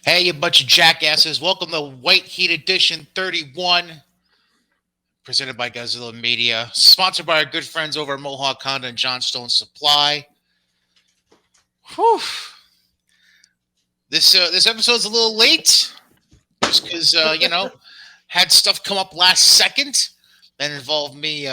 Hey, you bunch of jackasses. Welcome to White Heat Edition 31, presented by Godzilla Media, sponsored by our good friends over at Mohawk Honda and Johnstone Supply. Whew. This episode's a little late, just because, had stuff come up last second that involved me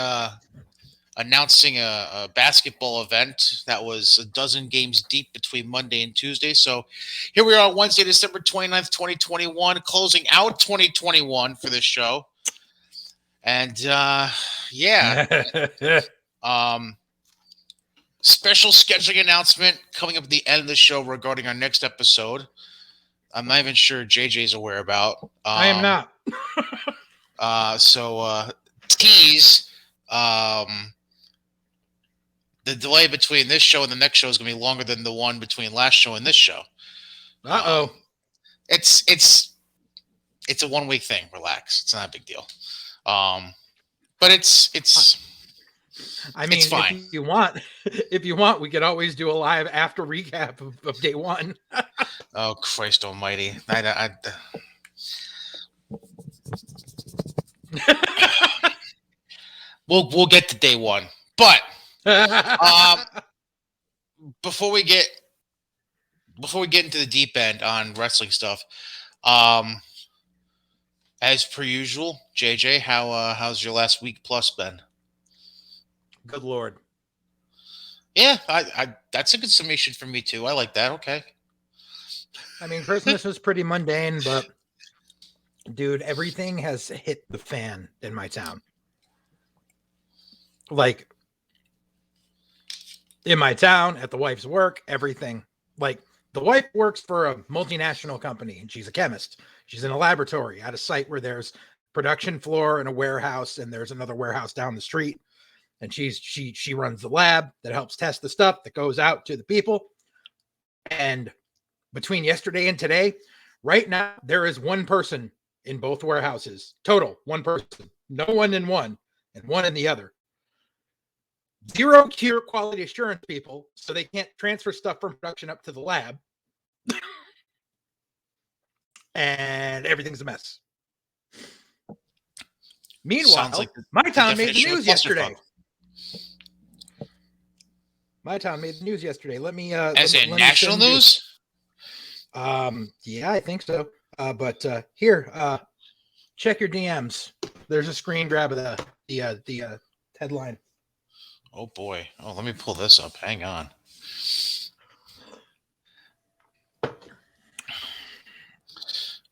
announcing a basketball event that was a dozen games deep between Monday and Tuesday. So here we are on Wednesday, December 29th, 2021, closing out 2021 for this show. And yeah, um, special scheduling announcement coming up at the end of the show regarding our next episode. I'm not even sure JJ's aware about. I am not. So tease. The delay between this show and the next show is going to be longer than the one between last show and this show. It's a 1 week thing. Relax. It's not a big deal. But it's. I mean, it's fine. if you want, we could always do a live after recap of day one. Oh Christ Almighty! We'll get to day one, but before we get into the deep end on wrestling stuff, as per usual, JJ, how's your last week plus been? Good Lord. Yeah, I that's a good summation for me too. I like that. Okay. I mean, Christmas was pretty mundane, but dude, everything has hit the fan in my town. Like in my town, at the wife's work, everything. Like the wife works for a multinational company and she's a chemist. She's in a laboratory at a site where there's production floor and a warehouse, and there's another warehouse down the street. And she runs the lab that helps test the stuff that goes out to the people. And between yesterday and today, right now, there is one person in both warehouses. Total, one person. No one in one and one in the other. Zero cure quality assurance people, so they can't transfer stuff from production up to the lab. And everything's a mess. Meanwhile, like my town made the news yesterday. My town made the news yesterday. Let me as in national news? Yeah, I think so. But here, check your DMs. There's a screen grab of the headline. Oh boy. Oh, let me pull this up. Hang on.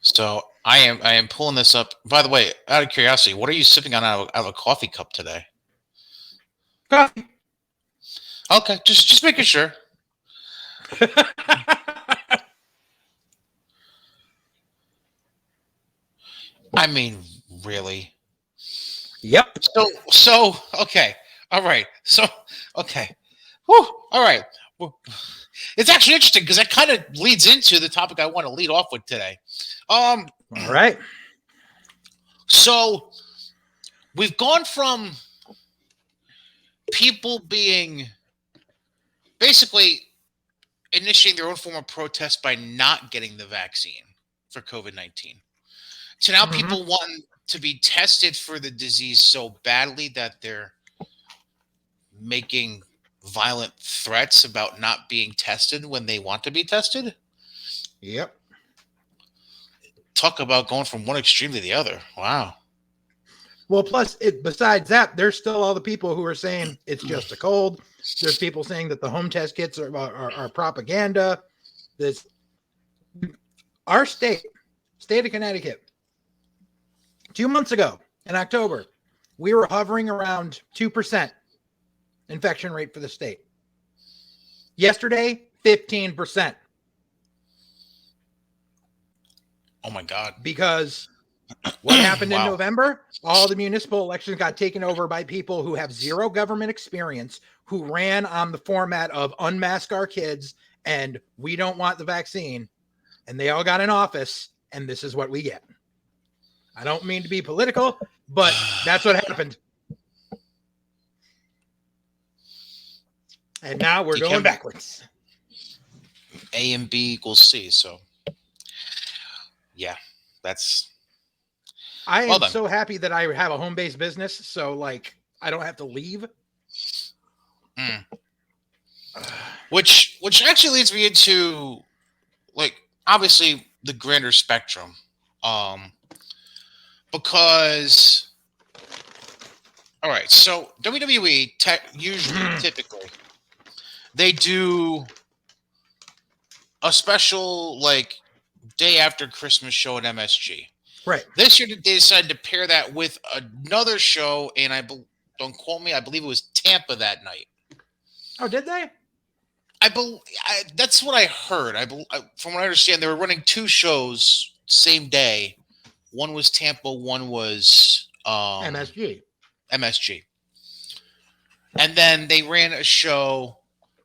So I am pulling this up. By the way, out of curiosity, what are you sipping on out of a coffee cup today? Coffee. Okay, just making sure. I mean, really? Yep. So okay. All right. So okay. Whew, all right. Well, it's actually interesting because that kind of leads into the topic I want to lead off with today. All right. So we've gone from people being basically initiating their own form of protest by not getting the vaccine for COVID-19 to now people want to be tested for the disease so badly that they're making violent threats about not being tested when they want to be tested. Yep. Talk about going from one extreme to the other. Wow. Well, plus, besides that, there's still all the people who are saying it's just a cold. There's people saying that the home test kits are propaganda. This, our state of Connecticut, 2 months ago in October, we were hovering around 2% infection rate for the state. Yesterday, 15%. Oh my God. Because what happened in November? All the municipal elections got taken over by people who have zero government experience, who ran on the format of unmask our kids and we don't want the vaccine. And they all got in office, and this is what we get. I don't mean to be political, but that's what happened. And now we're going backwards. A and B equals C. So Yeah, that's I well am done. so happy that I have a home-based business, so like I don't have to leave. Mm. Which actually leads me into like obviously the grander spectrum, because all right, so WWE usually typically they do a special like day after Christmas show at MSG. Right. This year they decided to pair that with another show, and don't quote me, I believe it was Tampa that night. Oh, did they? That's what I heard. From what I understand, they were running two shows same day. One was Tampa, one was MSG. MSG. And then they ran a show.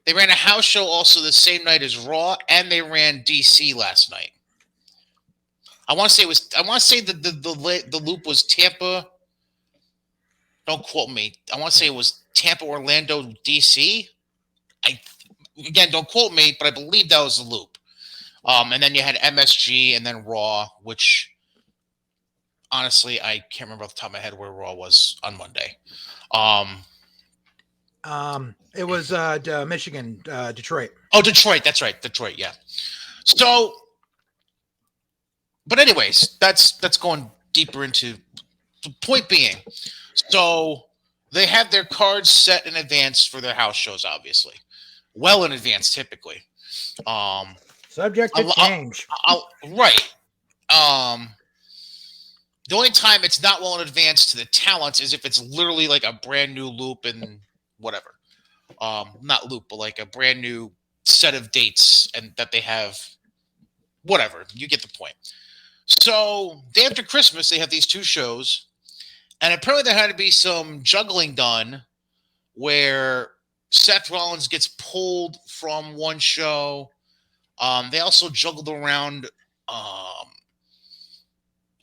They ran a house show also the same night as Raw, and they ran DC last night. I want to say the loop was Tampa. Don't quote me. I want to say it was Tampa, Orlando, DC. Again, don't quote me, but I believe that was the loop. And then you had MSG and then Raw, which honestly I can't remember off the top of my head where Raw was on Monday. It was Michigan, Detroit. Oh, Detroit. That's right, Detroit. Yeah. So, but anyways, that's going deeper into the point being. So they have their cards set in advance for their house shows, obviously, well in advance, typically. Subject to change. Right. The only time it's not well in advance to the talents is if it's literally like a brand new loop and whatever. Not loop, but like a brand new set of dates and that they have. Whatever, you get the point. So day after Christmas, they have these two shows, and apparently there had to be some juggling done where Seth Rollins gets pulled from one show. They also juggled around a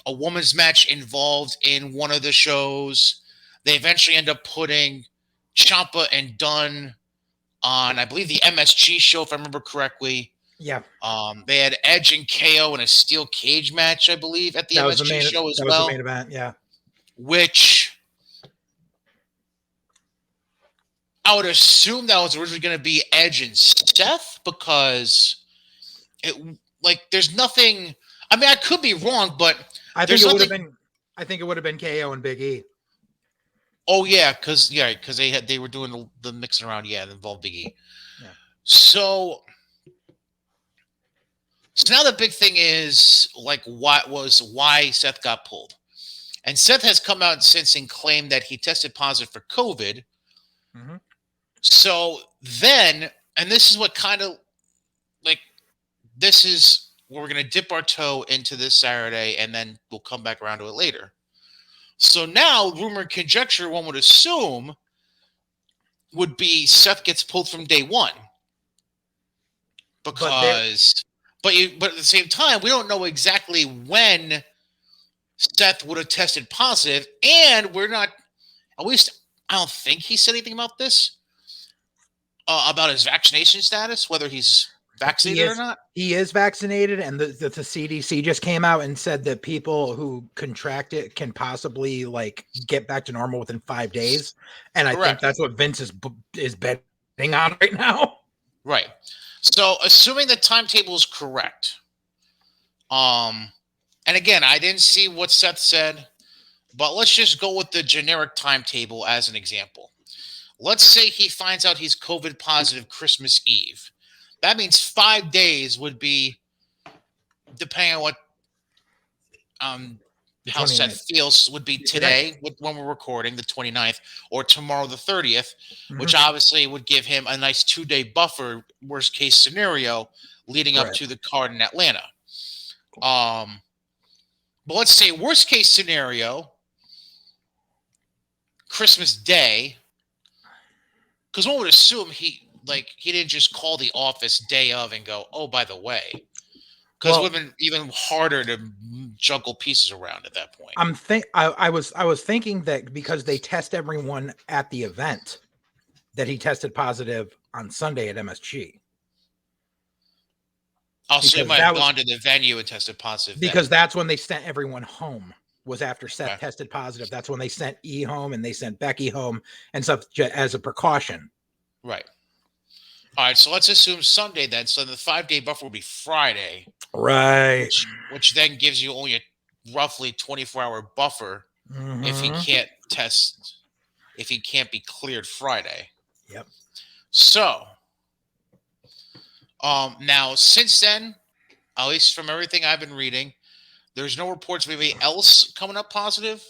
women's match involved in one of the shows. They eventually end up putting Ciampa and Dunn on, I believe, the MSG show, if I remember correctly. Yeah. They had Edge and KO in a steel cage match, I believe, at the MSG show as well. That was the main event, yeah. Which I would assume that was originally going to be Edge and Seth, because there's nothing. I mean, I could be wrong, but I think it would have been KO and Big E. Oh yeah, because they were doing the mixing around, that involved Big E. Yeah. So now the big thing is like why Seth got pulled, and Seth has come out since and claimed that he tested positive for COVID. Mm-hmm. So then, and this is what kind of this is where we're going to dip our toe into this Saturday, and then we'll come back around to it later. So now, rumor and conjecture, one would assume, would be Seth gets pulled from day one. Because, but at the same time, we don't know exactly when Seth would have tested positive, and we're not, at least I don't think he said anything about this, about his vaccination status, whether he's vaccinated or not. He is vaccinated, and the CDC just came out and said that people who contract it can possibly get back to normal within 5 days. And I think that's what Vince is betting on right now. Right. So assuming the timetable is correct, and again, I didn't see what Seth said, but let's just go with the generic timetable as an example. Let's say he finds out he's COVID positive Christmas Eve. That means 5 days would be, depending on what how Seth feels, would be today when we're recording, the 29th, or tomorrow, the 30th, which obviously would give him a nice 2-day buffer, worst case scenario, leading up to the card in Atlanta. But let's say worst case scenario, Christmas Day, because one would assume he didn't just call the office day of and go, oh, by the way, because it would have been even harder to juggle pieces around at that point. I was thinking that because they test everyone at the event, that he tested positive on Sunday at MSG. Oh, so you because might have gone to the venue and tested positive. because that's when they sent everyone home. Was after Seth Okay. tested positive. That's when they sent E home and they sent Becky home and stuff as a precaution. Right. All right. So let's assume Sunday then. So the 5-day buffer will be Friday. Right. Which then gives you only a roughly 24-hour buffer if he can't test, if he can't be cleared Friday. Yep. So, now since then, at least from everything I've been reading, there's no reports of anybody else coming up positive.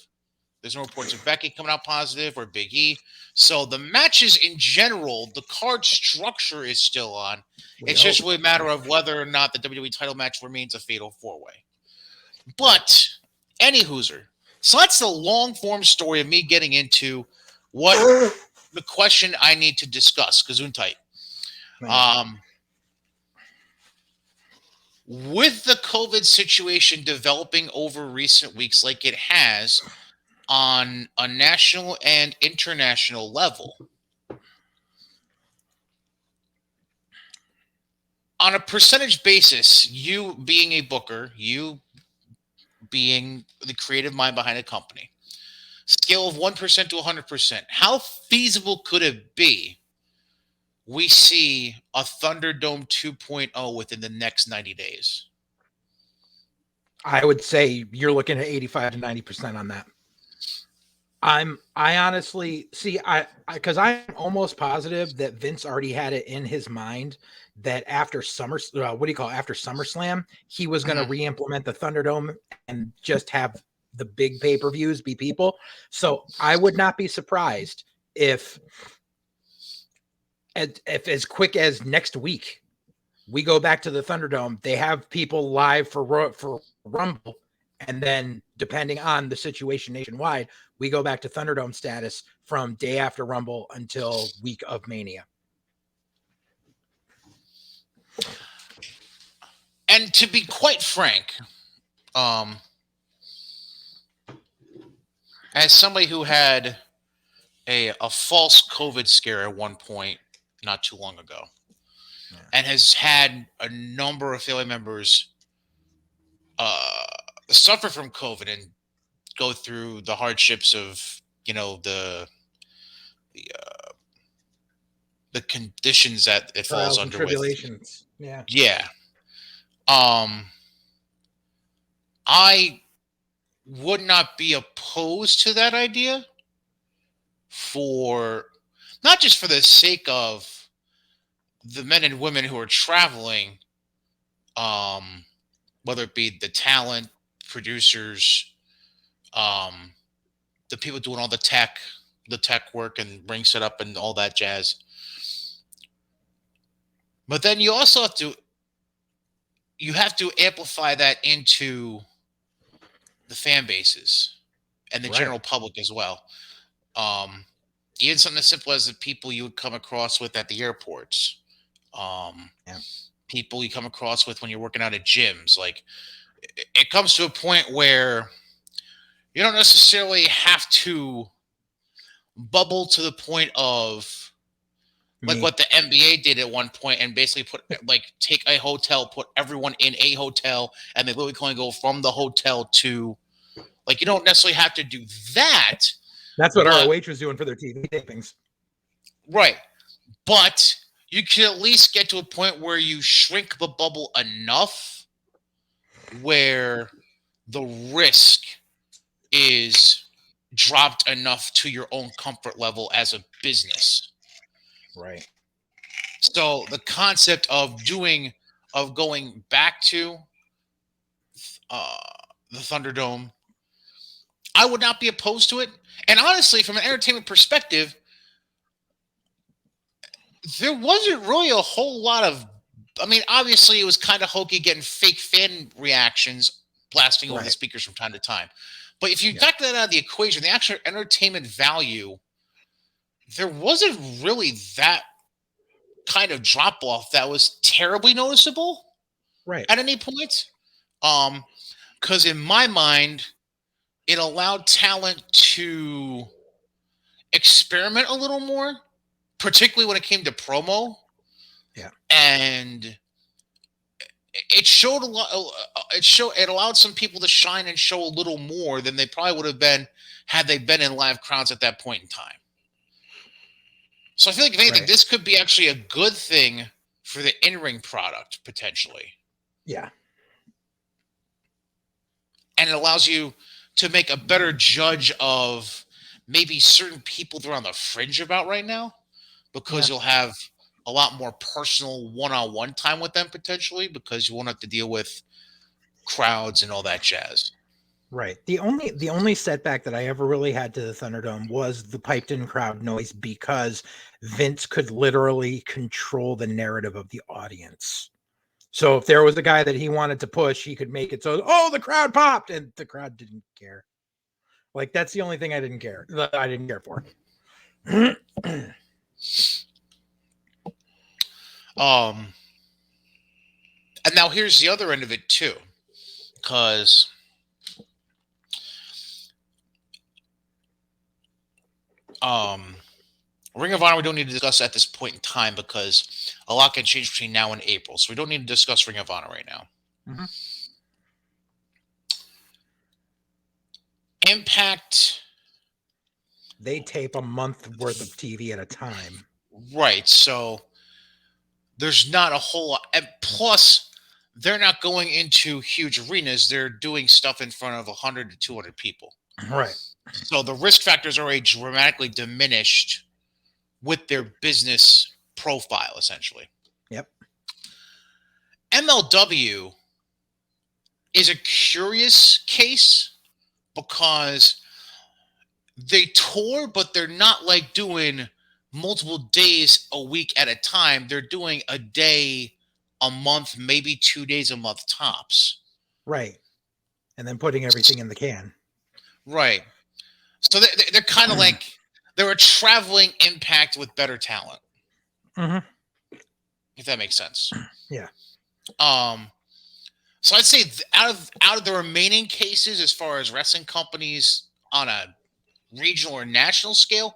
There's no reports of Becky coming out positive or Big E. So the matches in general, the card structure is still on. It's just really a matter of whether or not the WWE title match remains a fatal 4-way. But, any hooser. So that's the long form story of me getting into what the question I need to discuss. Gesundheit. With the COVID situation developing over recent weeks like it has on a national and international level, on a percentage basis, you being a booker, you being the creative mind behind a company, scale of 1% to 100%, how feasible could it be we see a Thunderdome 2.0 within the next 90 days? I would say you're looking at 85 to 90% on that. I honestly see, because I'm almost positive that Vince already had it in his mind that after after SummerSlam, he was going to re-implement the Thunderdome and just have the big pay-per-views be people. So I would not be surprised if as quick as next week we go back to the Thunderdome, they have people live for Rumble, and then depending on the situation nationwide, we go back to Thunderdome status from day after Rumble until week of Mania. And to be quite frank, as somebody who had a false COVID scare at one point not too long ago, and has had a number of family members suffer from COVID and go through the hardships of, the conditions that it falls under tribulations. With. Yeah. I would not be opposed to that idea, for not just for the sake of the men and women who are traveling, whether it be the talent, producers, the people doing all the tech work and ring setup and all that jazz. But then you also have to amplify that into the fan bases and the general public as well. Even something as simple as the people you would come across with at the airports, people you come across with when you're working out at gyms. Like, it comes to a point where you don't necessarily have to bubble to the point of like what the NBA did at one point and basically take a hotel, put everyone in a hotel, and they literally can go from the hotel to, you don't necessarily have to do that. That's what ROH was doing for their TV tapings. Right. But you can at least get to a point where you shrink the bubble enough where the risk is dropped enough to your own comfort level as a business. Right. So the concept of going back to the Thunderdome, I would not be opposed to it. And honestly, from an entertainment perspective, there wasn't really a whole lot of, obviously it was kind of hokey getting fake fan reactions blasting over the speakers from time to time. But if you factor that out of the equation, the actual entertainment value, there wasn't really that kind of drop off that was terribly noticeable at any point. Because in my mind, it allowed talent to experiment a little more, particularly when it came to promo. Yeah. And it showed a lot. It allowed some people to shine and show a little more than they probably would have been had they been in live crowds at that point in time. So I feel like if anything, this could be actually a good thing for the in-ring product potentially. Yeah. And it allows you to make a better judge of maybe certain people they're on the fringe about right now, because you'll have a lot more personal one-on-one time with them potentially, because you won't have to deal with crowds and all that jazz. Right. The only setback that I ever really had to the Thunderdome was the piped-in crowd noise, because Vince could literally control the narrative of the audience. So if there was a guy that he wanted to push, he could make it so, oh, the crowd popped, and the crowd didn't care. Like, that's the only thing I didn't care for. And now here's the other end of it too, because Ring of Honor we don't need to discuss at this point in time, because a lot can change between now and April, so we don't need to discuss Ring of Honor right now. Mm-hmm. Impact, they tape a month worth of TV at a time. Right, so there's not a whole lot. And plus, they're not going into huge arenas. They're doing stuff in front of 100 to 200 people. Right. So the risk factor is already dramatically diminished with their business profile, essentially. Yep. MLW is a curious case because they tour, but they're not like doing multiple days a week at a time. They're doing a day a month, maybe 2 days a month tops. Right. And then putting everything in the can. Right. So they're kind of like, they're a traveling Impact with better talent. Mm-hmm. If that makes sense. Yeah. So I'd say out of the remaining cases, as far as wrestling companies on a regional or national scale,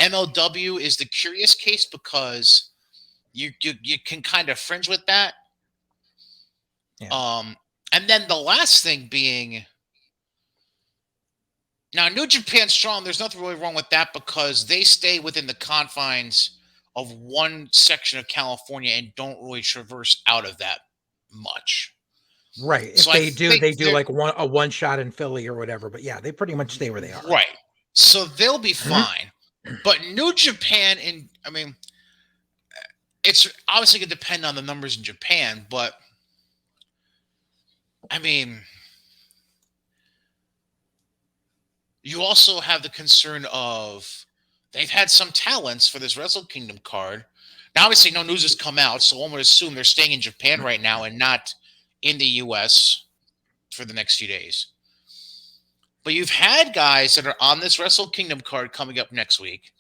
MLW is the curious case, because you can kind of fringe with that. Yeah. And then the last thing being, now New Japan Strong, there's nothing really wrong with that, because they stay within the confines of one section of California and don't really traverse out of that much. Right. If so they do like a one shot in Philly or whatever, but yeah, they pretty much stay where they are. Right. So they'll be fine. But New Japan, and I mean, it's obviously going to depend on the numbers in Japan, but I mean, you also have the concern of they've had some talents for this Wrestle Kingdom card. Now, obviously, no news has come out, so one would assume they're staying in Japan right now and not in the U.S. for the next few days. But you've had guys that are on this Wrestle Kingdom card coming up next week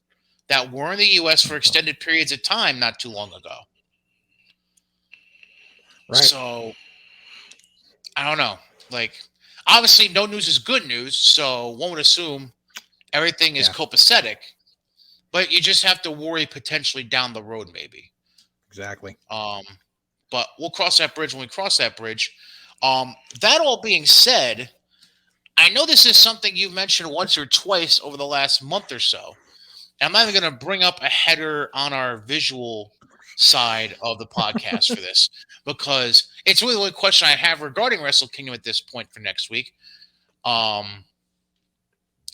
that were in the U.S. for extended periods of time not too long ago. Right. So, I don't know. Like, obviously, no news is good news, so one would assume everything is copacetic. But you just have to worry potentially down the road, maybe. Exactly. But we'll cross that bridge when we cross that bridge. That all being said, I know this is something you've mentioned once or twice over the last month or so. I'm not even going to bring up a header on our visual side of the podcast for this, because it's really the only question I have regarding Wrestle Kingdom at this point for next week.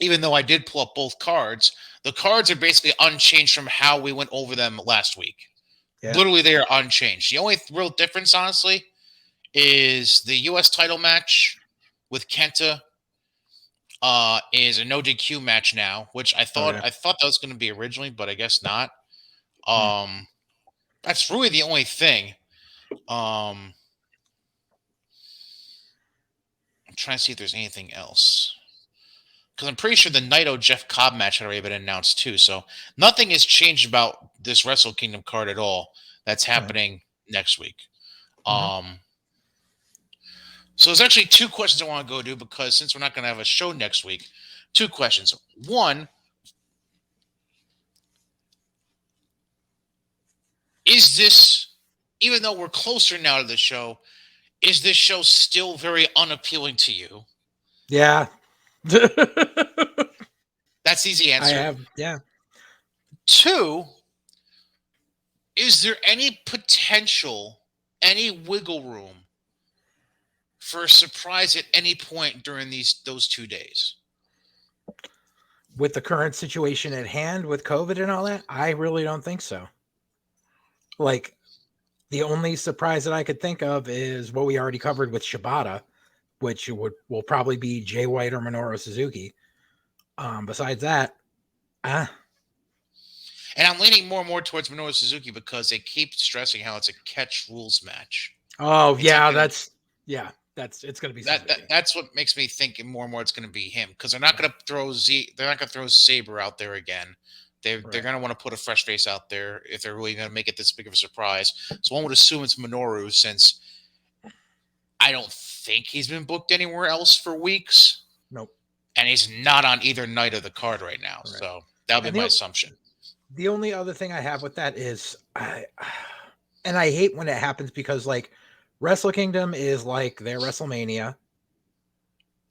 Even though I did pull up both cards, the cards are basically unchanged from how we went over them last week. Yeah. Literally, they are unchanged. The only real difference, honestly, is the U.S. title match with Kenta is a no DQ match now, which I thought that was going to be originally, but I guess not. That's really the only thing. I'm trying to see if there's anything else, because I'm pretty sure the Naito Jeff Cobb match had already been announced too. So nothing has changed about this Wrestle Kingdom card at all. That's happening next week. So there's actually two questions I want to go to, because since we're not going to have a show next week, two questions. One, is this, even though we're closer now to the show, Is this show still very unappealing to you? Yeah. That's the easy I answer. have, yeah. 2, is there any potential, any wiggle room for a surprise at any point during those 2 days? With the current situation at hand with COVID and all that, I really don't think so. Like, the only surprise that I could think of is what we already covered with Shibata, which will probably be Jay White or Minoru Suzuki. Besides that, And I'm leaning more and more towards Minoru Suzuki because they keep stressing how it's a catch rules match. oh It's yeah, not gonna, it's gonna be that's what makes me think more and more it's going to be him, because they're not going to throw they're not going to throw Sabre out there again. They're going to want to put a fresh face out there if they're really going to make it this big of a surprise. So one would assume it's Minoru, since I don't think he's been booked anywhere else for weeks. Nope. And he's not on either night of the card right now. Right. So that would be my assumption. The only other thing I have with that is I hate when it happens, because like Wrestle Kingdom is like their WrestleMania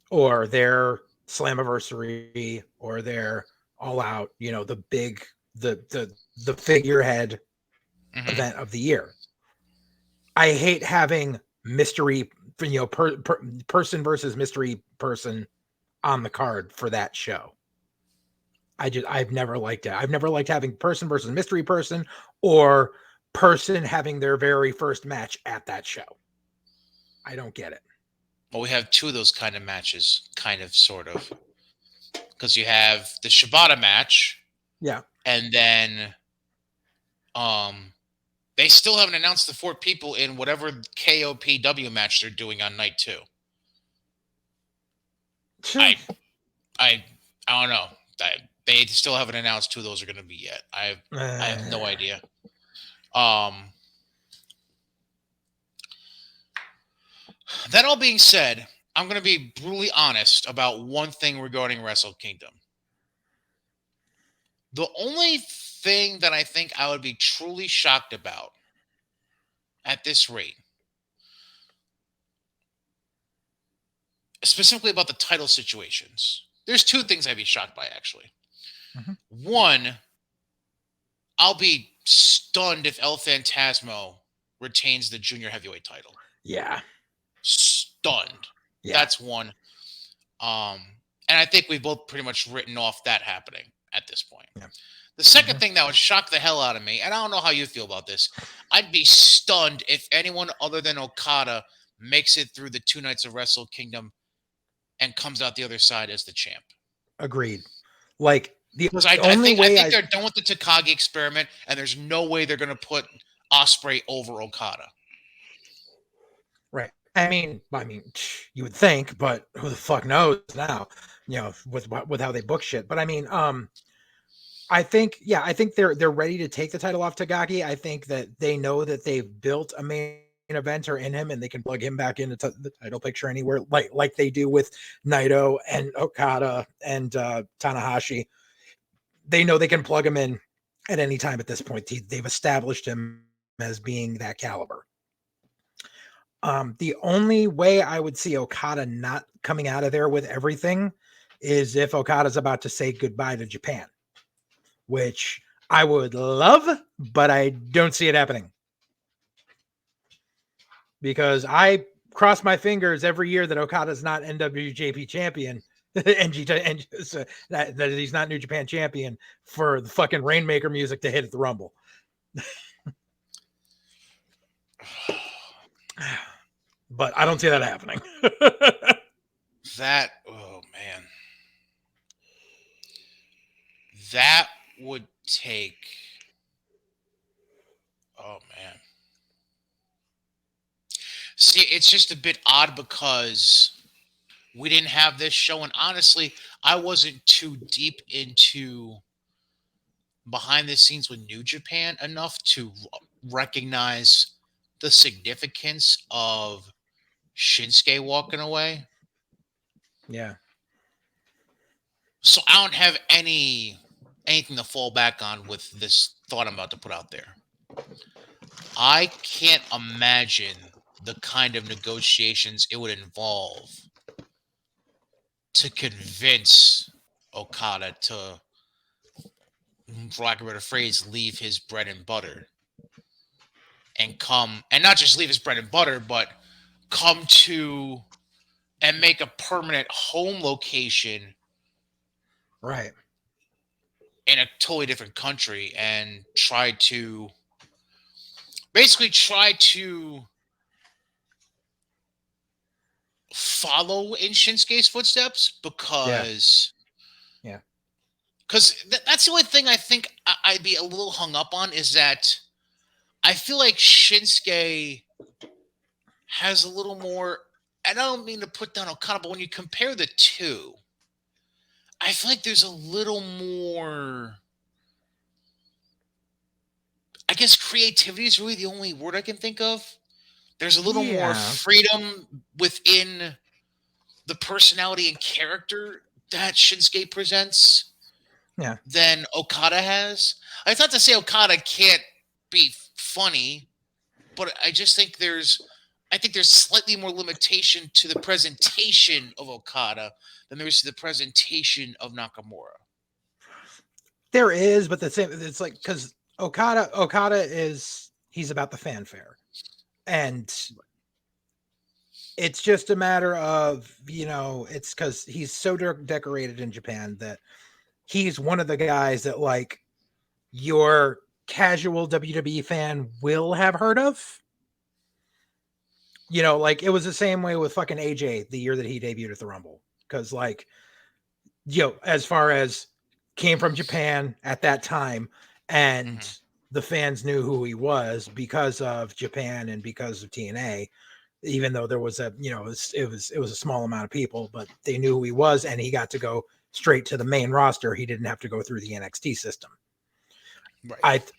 or their Slammiversary or their All Out, the big, the figurehead event of the year. I hate having mystery, person versus mystery person on the card for that show. I've never liked it. I've never liked having person versus mystery person, or person having their very first match at that show. I don't get it. Well, we have 2 of those kind of matches, kind of, sort of. Because you have the Shibata match. Yeah. And then they still haven't announced the 4 people in whatever KOPW match they're doing on night 2. I don't know. They still haven't announced who those are going to be yet. I have no idea. That all being said, I'm going to be brutally honest about one thing regarding Wrestle Kingdom. The only thing that I think I would be truly shocked about at this rate, specifically about the title situations, there's 2 things I'd be shocked by, actually. Mm-hmm. 1, I'll be stunned if El Phantasmo retains the junior heavyweight title. Yeah. Stunned. Yeah. That's 1. And I think we've both pretty much written off that happening at this point. Yeah. The second thing that would shock the hell out of me, and I don't know how you feel about this, I'd be stunned if anyone other than Okada makes it through the 2 nights of Wrestle Kingdom and comes out the other side as the champ. Agreed. Like, I think they're done with the Takagi experiment, and there's no way they're going to put Ospreay over Okada. Right. I mean, you would think, but who the fuck knows now? With how they book shit. But I mean, I think they're ready to take the title off Takagi. I think that they know that they've built a main eventer in him, and they can plug him back into the title picture anywhere, like they do with Naito and Okada and Tanahashi. They know they can plug him in at any time at this point. They've established him as being that caliber. The only way I would see Okada not coming out of there with everything is if Okada's about to say goodbye to Japan, which I would love, but I don't see it happening. Because I cross my fingers every year that Okada's not NWJP champion, and so that he's not New Japan champion, for the fucking Rainmaker music to hit at the Rumble. But I don't see that happening. Oh man. That would take, oh man. See, it's just a bit odd because we didn't have this show, and honestly, I wasn't too deep into behind the scenes with New Japan enough to recognize the significance of Shinsuke walking away. Yeah. So I don't have anything to fall back on with this thought I'm about to put out there. I can't imagine the kind of negotiations it would involve to convince Okada to, for lack of a better phrase, leave his bread and butter and come, and not just leave his bread and butter, but come to and make a permanent home location Right. in a totally different country and try to follow in Shinsuke's footsteps because Yeah. That's the only thing I think I'd be a little hung up on is that I feel like Shinsuke has a little more, and I don't mean to put down Okada, but when you compare the two, I feel like there's a little more, I guess creativity is really the only word I can think of. There's a little more freedom within the personality and character that Shinsuke presents than Okada has. It's not to say Okada can't be funny, but I just think there's slightly more limitation to the presentation of Okada than there is to the presentation of Nakamura. There is, but the same. It's like because Okada he's about the fanfare, and it's just a matter of it's because he's so decorated in Japan that he's one of the guys that like your casual WWE fan will have heard of. Like it was the same way with fucking AJ the year that he debuted at the Rumble. Because like, as far as came from Japan at that time, and the fans knew who he was because of Japan and because of TNA, even though there was it was a small amount of people, but they knew who he was, and he got to go straight to the main roster. He didn't have to go through the NXT system. Right.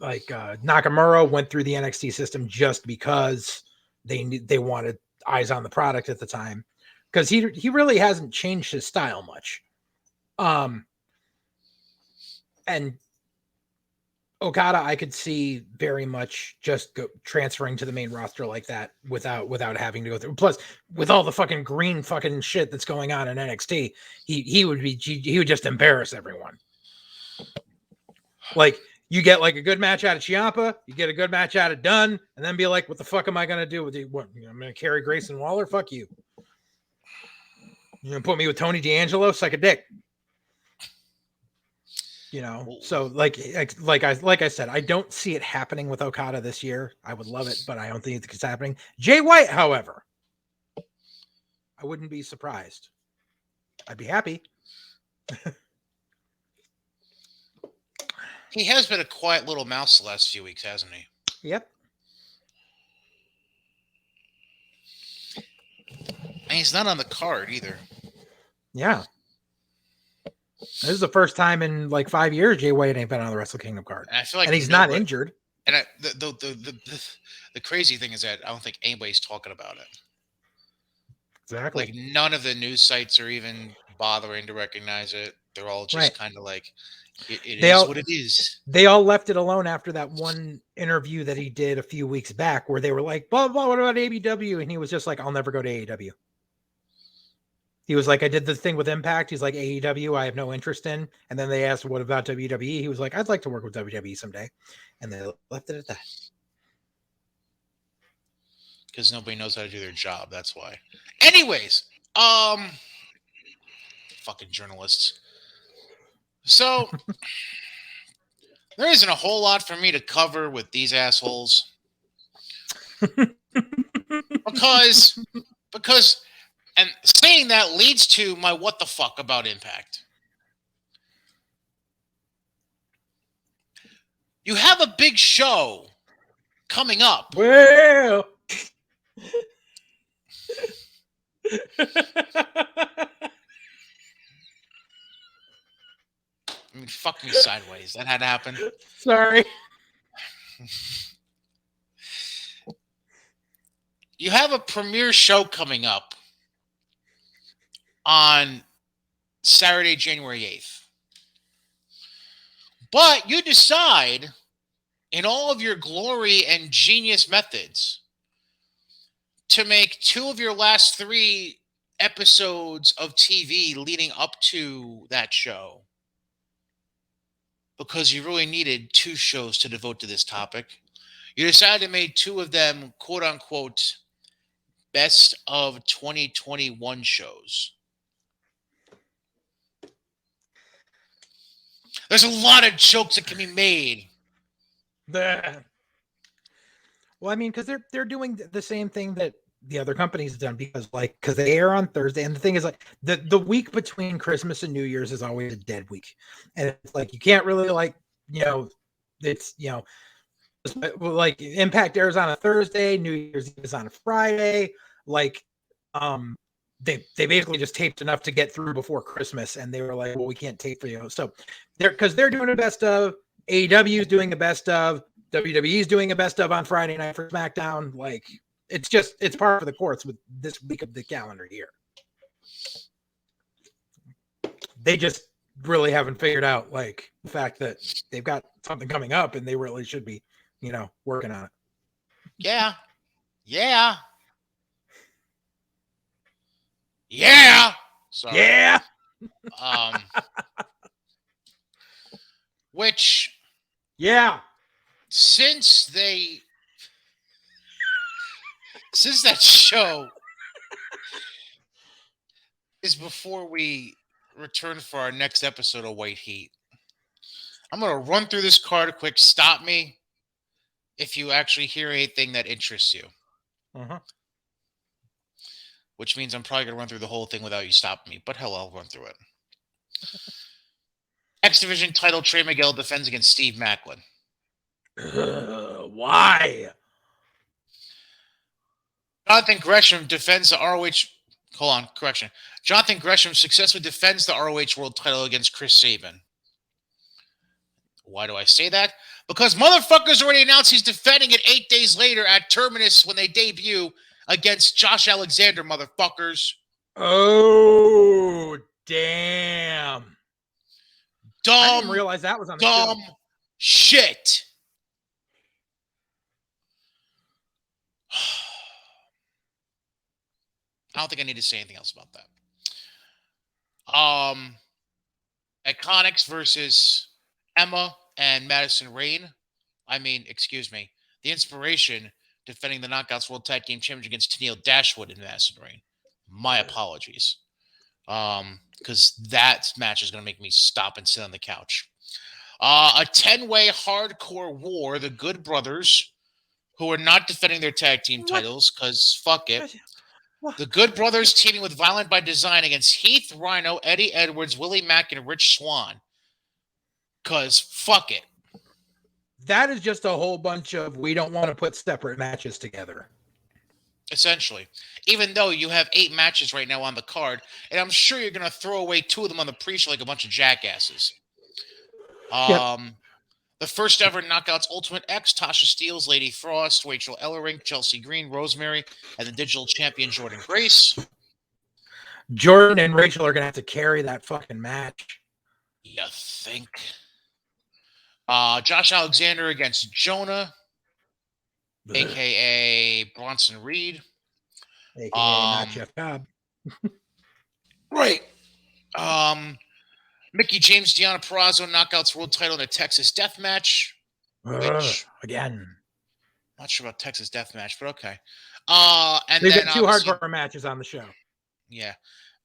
Nakamura went through the NXT system just because they wanted eyes on the product at the time, because he really hasn't changed his style much. And Okada, I could see very much just transferring to the main roster like that without having to go through. Plus, with all the fucking green fucking shit that's going on in NXT, he would just embarrass everyone. Like, you get like a good match out of Ciampa, you get a good match out of Dunn, and then be like, what the fuck am I going to do with you? What, I'm going to carry Grayson Waller? Fuck you. You're going to put me with Tony D'Angelo? Suck a dick. So like I said, I don't see it happening with Okada this year. I would love it, but I don't think it's happening. Jay White, however, I wouldn't be surprised. I'd be happy. He has been a quiet little mouse the last few weeks, hasn't he? Yep. And he's not on the card either. Yeah. This is the first time in like 5 years Jay White ain't been on the Wrestle Kingdom card. And I feel like he's not injured. And the crazy thing is that I don't think anybody's talking about it. Exactly. Like, none of the news sites are even bothering to recognize it. They're all just kind of like, it is what it is. They all left it alone after that one interview that he did a few weeks back where they were like, blah, blah, what about AEW? And he was just like, I'll never go to AEW. He was like, I did the thing with Impact. He's like, AEW, I have no interest in. And then they asked, what about WWE? He was like, I'd like to work with WWE someday. And they left it at that. Because nobody knows how to do their job. That's why. Anyways, fucking journalists. So, there isn't a whole lot for me to cover with these assholes. Because, and saying that leads to my what the fuck about Impact. You have a big show coming up. Well, I mean, fuck me sideways. That had to happen. Sorry. You have a premiere show coming up on Saturday, January 8th. But you decide, in all of your glory and genius methods, to make 2 of your last 3 episodes of TV leading up to that show because you really needed 2 shows to devote to this topic. You decided to make 2 of them, quote unquote, best of 2021 shows. There's a lot of jokes that can be made. Well, I mean, because they're doing the same thing that the other companies have done because they air on Thursday, and the thing is, like, the week between Christmas and New Year's is always a dead week, and it's like you can't really, like, it's like Impact airs on a Thursday, New Year's Eve is on a Friday, like they basically just taped enough to get through before Christmas, and they were like, well, we can't tape for you, so they're doing the best of. AEW is doing the best of. WWE is doing a best of on Friday night for SmackDown. Like, it's par for the course with this week of the calendar year. They just really haven't figured out, like, the fact that they've got something coming up and they really should be, working on it. Yeah. Sorry. Yeah. Which. Yeah. Since that show is before we return for our next episode of White Heat, I'm going to run through this card quick. Stop me if you actually hear anything that interests you. Uh-huh. Which means I'm probably going to run through the whole thing without you stopping me. But hell, I'll run through it. X Division title, Trey Miguel defends against Steve Macklin. Why? Jonathan Gresham defends the ROH. Hold on, correction. Jonathan Gresham successfully defends the ROH World title against Chris Sabin. Why do I say that? Because motherfuckers already announced he's defending it 8 days later at Terminus when they debut against Josh Alexander, motherfuckers. Oh, damn. I didn't realize that was on the show. Dumb shit. I don't think I need to say anything else about that. Iconics versus Emma and Madison Rayne. Excuse me. The Inspiration defending the Knockouts World Tag Team Championship against Tennille Dashwood and Madison Rayne. My apologies. Because that match is going to make me stop and sit on the couch. A 10-way hardcore war. The Good Brothers, who are not defending their tag team titles because fuck it. The Good Brothers teaming with Violent by Design against Heath, Rhino, Eddie Edwards, Willie Mack, and Rich Swann. Because fuck it. That is just a whole bunch of we don't want to put separate matches together. Essentially. Even though you have 8 matches right now on the card, and I'm sure you're going to throw away 2 of them on the pre-show like a bunch of jackasses. Yep. The first ever Knockouts Ultimate X, Tasha Steelz, Lady Frost, Rachel Ellering, Chelsea Green, Rosemary, and the digital champion Jordan Grace. Jordan and Rachel are going to have to carry that fucking match. You think? Josh Alexander against Jonah, a.k.a. Bronson Reed. A.k.a. not Jeff Cobb. Right. Mickey James, Deonna Purrazzo, Knockouts World title in a Texas Death Match. Again. Not sure about Texas Death Match, but okay. And they've then got 2 hardcore matches on the show. Yeah.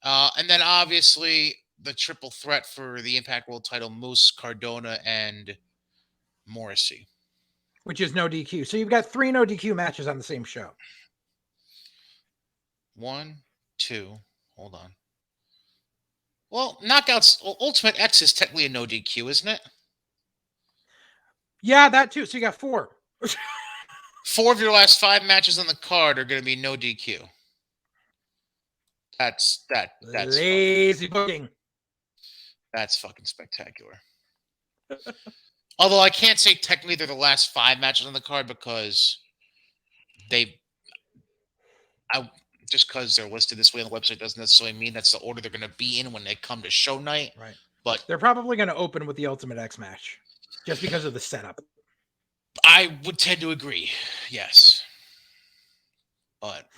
And then obviously the triple threat for the Impact World title, Moose, Cardona, and Morrissey. Which is no DQ. So you've got 3 no DQ matches on the same show. 1, 2, hold on. Well, Knockouts Ultimate X is technically a no DQ, isn't it? Yeah, that too. So you got 4. 4 of your last 5 matches on the card are going to be no DQ. That's lazy booking. That's fucking spectacular. Although I can't say technically they're the last 5 matches on the card because just because they're listed this way on the website doesn't necessarily mean that's the order they're going to be in when they come to show night. Right. But they're probably going to open with the Ultimate X match just because of the setup. I would tend to agree. Yes. But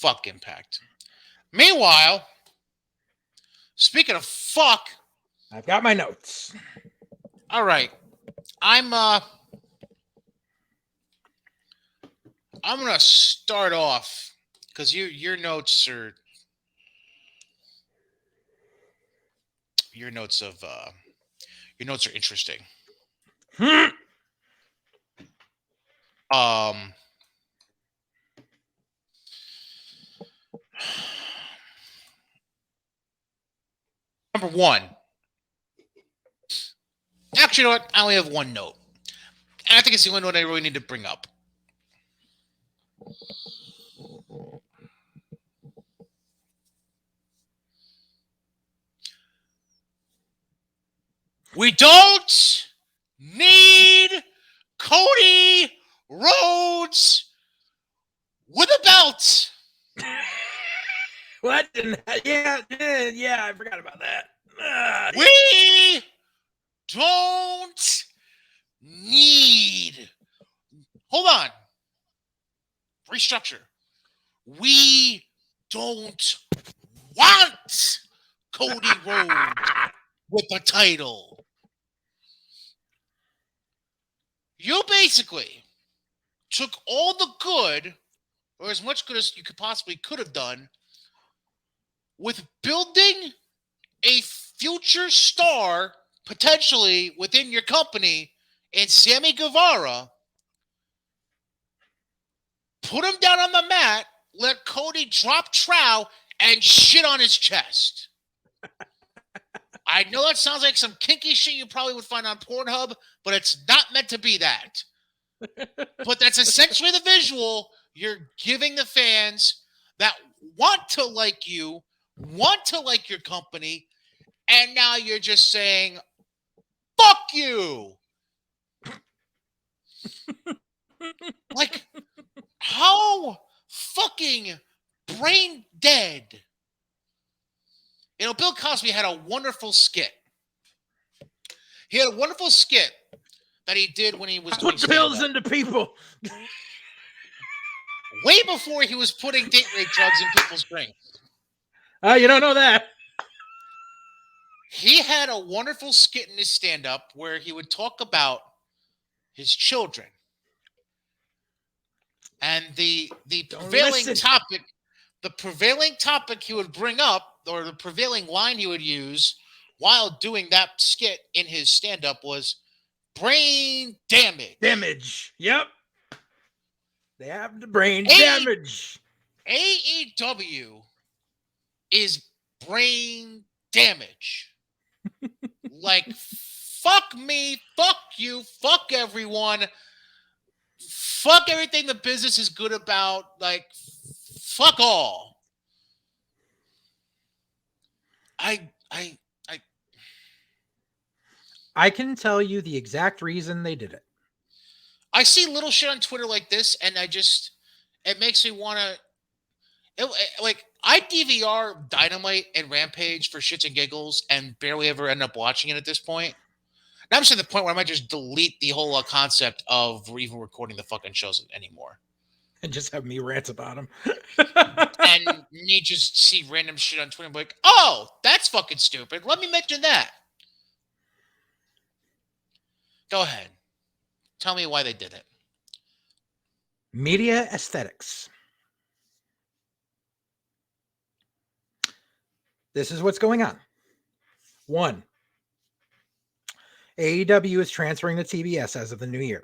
Fuck Impact. Meanwhile, speaking of fuck, I've got my notes. all right. I'm gonna start off because your notes are interesting. Number one. Actually, you know what? I only have one note. And I think it's the only note I really need to bring up. We don't need Cody Rhodes with a belt. What? Yeah, I forgot about that. We don't need. Hold on. Restructure. We don't want Cody Rhodes with the title. You basically took all the good, or as much good as you could have done, with building a future star potentially within your company in Sammy Guevara, put him down on the mat, let Cody drop trow and shit on his chest. I know that sounds like some kinky shit you probably would find on Pornhub, but it's not meant to be that. But that's essentially the visual you're giving the fans that want to like you, want to like your company, and now you're just saying, fuck you. Like, how fucking brain dead. You know, Bill Cosby had a wonderful skit. He had a wonderful skit that he did when he was doing put pills into people. Way before he was putting date rape drugs in people's drinks. You don't know that. He had a wonderful skit in his stand-up where he would talk about his children. And the prevailing topic he would bring up, or the prevailing line he would use while doing that skit in his stand-up was brain damage. Yep. They have the brain damage. AEW is brain damage. Like, fuck me, fuck you, fuck everyone, fuck everything the business is good about. Like, fuck all. I can tell you the exact reason they did it. I see little shit on Twitter like this, and it makes me want to, I DVR Dynamite and Rampage for shits and giggles and barely ever end up watching it at this point. Now I'm just at the point where I might just delete the whole concept of even recording the fucking shows anymore. And just have me rant about them. And me just see random shit on Twitter and be like, oh, that's fucking stupid. Let me mention that. Go ahead. Tell me why they did it. Media aesthetics. This is what's going on. 1. AEW is transferring to TBS as of the new year.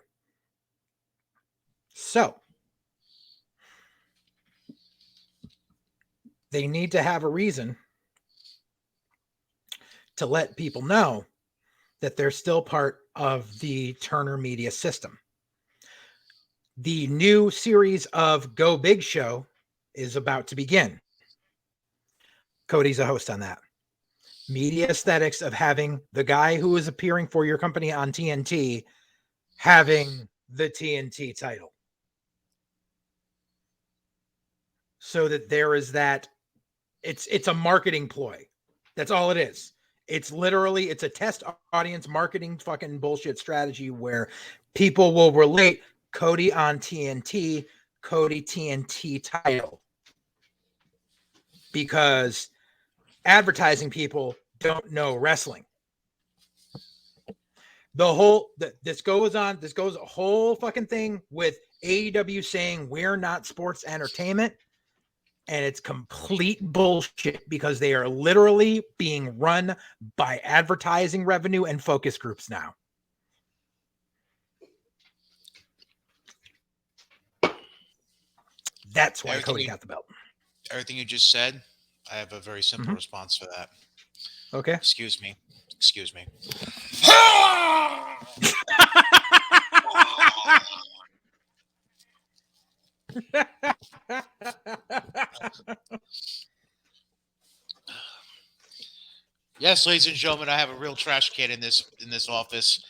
So, they need to have a reason to let people know that they're still part of the Turner Media system. The new series of Go Big Show is about to begin. Cody's a host on that. Media aesthetics of having the guy who is appearing for your company on TNT having the TNT title. So that there is that, it's a marketing ploy. That's all it is. It's a test audience marketing fucking bullshit strategy where people will relate Cody on TNT, Cody TNT title. because advertising people don't know wrestling. This goes a whole fucking thing with AEW saying we're not sports entertainment, and it's complete bullshit because they are literally being run by advertising revenue and focus groups now. That's why Cody got the belt. Everything you just said, I have a very simple response for that. Okay. Excuse me. Yes, ladies and gentlemen, I have a real trash can in this office.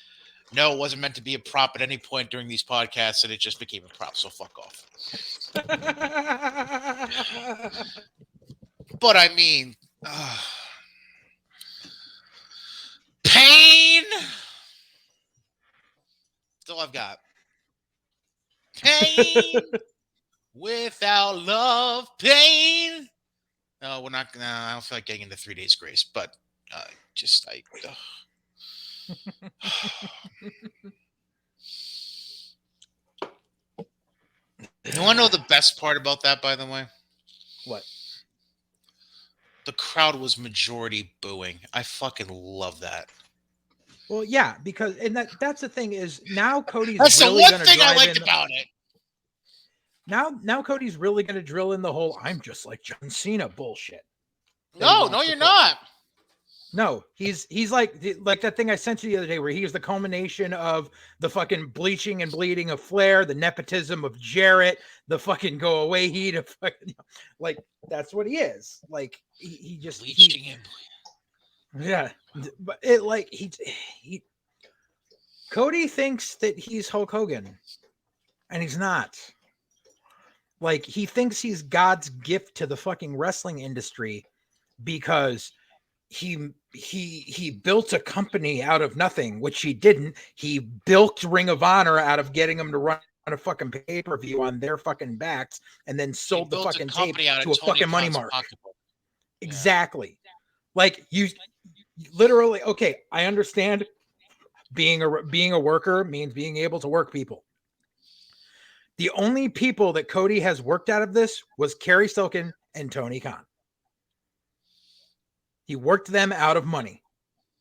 No, it wasn't meant to be a prop at any point during these podcasts, and it just became a prop, so fuck off. But I mean, pain. That's all I've got. Pain without love, pain. No, we're not. No, I don't feel like getting into 3 days grace, but You want to know the best part about that, by the way? What? The crowd was majority booing. I fucking love that. Well, yeah, because that's the thing is now Cody's that's really the one thing I liked about it. Now Cody's really going to drill in the whole "I'm just like John Cena" bullshit. No, you're not. No, he's like that thing I sent you the other day where he is the culmination of the fucking bleaching and bleeding of Flair, the nepotism of Jarrett, the fucking go away heat of fucking, like that's what he is. Like he just bleaching and bleeding. Yeah, but it like he Cody thinks that he's Hulk Hogan, and he's not. Like he thinks he's God's gift to the fucking wrestling industry because he built a company out of nothing, which he didn't. He built Ring of Honor out of getting them to run a fucking pay-per-view on their fucking backs, and then sold the fucking tape to a fucking money mark. Exactly. Like you literally, okay, I understand being a worker means being able to work people. The only people that Cody has worked out of this was Kerry Silkin and Tony Khan. He worked them out of money.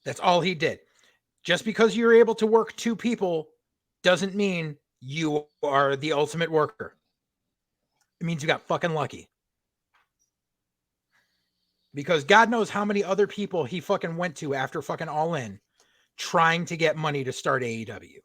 That's all he did. Just because you're able to work two people doesn't mean you are the ultimate worker. It means you got fucking lucky. Because God knows how many other people he fucking went to after fucking All In trying to get money to start AEW.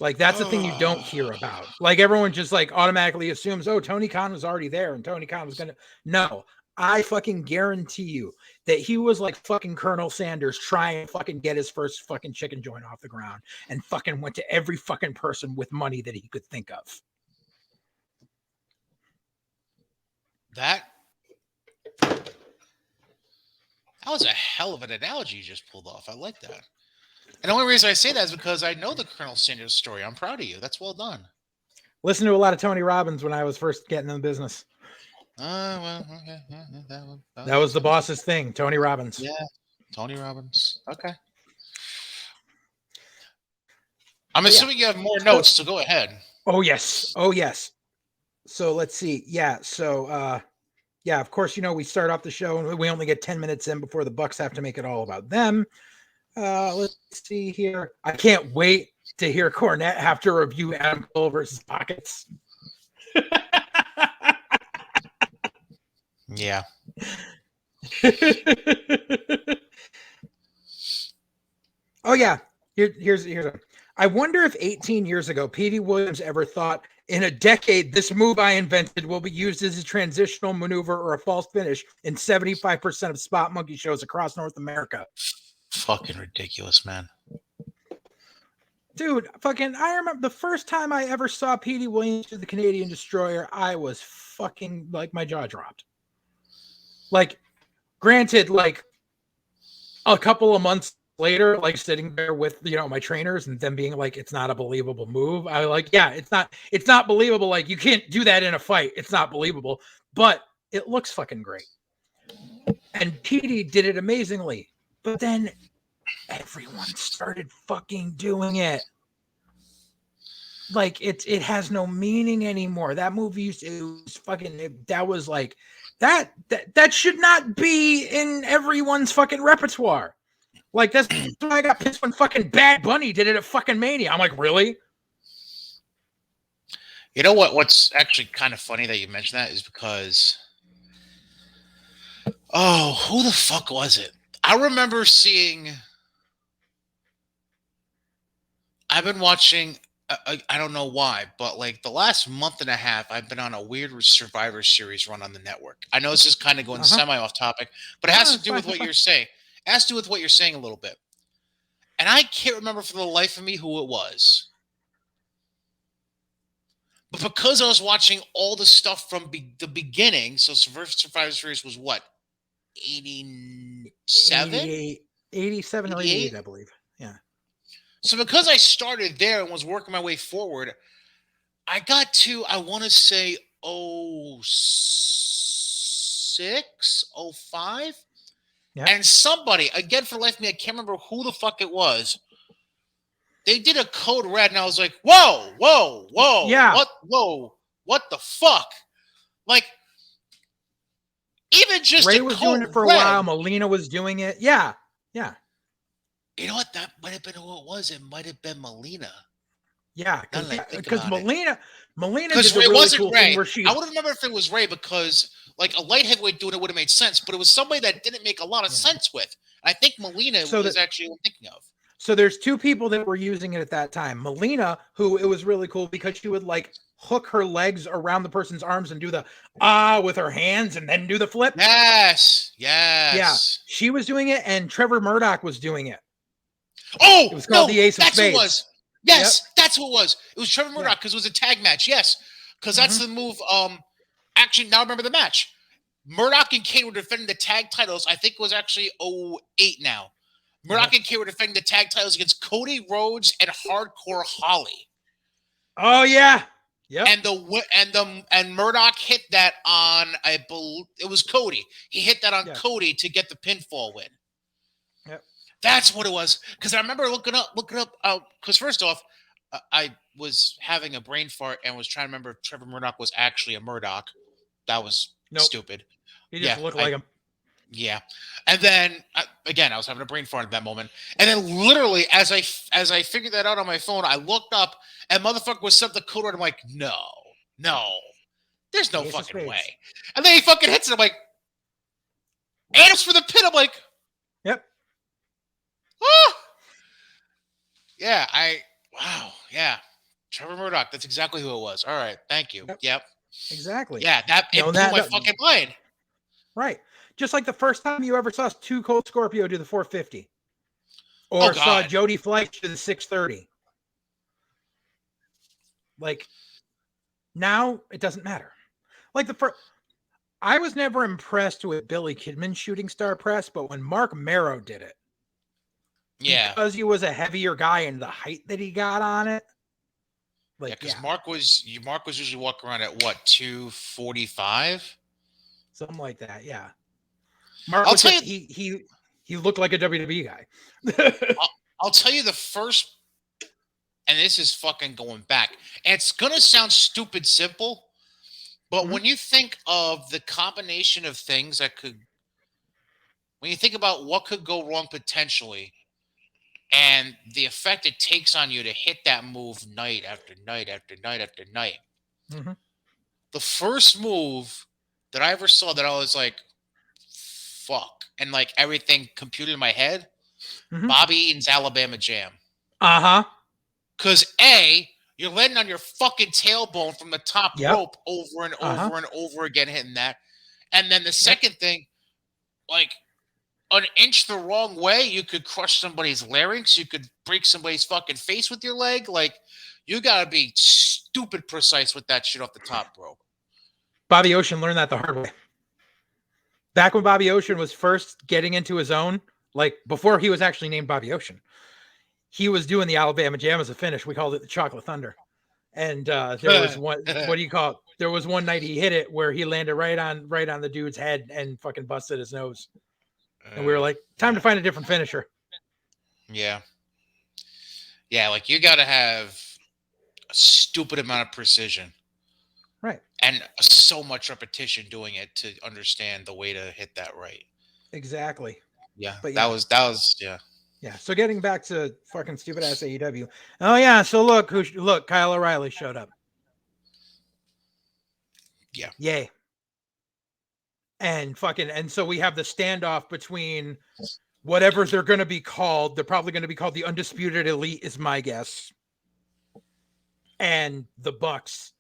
Like, that's the thing you don't hear about. Like, everyone just, like, automatically assumes, oh, Tony Khan was already there and Tony Khan was going to... No, I fucking guarantee you that he was like fucking Colonel Sanders trying to fucking get his first fucking chicken joint off the ground and fucking went to every fucking person with money that he could think of. That was a hell of an analogy you just pulled off. I like that. And the only reason I say that is because I know the Colonel Sanders story. I'm proud of you. That's well done. Listen to a lot of Tony Robbins when I was first getting in the business. Well, okay. That was the boss's thing, Tony Robbins. Yeah, Tony Robbins. Okay. I'm assuming you have more notes, so go ahead. Oh, yes. So let's see. Yeah. So, yeah, of course, you know, we start off the show and we only get 10 minutes in before the Bucks have to make it all about them. Let's see here. I can't wait to hear Cornette have to review Adam Cole versus Pockets. Yeah. Oh, yeah. Here's a. I wonder if 18 years ago, Petey Williams ever thought, in a decade, this move I invented will be used as a transitional maneuver or a false finish in 75% of spot monkey shows across North America. Fucking ridiculous, man. Dude, fucking, I remember the first time I ever saw Petey Williams do the Canadian Destroyer, I was fucking, like, my jaw dropped. Like, granted, like, a couple of months later, like sitting there with, you know, my trainers and them being like, it's not a believable move. I like, yeah, it's not believable. Like, you can't do that in a fight. It's not believable, but it looks fucking great. And Petey did it amazingly, but then everyone started fucking doing it. Like, it has no meaning anymore. That movie was fucking, that was like, that should not be in everyone's fucking repertoire. Like, that's why I got pissed when fucking Bad Bunny did it at fucking Mania. I'm like, really? You know what? What's actually kind of funny that you mentioned that is because, oh, who the fuck was it? I remember seeing. I've been watching. I don't know why, but like the last month and a half, I've been on a weird Survivor Series run on the network. I know this is kind of going semi off topic, but it has to do with what you're saying. It has to do with what you're saying a little bit. And I can't remember for the life of me who it was. But because I was watching all the stuff from the beginning, so Survivor Series was what? 87? 87 or 88, I believe. Yeah. So because I started there and was working my way forward, I got to, I want to say 06, 05. Yeah. And somebody, again, for the life of me, I can't remember who the fuck it was. They did a code red, and I was like, whoa, whoa, whoa. Yeah. What the fuck? Like, even just Ray was doing it for a while. Melina was doing it. Yeah. Yeah. You know what? That might have been who it was. It might have been Melina. Yeah, because Melina did it really wasn't cool Ray. Thing where she. I would remember if it was Ray because like a light heavyweight doing it would have made sense, but it was somebody that didn't make a lot of sense with. I think Melina was actually what I'm thinking of. So there's two people that were using it at that time. Melina, who it was really cool because she would like hook her legs around the person's arms and do the with her hands and then do the flip. Yes. Yeah, she was doing it, and Trevor Murdoch was doing it. Oh, it was called the Ace of Spades. That's what it was. Yes, that's what it was. It was Trevor Murdoch because it was a tag match. Yes, because that's the move. Actually, now I remember the match. Murdoch and Kane were defending the tag titles. I think it was actually 08 now. Murdoch and Kane were defending the tag titles against Cody Rhodes and Hardcore Holly. Oh yeah, yeah. And Murdoch hit that on, I believe it was Cody. He hit that on Cody to get the pinfall win. Yep. That's what it was. Because I remember looking up. Because first off, I was having a brain fart and was trying to remember if Trevor Murdoch was actually a Murdoch. That was stupid. He just looked like him. Yeah. And then again, I was having a brain fart at that moment. And then literally, as I figured that out on my phone, I looked up and motherfucker was set the code red. I'm like, no, there's no fucking way. And then he fucking hits it. I'm like, and it's for the pin. I'm like, yep. Oh! Yeah, wow, yeah. Trevor Murdoch, that's exactly who it was. All right, thank you. Yep. Exactly. Yeah, it blew my fucking mind. Right. Just like the first time you ever saw Two Cold Scorpio do the 450. Or saw Jody Fleisch do the 630. Like, now it doesn't matter. Like I was never impressed with Billy Kidman's shooting star press, but when Mark Marrow did it, because he was a heavier guy and the height that he got on it. Like, because Mark was usually walking around at what, 245? Something like that, yeah. Mark was he looked like a WWE guy. I'll tell you the first, and this is fucking going back, and it's gonna sound stupid simple, but when you think of the combination of things that could, when you think about what could go wrong potentially, and the effect it takes on you to hit that move night after night after night after night. Mm-hmm. The first move that I ever saw that I was like, fuck. And like everything computed in my head, Bobby Eaton's Alabama Jam. Uh-huh. Because you're landing on your fucking tailbone from the top rope over and over and over again, hitting that. And then the second thing, like, an inch the wrong way, you could crush somebody's larynx. You could break somebody's fucking face with your leg. Like, you got to be stupid precise with that shit off the top rope. Bobby Ocean learned that the hard way. Back when Bobby Ocean was first getting into his own, like before he was actually named Bobby Ocean. He was doing the Alabama Jam as a finish. We called it the Chocolate Thunder. And there was one, what do you call it? There was one night he hit it where he landed right on the dude's head and fucking busted his nose. And we were like, time to find a different finisher. Yeah. Yeah, like you got to have a stupid amount of precision. Right. And so much repetition doing it to understand the way to hit that right. Exactly. Yeah. But that was yeah. Yeah. So getting back to fucking stupid ass AEW. Oh yeah. So look, Kyle O'Reilly showed up. Yeah. Yay. And so we have the standoff between whatever they're going to be called. They're probably going to be called the Undisputed Elite, is my guess. And the Bucks.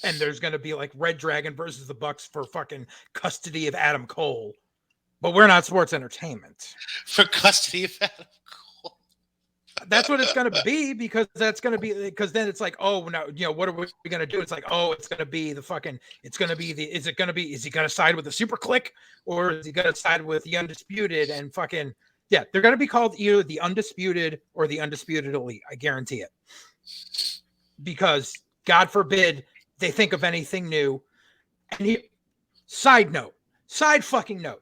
And there's going to be like Red Dragon versus the Bucks for fucking custody of Adam Cole. But we're not sports entertainment. For custody of Adam Cole. That's what it's going to be, because then it's like, oh, no, what are we going to do? It's like, oh, is he going to side with the Super Click, or is he going to side with the Undisputed? And fucking, yeah, they're going to be called either the Undisputed or the Undisputed Elite. I guarantee it. Because God forbid they think of anything new. And side fucking note.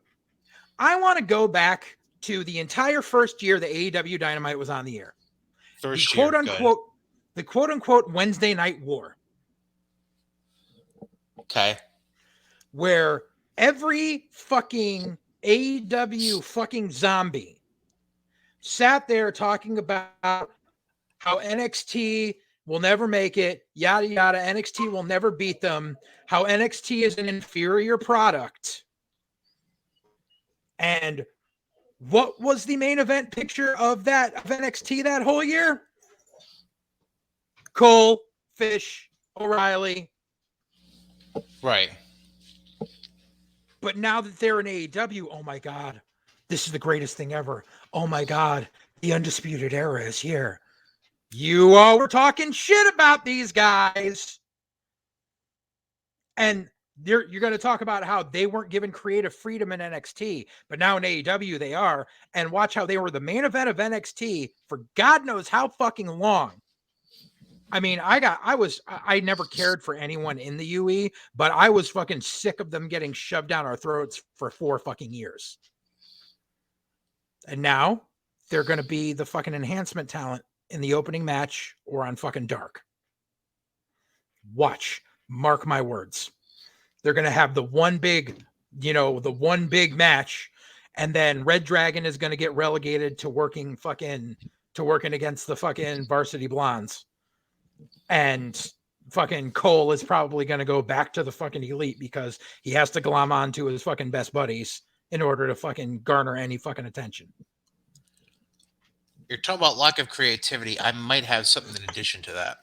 I want to go back to the entire first year the AEW Dynamite was on the air. The quote unquote Wednesday Night War. Okay. Where every fucking AEW fucking zombie sat there talking about how NXT will never make it, yada, yada. NXT will never beat them. How NXT is an inferior product. And what was the main event picture of NXT that whole year? Cole, Fish, O'Reilly. Right. But now that they're in AEW, oh my God, this is the greatest thing ever. Oh my God, the Undisputed Era is here. You all were talking shit about these guys. And you're going to talk about how they weren't given creative freedom in NXT, but now in AEW they are. And watch how they were the main event of NXT for God knows how fucking long. I mean, I never cared for anyone in the UE, but I was fucking sick of them getting shoved down our throats for 4 fucking years. And now they're going to be the fucking enhancement talent in the opening match or on fucking Dark. Watch, mark my words. They're going to have the one big match, and then Red Dragon is going to get relegated to working against the fucking Varsity Blondes. And fucking Cole is probably going to go back to the fucking Elite because he has to glom on to his fucking best buddies in order to fucking garner any fucking attention. You're talking about lack of creativity. I might have something in addition to that.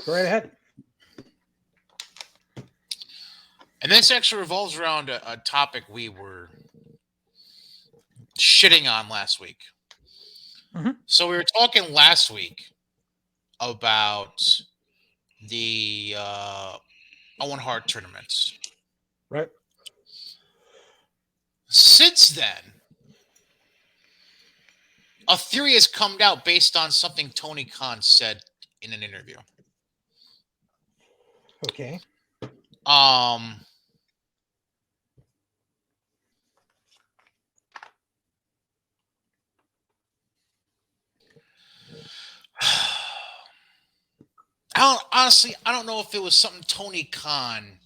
Go right ahead. And this actually revolves around a topic we were shitting on last week. Mm-hmm. So we were talking last week about the Owen Heart tournaments. Right. Since then, a theory has come out based on something Tony Khan said in an interview. Okay. I don't know if it was something Tony Khan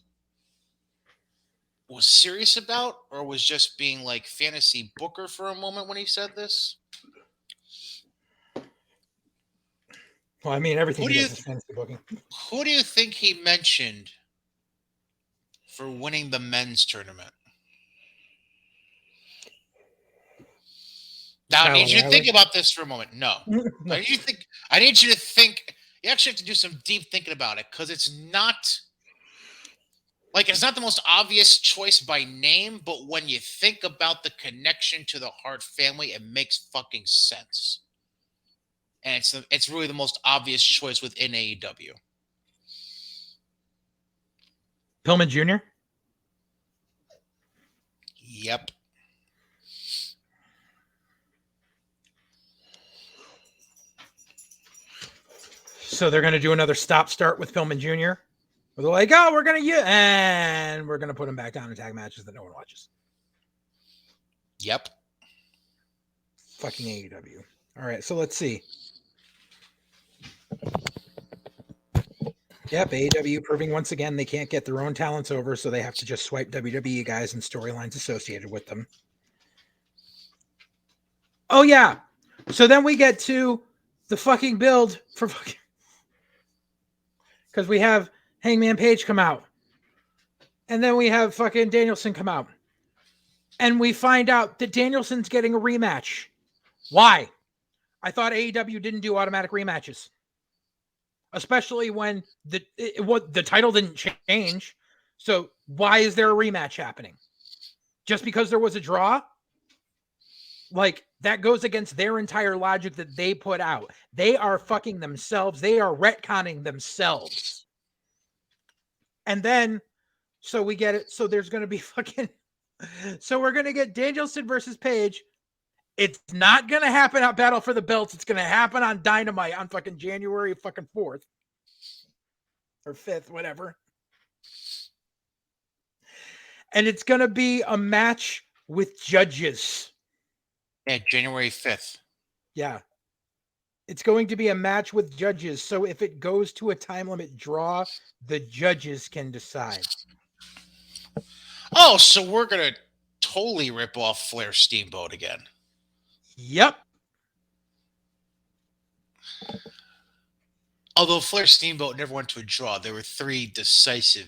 was serious about or was just being like fantasy booker for a moment when he said this. Well, I mean, everything is fantasy booking. Who do you think he mentioned for winning the men's tournament? Now, I need you to think about this for a moment. No. I need you to think. You actually have to do some deep thinking about it because it's not the most obvious choice by name, but when you think about the connection to the Hart family, it makes fucking sense. And it's really the most obvious choice within AEW. Pillman Jr.? Yep. So they're going to do another stop-start with Pillman Jr. Where they're like, oh, we're going to put him back down in tag matches that no one watches. Yep. Fucking AEW. All right, so let's see. Yep, AEW proving once again they can't get their own talents over, so they have to just swipe WWE guys and storylines associated with them. Oh, yeah. So then we get to the fucking build for fucking... Because we have Hangman Page come out. And then we have fucking Danielson come out. And we find out that Danielson's getting a rematch. Why? I thought AEW didn't do automatic rematches. Especially when the title didn't change. So why is there a rematch happening? Just because there was a draw? Like, that goes against their entire logic that they put out. They are fucking themselves. They are retconning themselves. And then, so we get it. So there's going to be fucking... So we're going to get Danielson versus Page. It's not going to happen at Battle for the Belts. It's going to happen on Dynamite on fucking January fucking 4th. Or 5th, whatever. And it's going to be a match with judges. Yeah, January 5th. Yeah. It's going to be a match with judges. So if it goes to a time limit draw, the judges can decide. Oh, so we're going to totally rip off Flair Steamboat again. Yep. Although Flair Steamboat never went to a draw, there were three decisive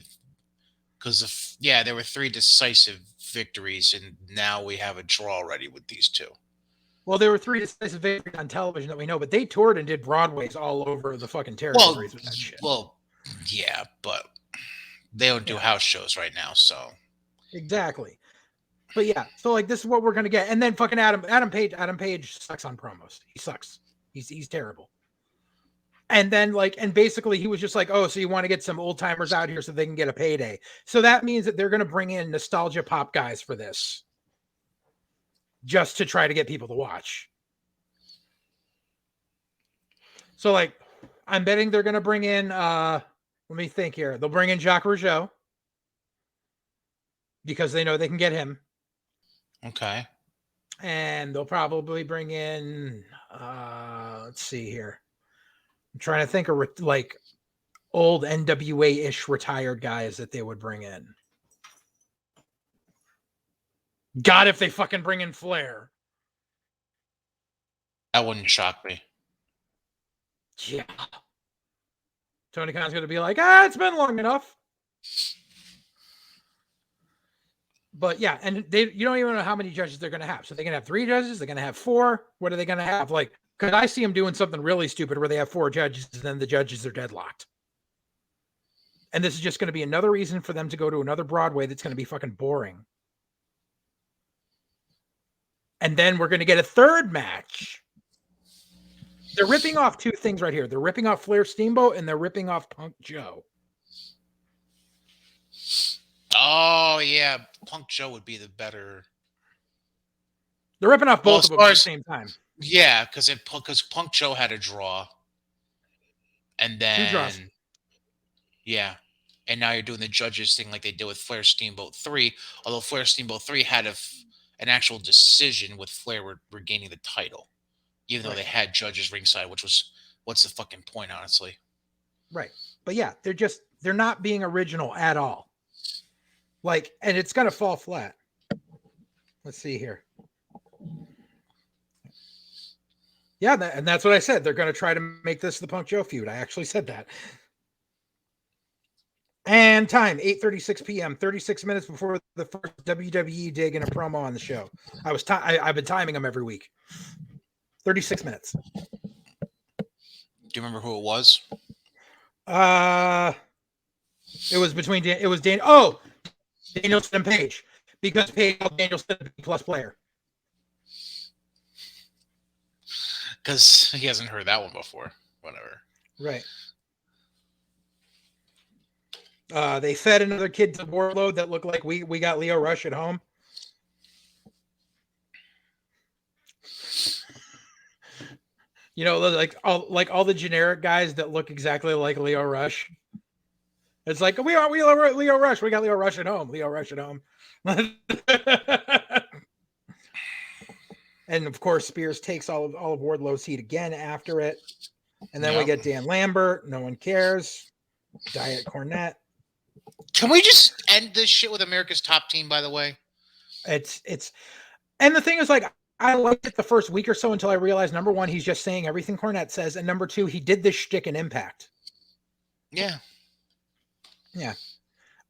there were three decisive victories, and now we have a draw already with these two. Well, there were three decisive victories on television that we know, but they toured and did Broadways all over the fucking territories with that shit. Well, yeah, but they don't do house shows right now, so. Exactly. But yeah, so like this is what we're gonna get. And then fucking Adam Page sucks on promos. He sucks. He's terrible. And then and basically he was just like, oh, so you want to get some old timers out here so they can get a payday. So that means that they're gonna bring in nostalgia pop guys for this. Just to try to get people to watch. So I'm betting they're gonna bring in let me think here. They'll bring in Jacques Rougeau. Because they know they can get him. Okay. And they'll probably bring in, let's see here. I'm trying to think of old NWA-ish retired guys that they would bring in. God, if they fucking bring in Flair. That wouldn't shock me. Yeah. Tony Khan's going to be like, it's been long enough. But yeah, and you don't even know how many judges they're going to have. So they're going to have 3 judges. They're going to have 4. What are they going to have? Because I see them doing something really stupid where they have 4 judges and then the judges are deadlocked. And this is just going to be another reason for them to go to another Broadway that's going to be fucking boring. And then we're going to get a 3rd match. They're ripping off 2 things right here. They're ripping off Flair Steamboat and they're ripping off Punk Joe. Oh, yeah. Punk Joe would be the better. They're ripping off both of them at the same time. Yeah, because Punk Joe had a draw. And then. 2 draws. Yeah. And now you're doing the judges thing like they did with Flair Steamboat 3. Although Flair Steamboat 3 had an actual decision with Flair regaining the title. Even though they had judges ringside, which was, what's the fucking point, honestly? Right. But yeah, they're not being original at all. And it's going to fall flat. Let's see here. Yeah, and that's what I said. They're going to try to make this the Punk Joe feud. I actually said that. And time, 8:36 p.m., 36 minutes before the first WWE dig and a promo on the show. I've been timing them every week. 36 minutes. Do you remember who it was? It was Danielson and Page, because Page called Danielson a B+ player. Because he hasn't heard that one before. Whatever. Right. They fed another kid to Warlord that looked like we got Leo Rush at home. You know, like all the generic guys that look exactly like Leo Rush. It's like we are Leo Rush. We got Leo Rush at home. Leo Rush at home. And of course, Spears takes all of Wardlow's heat again after it. And then we get Dan Lambert. No one cares. Diet Cornette. Can we just end this shit with America's Top Team, by the way? It's and the thing is, like, I liked it the first week or so until I realized, number one, he's just saying everything Cornette says, and number two, he did this shtick in Impact. Yeah.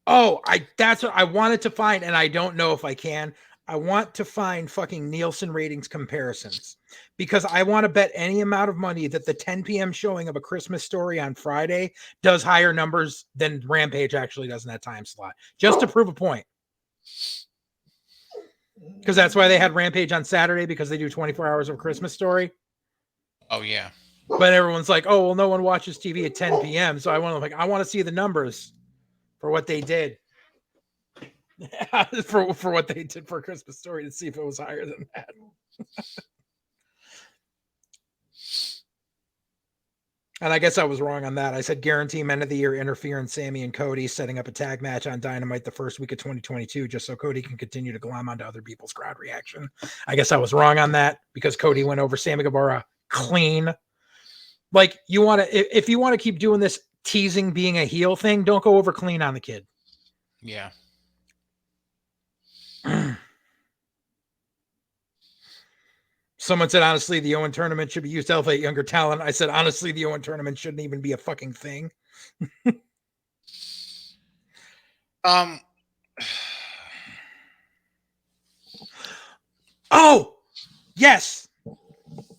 Oh, that's what I wanted to find, and I don't know if I can. I want to find fucking Nielsen ratings comparisons because I want to bet any amount of money that the 10 p.m. showing of A Christmas Story on Friday does higher numbers than Rampage actually does in that time slot, just to prove a point. Because that's why they had Rampage on Saturday, because they do 24 hours of A Christmas Story. Oh, yeah. But everyone's like, oh, well, no one watches TV at 10 p.m. So I want to see the numbers for what they did. for what they did for Christmas Story to see if it was higher than that. And I guess I was wrong on that. I said guarantee men of the year interference, Sammy and Cody setting up a tag match on Dynamite the first week of 2022 just so Cody can continue to glom onto other people's crowd reaction. I guess I was wrong on that because Cody went over Sammy Guevara clean. Like, you want to, if you want to keep doing this teasing being a heel thing, don't go over clean on the kid. Yeah. Someone said, honestly, the Owen tournament should be used to elevate younger talent. I said, honestly, the Owen tournament shouldn't even be a fucking thing. Oh, yes.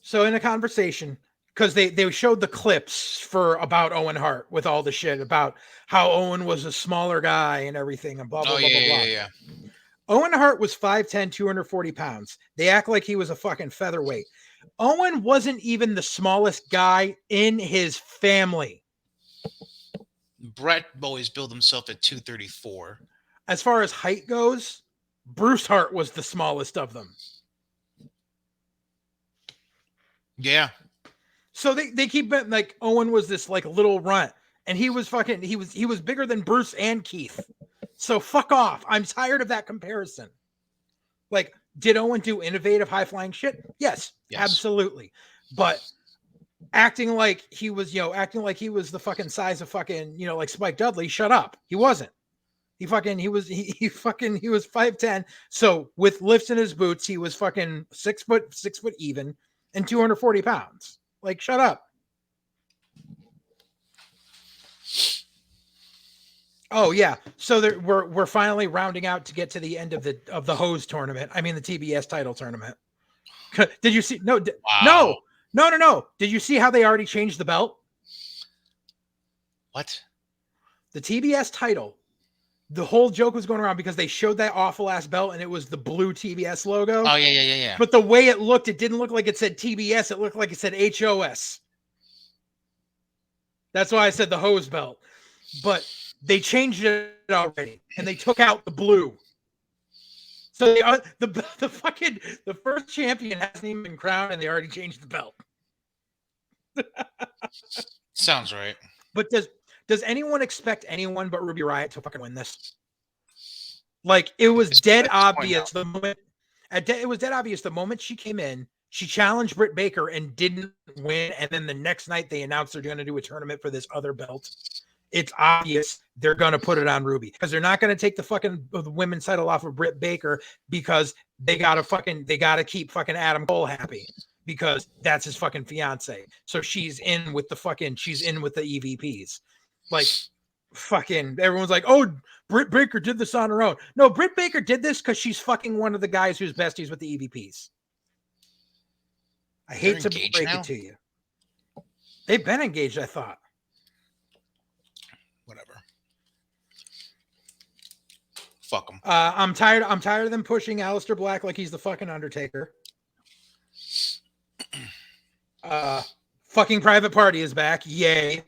So in a conversation, because they showed the clips for about Owen Hart with all the shit about how Owen was a smaller guy and everything and blah, blah, blah, blah, blah. Yeah. Owen Hart was 5'10", 240 pounds. They act like he was a fucking featherweight. Owen wasn't even the smallest guy in his family. Brett always billed himself at 234. As far as height goes, Bruce Hart was the smallest of them. Yeah. So they keep it like Owen was this like little runt, and he was bigger than Bruce and Keith. So fuck off. I'm tired of that comparison. Like, did Owen do innovative high flying shit? Yes, absolutely. But acting like he was the fucking size of fucking, like Spike Dudley, shut up. He wasn't. He was 5'10". So with lifts in his boots, he was fucking 6 foot even and 240 pounds. Like, shut up. Oh yeah. So we're finally rounding out to get to the end of the hose tournament. I mean the TBS title tournament. Did you see? No. Did you see how they already changed the belt? What? The TBS title. The whole joke was going around because they showed that awful ass belt and it was the blue TBS logo. Oh yeah. But the way it looked, it didn't look like it said TBS. It looked like it said HOS. That's why I said the hose belt. But they changed it already, and they took out the blue. So they are, the first champion hasn't even been crowned, and they already changed the belt. Sounds right. But does anyone expect anyone but Ruby Riott to fucking win this? Like, it was dead obvious the moment. It was dead obvious the moment she came in. She challenged Britt Baker and didn't win, and then the next night they announced they're going to do a tournament for this other belt. It's obvious they're going to put it on Ruby because they're not going to take the women's title off of Britt Baker because they got to keep fucking Adam Cole happy because that's his fucking fiance. So she's in with the EVPs. Like, fucking everyone's like, oh, Britt Baker did this on her own. No, Britt Baker did this because she's fucking one of the guys who's besties with the EVPs. I hate to break it to you. They've been engaged, I thought. Whatever. Fuck them. I'm tired of them pushing Aleister Black like he's the fucking Undertaker. Fucking Private Party is back. Yay.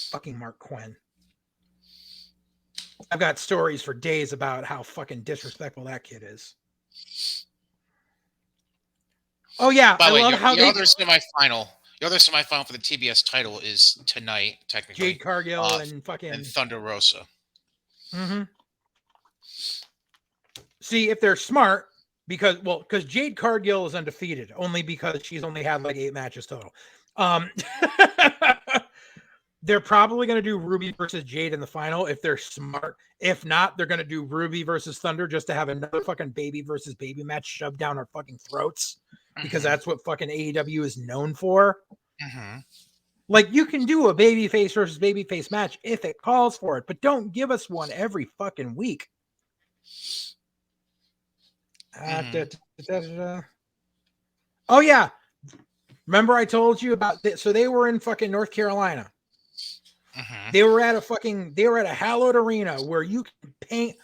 Fucking Mark Quinn. I've got stories for days about how fucking disrespectful that kid is. Oh yeah, By I the way, love how your they other semifinal, for the TBS title is tonight, technically. Jade Cargill and fucking and Thunder Rosa. Mm-hmm. See, if they're smart, because Jade Cargill is undefeated, only because she's only had like 8 matches total. They're probably going to do Ruby versus Jade in the final if they're smart. If not, they're going to do Ruby versus Thunder just to have another fucking baby versus baby match shoved down our fucking throats, because that's what fucking AEW is known for. Like, you can do a babyface versus babyface match if it calls for it, but don't give us one every fucking week. Oh yeah, remember I told you about this? So they were in fucking North Carolina. They were at a hallowed arena where you can paint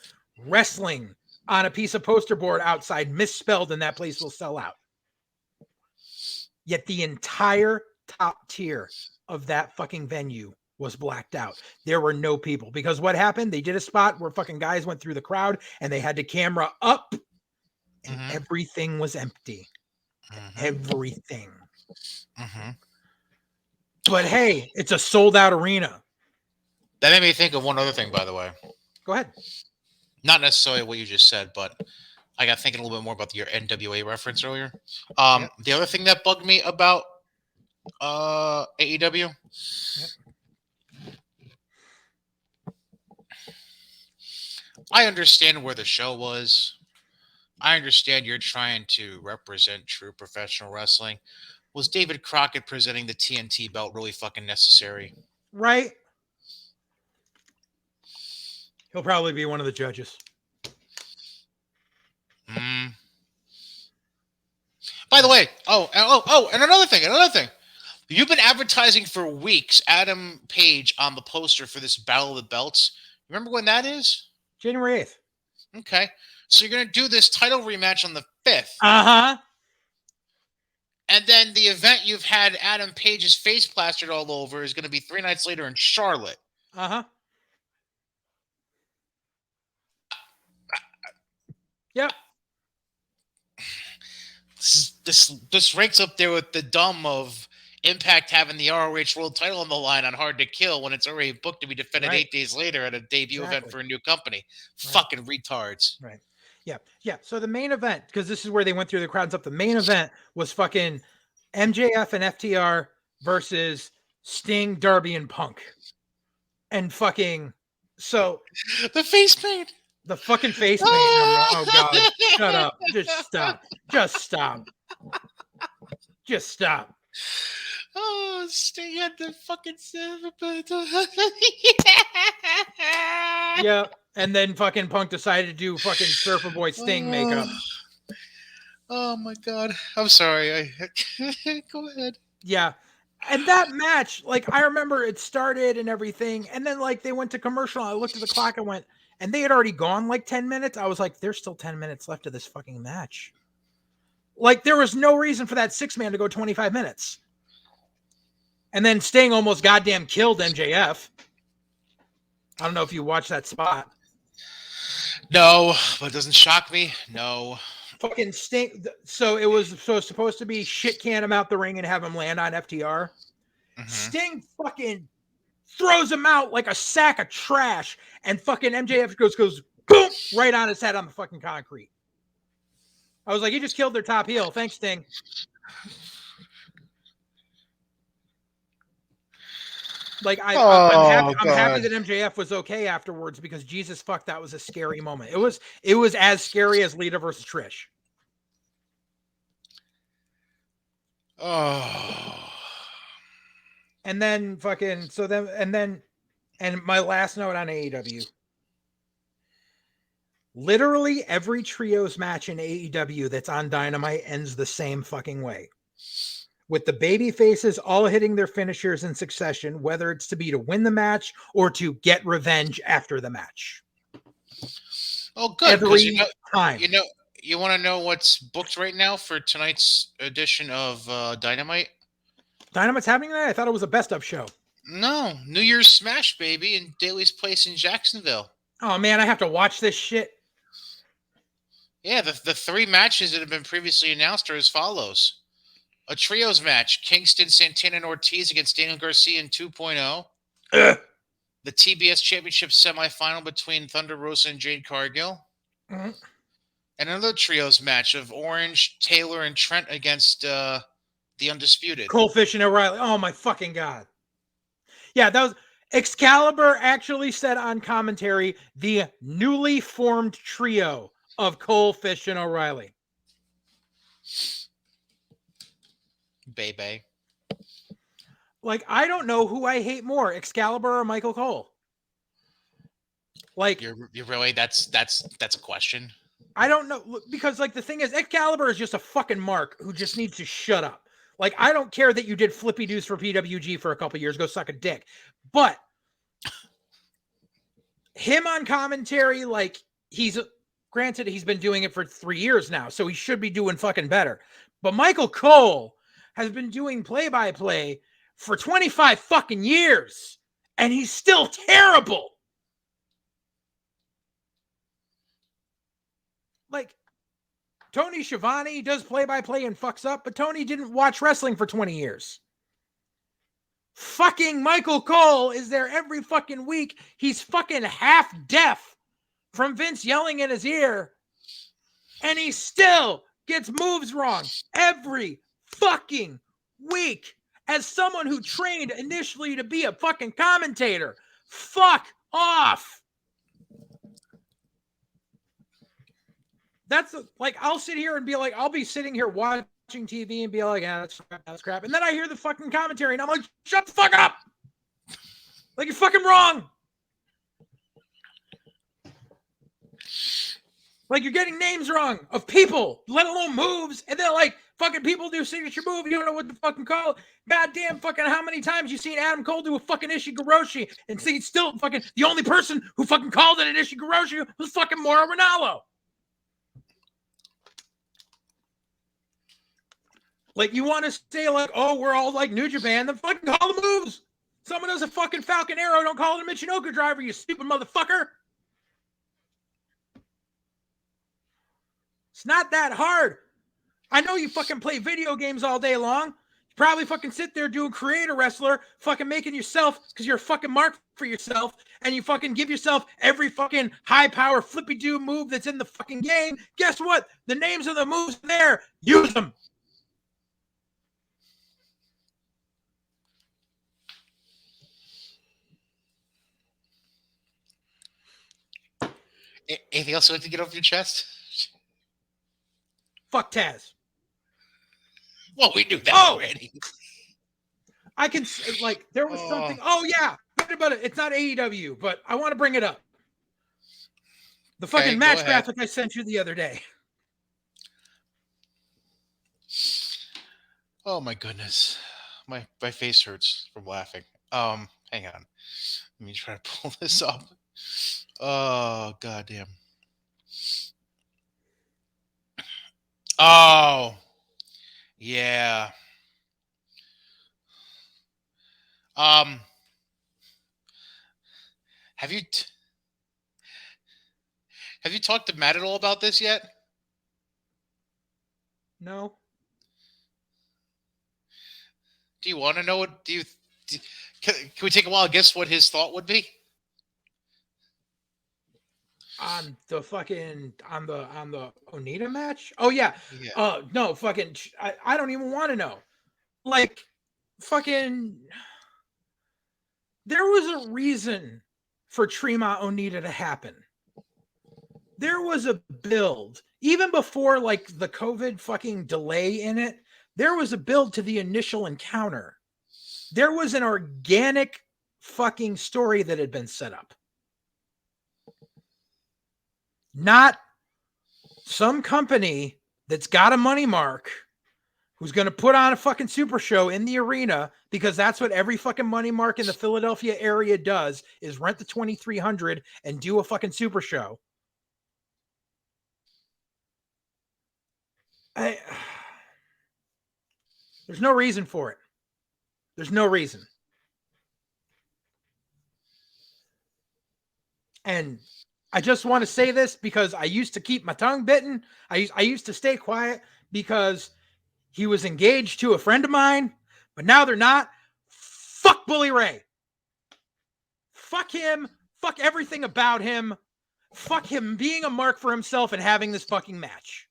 wrestling on a piece of poster board outside misspelled, and that place will sell out. Yet the entire top tier of that fucking venue was blacked out. There were no people, because what happened? They did a spot where fucking guys went through the crowd and they had the camera up and everything was empty. Everything. But hey, it's a sold out arena. That made me think of one other thing, by the way. Go ahead. Not necessarily what you just said, but I got thinking a little bit more about your NWA reference earlier. The other thing that bugged me about AEW. I understand where the show was. I understand you're trying to represent true professional wrestling. Was David Crockett presenting the TNT belt really fucking necessary? Right. He'll probably be one of the judges. By the way, and another thing. You've been advertising for weeks Adam Page on the poster for this Battle of the Belts. Remember when that is? January 8th. Okay. So you're going to do this title rematch on the 5th. And then the event you've had Adam Page's face plastered all over is going to be 3 nights later in Charlotte. Yep. This ranks up there with the dumb of Impact having the ROH World title on the line on Hard to Kill when it's already booked to be defended 8 days later at a debut event for a new company. Fucking retards. Right. Yeah. So the main event, because this is where they went through the crowds up, the main event was fucking MJF and FTR versus Sting, Darby, and Punk. And fucking the face paint. The fucking face paint. Oh God. Shut up. Just stop. Oh, Sting had the fucking Yeah. And then fucking Punk decided to do fucking Surfer Boy Sting makeup. Oh my God. I'm sorry. Go ahead. Yeah. And that match, like, I remember it started and everything. And then, like, they went to commercial. I looked at the clock and went, and they had already gone like 10 minutes. I was like, there's still 10 minutes left of this fucking match. Like, there was no reason for that 6-man to go 25 minutes. And then Sting almost goddamn killed MJF. I don't know if you watched that spot. No, but it doesn't shock me. No. Fucking Sting. So it was supposed to be shit can him out the ring and have him land on FTR. Sting fucking throws him out like a sack of trash, and fucking MJF goes boom right on his head on the fucking concrete. I was like, you just killed their top heel. Thanks, Sting. Like, I'm happy that MJF was okay afterwards, because Jesus fuck, that was a scary moment. It was as scary as Lita versus Trish. Oh. And then fucking and my last note on AEW. Literally every trios match in AEW that's on Dynamite ends the same fucking way. With the baby faces all hitting their finishers in succession, whether it's to win the match or to get revenge after the match. Oh, good. Every time. You want to know what's booked right now for tonight's edition of Dynamite? Dynamite's happening tonight? I thought it was a best of show. No, New Year's Smash, baby, in Daly's Place in Jacksonville. Oh man, I have to watch this shit. Yeah, the 3 matches that have been previously announced are as follows. A trios match: Kingston, Santana, and Ortiz against Daniel Garcia in 2.0. The TBS Championship semifinal between Thunder Rosa and Jade Cargill. Mm-hmm. And another trios match of Orange, Taylor, and Trent against the Undisputed. Cole Fish and O'Reilly. Oh my fucking God. Yeah, that was Excalibur actually said on commentary the newly formed trio of Cole Fish and O'Reilly. Bay. Like, I don't know who I hate more, Excalibur or Michael Cole. Like, you're really that's a question. I don't know, because like the thing is, Excalibur is just a fucking mark who just needs to shut up. Like, I don't care that you did Flippy Doos for PWG for a couple years, go suck a dick. But him on commentary, like, granted, he's been doing it for 3 years now, so he should be doing fucking better. But Michael Cole has been doing play-by-play for 25 fucking years, and he's still terrible. Like, Tony Schiavone does play-by-play and fucks up, but Tony didn't watch wrestling for 20 years. Fucking Michael Cole is there every fucking week. He's fucking half deaf from Vince yelling in his ear, and he still gets moves wrong every fucking week. As someone who trained initially to be a fucking commentator, fuck off. That's like, I'll sit here and be like, I'll be sitting here watching TV and be like, yeah, that's crap. And then I hear the fucking commentary and I'm like, shut the fuck up. Like, you're fucking wrong. Like, you're getting names wrong of people, let alone moves. And then, like, fucking people do signature move. You don't know what to fucking call it. Goddamn fucking how many times you seen Adam Cole do a fucking Ishigoroshi and see still fucking the only person who fucking called it an Ishigoroshi was fucking Mauro Ranallo. Like, you want to say, like, oh, we're all like New Japan, then fucking call the moves. Someone does a fucking Falcon Arrow, don't call it a Michinoku driver, you stupid motherfucker. It's not that hard. I know you fucking play video games all day long. You probably fucking sit there doing Creator Wrestler, fucking making yourself, because you're a fucking mark for yourself, and you fucking give yourself every fucking high power flippy-doo move that's in the fucking game. Guess what? The names of the moves are there. Use them. Anything else you'd like to get off your chest? Fuck Taz. Well, we knew that already. I can, like, there was something. Oh, yeah. About it. It's not AEW, but I want to bring it up. The fucking match graphic I sent you the other day. Oh, my goodness. My face hurts from laughing. Hang on. Let me try to pull this up. Oh, goddamn. Oh, yeah. Have you talked to Matt at all about this yet? No. Do you want to know what? Can we take a while to guess what his thought would be? On the Onita match? Oh yeah. No, fucking I don't even want to know. Like, fucking there was a reason for Tremont Onita to happen. There was a build. Even before like the COVID fucking delay in it, there was a build to the initial encounter. There was an organic fucking story that had been set up. Not some company that's got a money mark who's going to put on a fucking super show in the arena, because that's what every fucking money mark in the Philadelphia area does, is rent the 2300 and do a fucking super show. There's no reason for it. There's no reason. And I just want to say this because I used to keep my tongue bitten. I used to stay quiet because He was engaged to a friend of mine, but now they're not. Fuck Bully Ray. Fuck him. Fuck everything about him. Fuck him being a mark for himself and having this fucking match.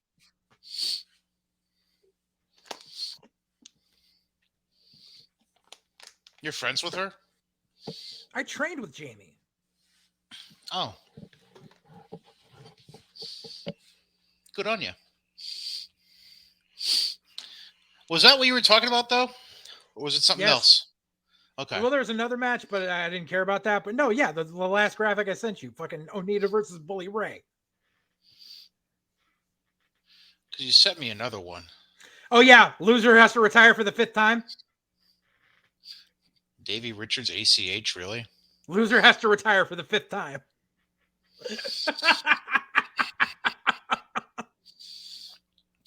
You're friends with her? I trained with Jamie. Oh. Good on you. Was that what you were talking about, though? Or was it something else? Okay. Well, there was another match, but I didn't care about that. But no, yeah, the last graphic I sent you, fucking Onita versus Bully Ray. Because you sent me another one. Oh, yeah. Loser has to retire for the 5th time. Davey Richards, ACH, really? Loser has to retire for the 5th time.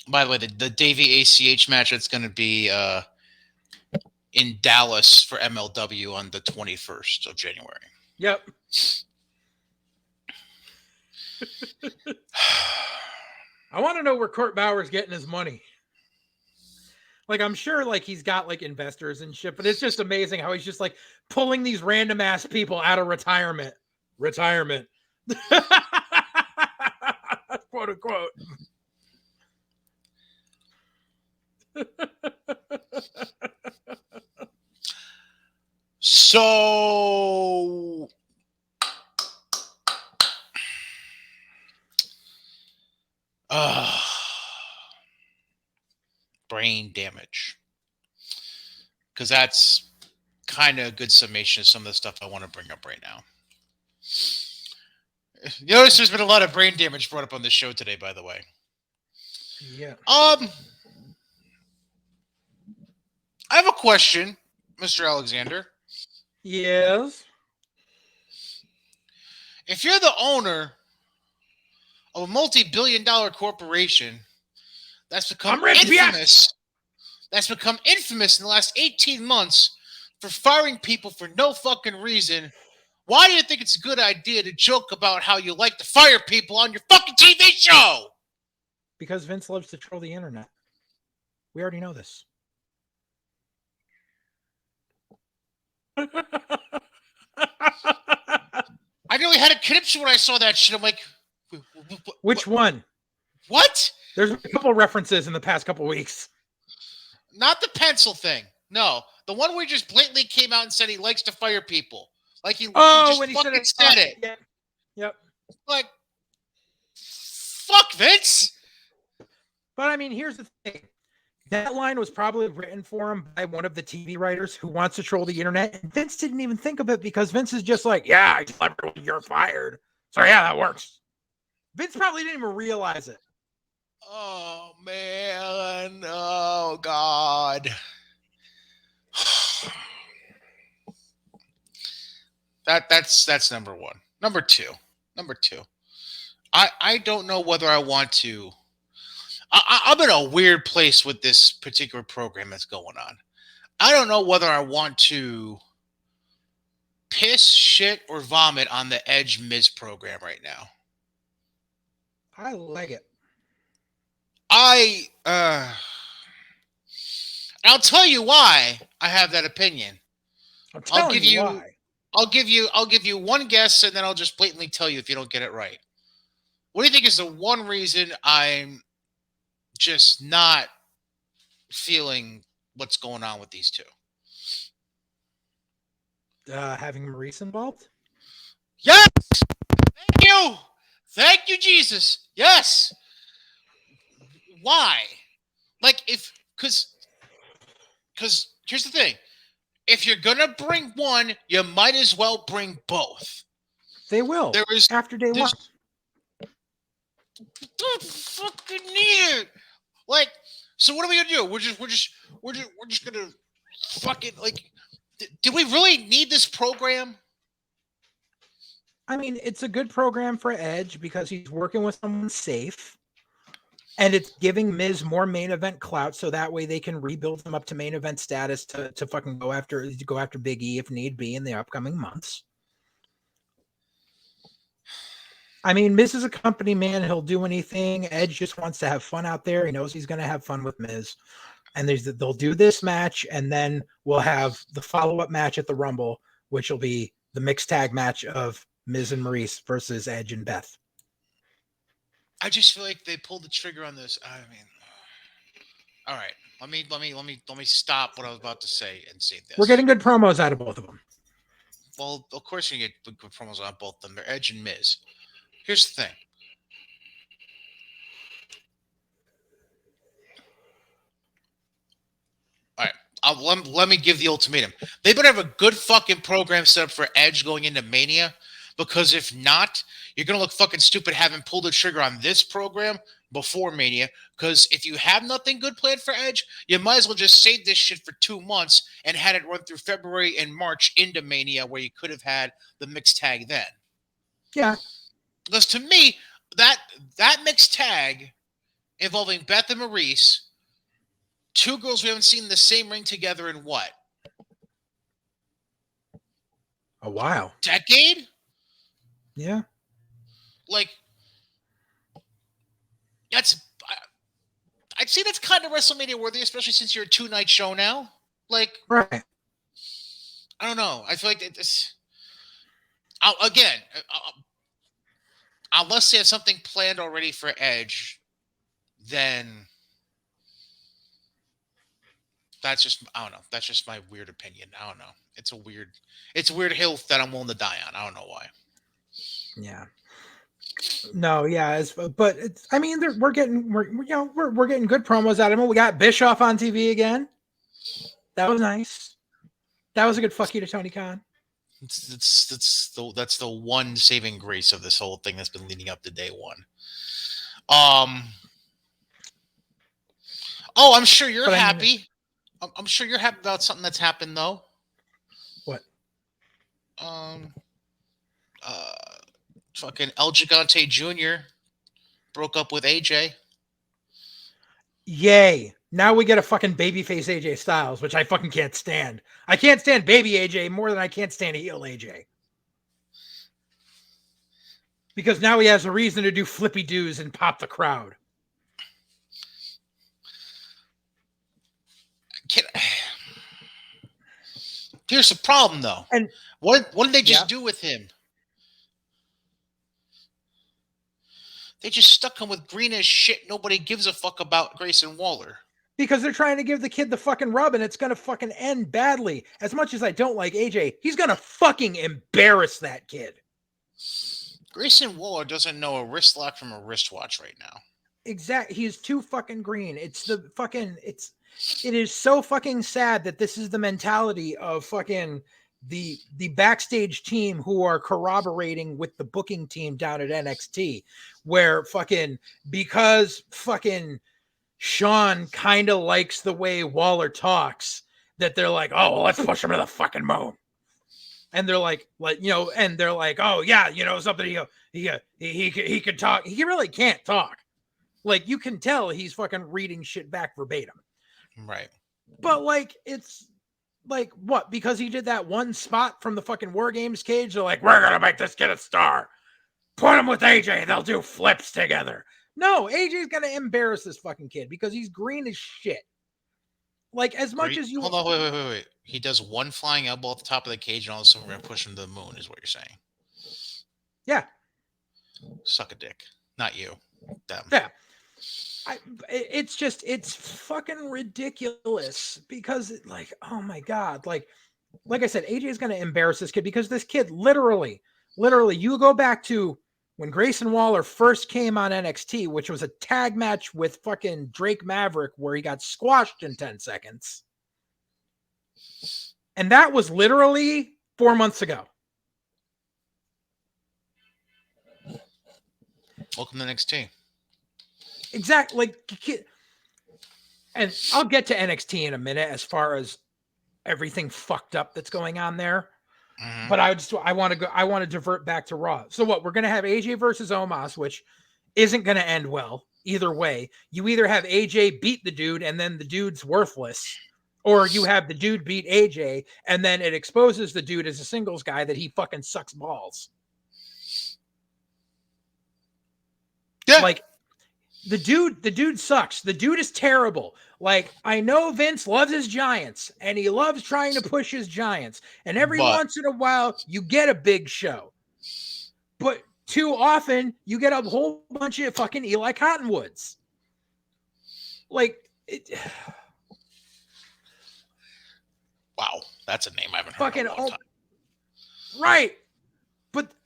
By the way, the Davey ACH match that's going to be in Dallas for MLW on the 21st of January. Yep. I want to know where Court Bauer's getting his money. Like, I'm sure, like, he's got, like, investors and shit, but it's just amazing how he's just, like, pulling these random-ass people out of retirement. Retirement. Quote, unquote. So... brain damage. Because that's kind of a good summation of some of the stuff I want to bring up right now. You notice there's been a lot of brain damage brought up on this show today, by the way. Yeah. I have a question, Mr. Alexander. Yes. If you're the owner of a multi-billion-dollar corporation that's become infamous, that's become infamous in the last 18 months for firing people for no fucking reason, why do you think it's a good idea to joke about how you like to fire people on your fucking TV show? Because Vince loves to troll the internet. We already know this. I nearly had a conniption when I saw that shit. I'm like, which one? What? There's a couple references in the past couple weeks. Not the pencil thing. No. The one where he just blatantly came out and said he likes to fire people. Like he just when he fucking said it. Yeah. Yep. Like, fuck Vince. But I mean, here's the thing. That line was probably written for him by one of the TV writers who wants to troll the internet. And Vince didn't even think of it because Vince is just like, yeah, I tell everyone you're fired. So yeah, that works. Vince probably didn't even realize it. Oh, man. Oh, God. That's number one. Number two. I don't know whether I want to. I'm in a weird place with this particular program that's going on. I don't know whether I want to piss, shit, or vomit on the Edge Miz program right now. I like it. I'll tell you why I have that opinion. I'll give you why. I'll give you one guess, and then I'll just blatantly tell you if you don't get it right. What do you think is the one reason I'm just not feeling what's going on with these two? Having Maurice involved? Yes! Thank you, Jesus. Yes. Why? Like, because here's the thing. If you're going to bring one, you might as well bring both. They will. After day one. Don't fucking need it. Like, so what are we gonna do? We're just gonna fucking like. Do we really need this program? I mean, it's a good program for Edge because he's working with someone safe, and it's giving Miz more main event clout, so that way they can rebuild him up to main event status to fucking go after Big E if need be in the upcoming months. I mean, Miz is a company man. He'll do anything. Edge just wants to have fun out there. He knows he's going to have fun with Miz. and they'll do this match, and then we'll have the follow-up match at the Rumble, which will be the mixed tag match of Miz and Maurice versus Edge and Beth. I just feel like they pulled the trigger on this. I mean, all right. Let me stop what I was about to say and say this. We're getting good promos out of both of them. Well, of course you get good promos on both of them. They're Edge and Miz. Here's the thing. All right. Let me give the ultimatum. They better have a good fucking program set up for Edge going into Mania, because if not, you're going to look fucking stupid having pulled the trigger on this program before Mania, because if you have nothing good planned for Edge, you might as well just save this shit for 2 months and had it run through February and March into Mania, where you could have had the mixed tag then. Yeah. Because to me, that mixed tag involving Beth and Maurice, two girls we haven't seen in the same ring together in what? A while. Decade? Yeah. Like, I'd say that's kind of WrestleMania worthy, especially since you're a 2-night show now. Like, right. I don't know. I feel like it's unless they have something planned already for Edge, then that's just, I don't know. That's just my weird opinion. I don't know. It's a weird hill that I'm willing to die on. I don't know why. Yeah. No, yeah, but it's, I mean, we're getting good promos out of him. We got Bischoff on TV again. That was nice. That was a good fuck you to Tony Khan. That's the one saving grace of this whole thing that's been leading up to day one. Oh, I'm sure you're happy. I'm sure you're happy about something that's happened though. What? Fucking El Gigante Jr. broke up with AJ. Yay. Now we get a fucking babyface AJ Styles, which I fucking can't stand. I can't stand baby AJ more than I can't stand heel AJ. Because now he has a reason to do flippy doos and pop the crowd. Here's the problem though. And what did they just do with him? They just stuck him with green as shit. Nobody gives a fuck about Grayson Waller. Because they're trying to give the kid the fucking rub, and it's going to fucking end badly. As much as I don't like AJ, he's going to fucking embarrass that kid. Grayson Waller doesn't know a wrist lock from a wristwatch right now. Exactly. He's too fucking green. It is so fucking sad that this is the mentality of fucking the backstage team who are corroborating with the booking team down at NXT, where fucking, because fucking Sean kind of likes the way Waller talks, that they're like, oh, well, let's push him to the fucking moon. And they're like, and they're like, oh yeah, something, he could talk. He really can't talk. Like, you can tell he's fucking reading shit back verbatim. Right. But like, it's like, what? Because he did that one spot from the fucking War Games cage, they're like, we're gonna make this kid a star. Put him with AJ, they'll do flips together. No, AJ's gonna embarrass this fucking kid because he's green as shit. Like, as much as you hold on, wait. He does one flying elbow at the top of the cage, and all of a sudden we're gonna push him to the moon, is what you're saying. Yeah. Suck a dick. Not you. Them. Yeah. It's fucking ridiculous because, like, oh my God, like I said, AJ is going to embarrass this kid because this kid literally, you go back to when Grayson Waller first came on NXT, which was a tag match with fucking Drake Maverick where he got squashed in 10 seconds. And that was literally 4 months ago. Welcome to NXT. Exactly. And I'll get to NXT in a minute as far as everything fucked up that's going on there. Mm-hmm. But I want to divert back to Raw. So what? We're going to have AJ versus Omos, which isn't going to end well either way. You either have AJ beat the dude and then the dude's worthless, or you have the dude beat AJ and then it exposes the dude as a singles guy that he fucking sucks balls. Yeah. Like, The dude sucks. The dude is terrible. Like, I know Vince loves his giants and he loves trying to push his giants. And every once in a while, you get a big show. But too often, you get a whole bunch of fucking Eli Cottonwoods. Like, wow, that's a name I haven't heard fucking in a long time. Right.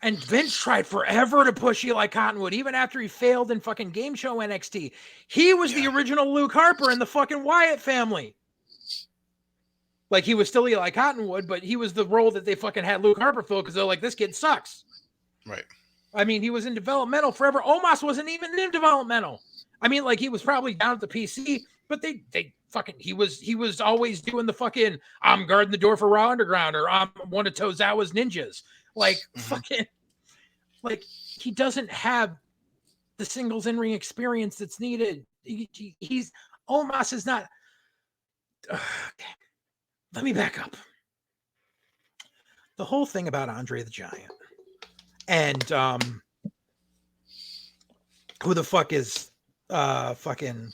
And Vince tried forever to push Eli Cottonwood, even after he failed in fucking game show NXT. He was the original Luke Harper in the fucking Wyatt family. Like, he was still Eli Cottonwood, but he was the role that they fucking had Luke Harper fill because they're like, this kid sucks. Right. I mean, he was in developmental forever. Omos wasn't even in developmental. I mean, like, he was probably down at the PC, but they fucking, he was always doing the fucking, I'm guarding the door for Raw Underground, or I'm one of Tozawa's ninjas. Like, fucking, like, he doesn't have the singles in-ring experience that's needed. Omos is not. Let me back up. The whole thing about Andre the Giant and who the fuck is fucking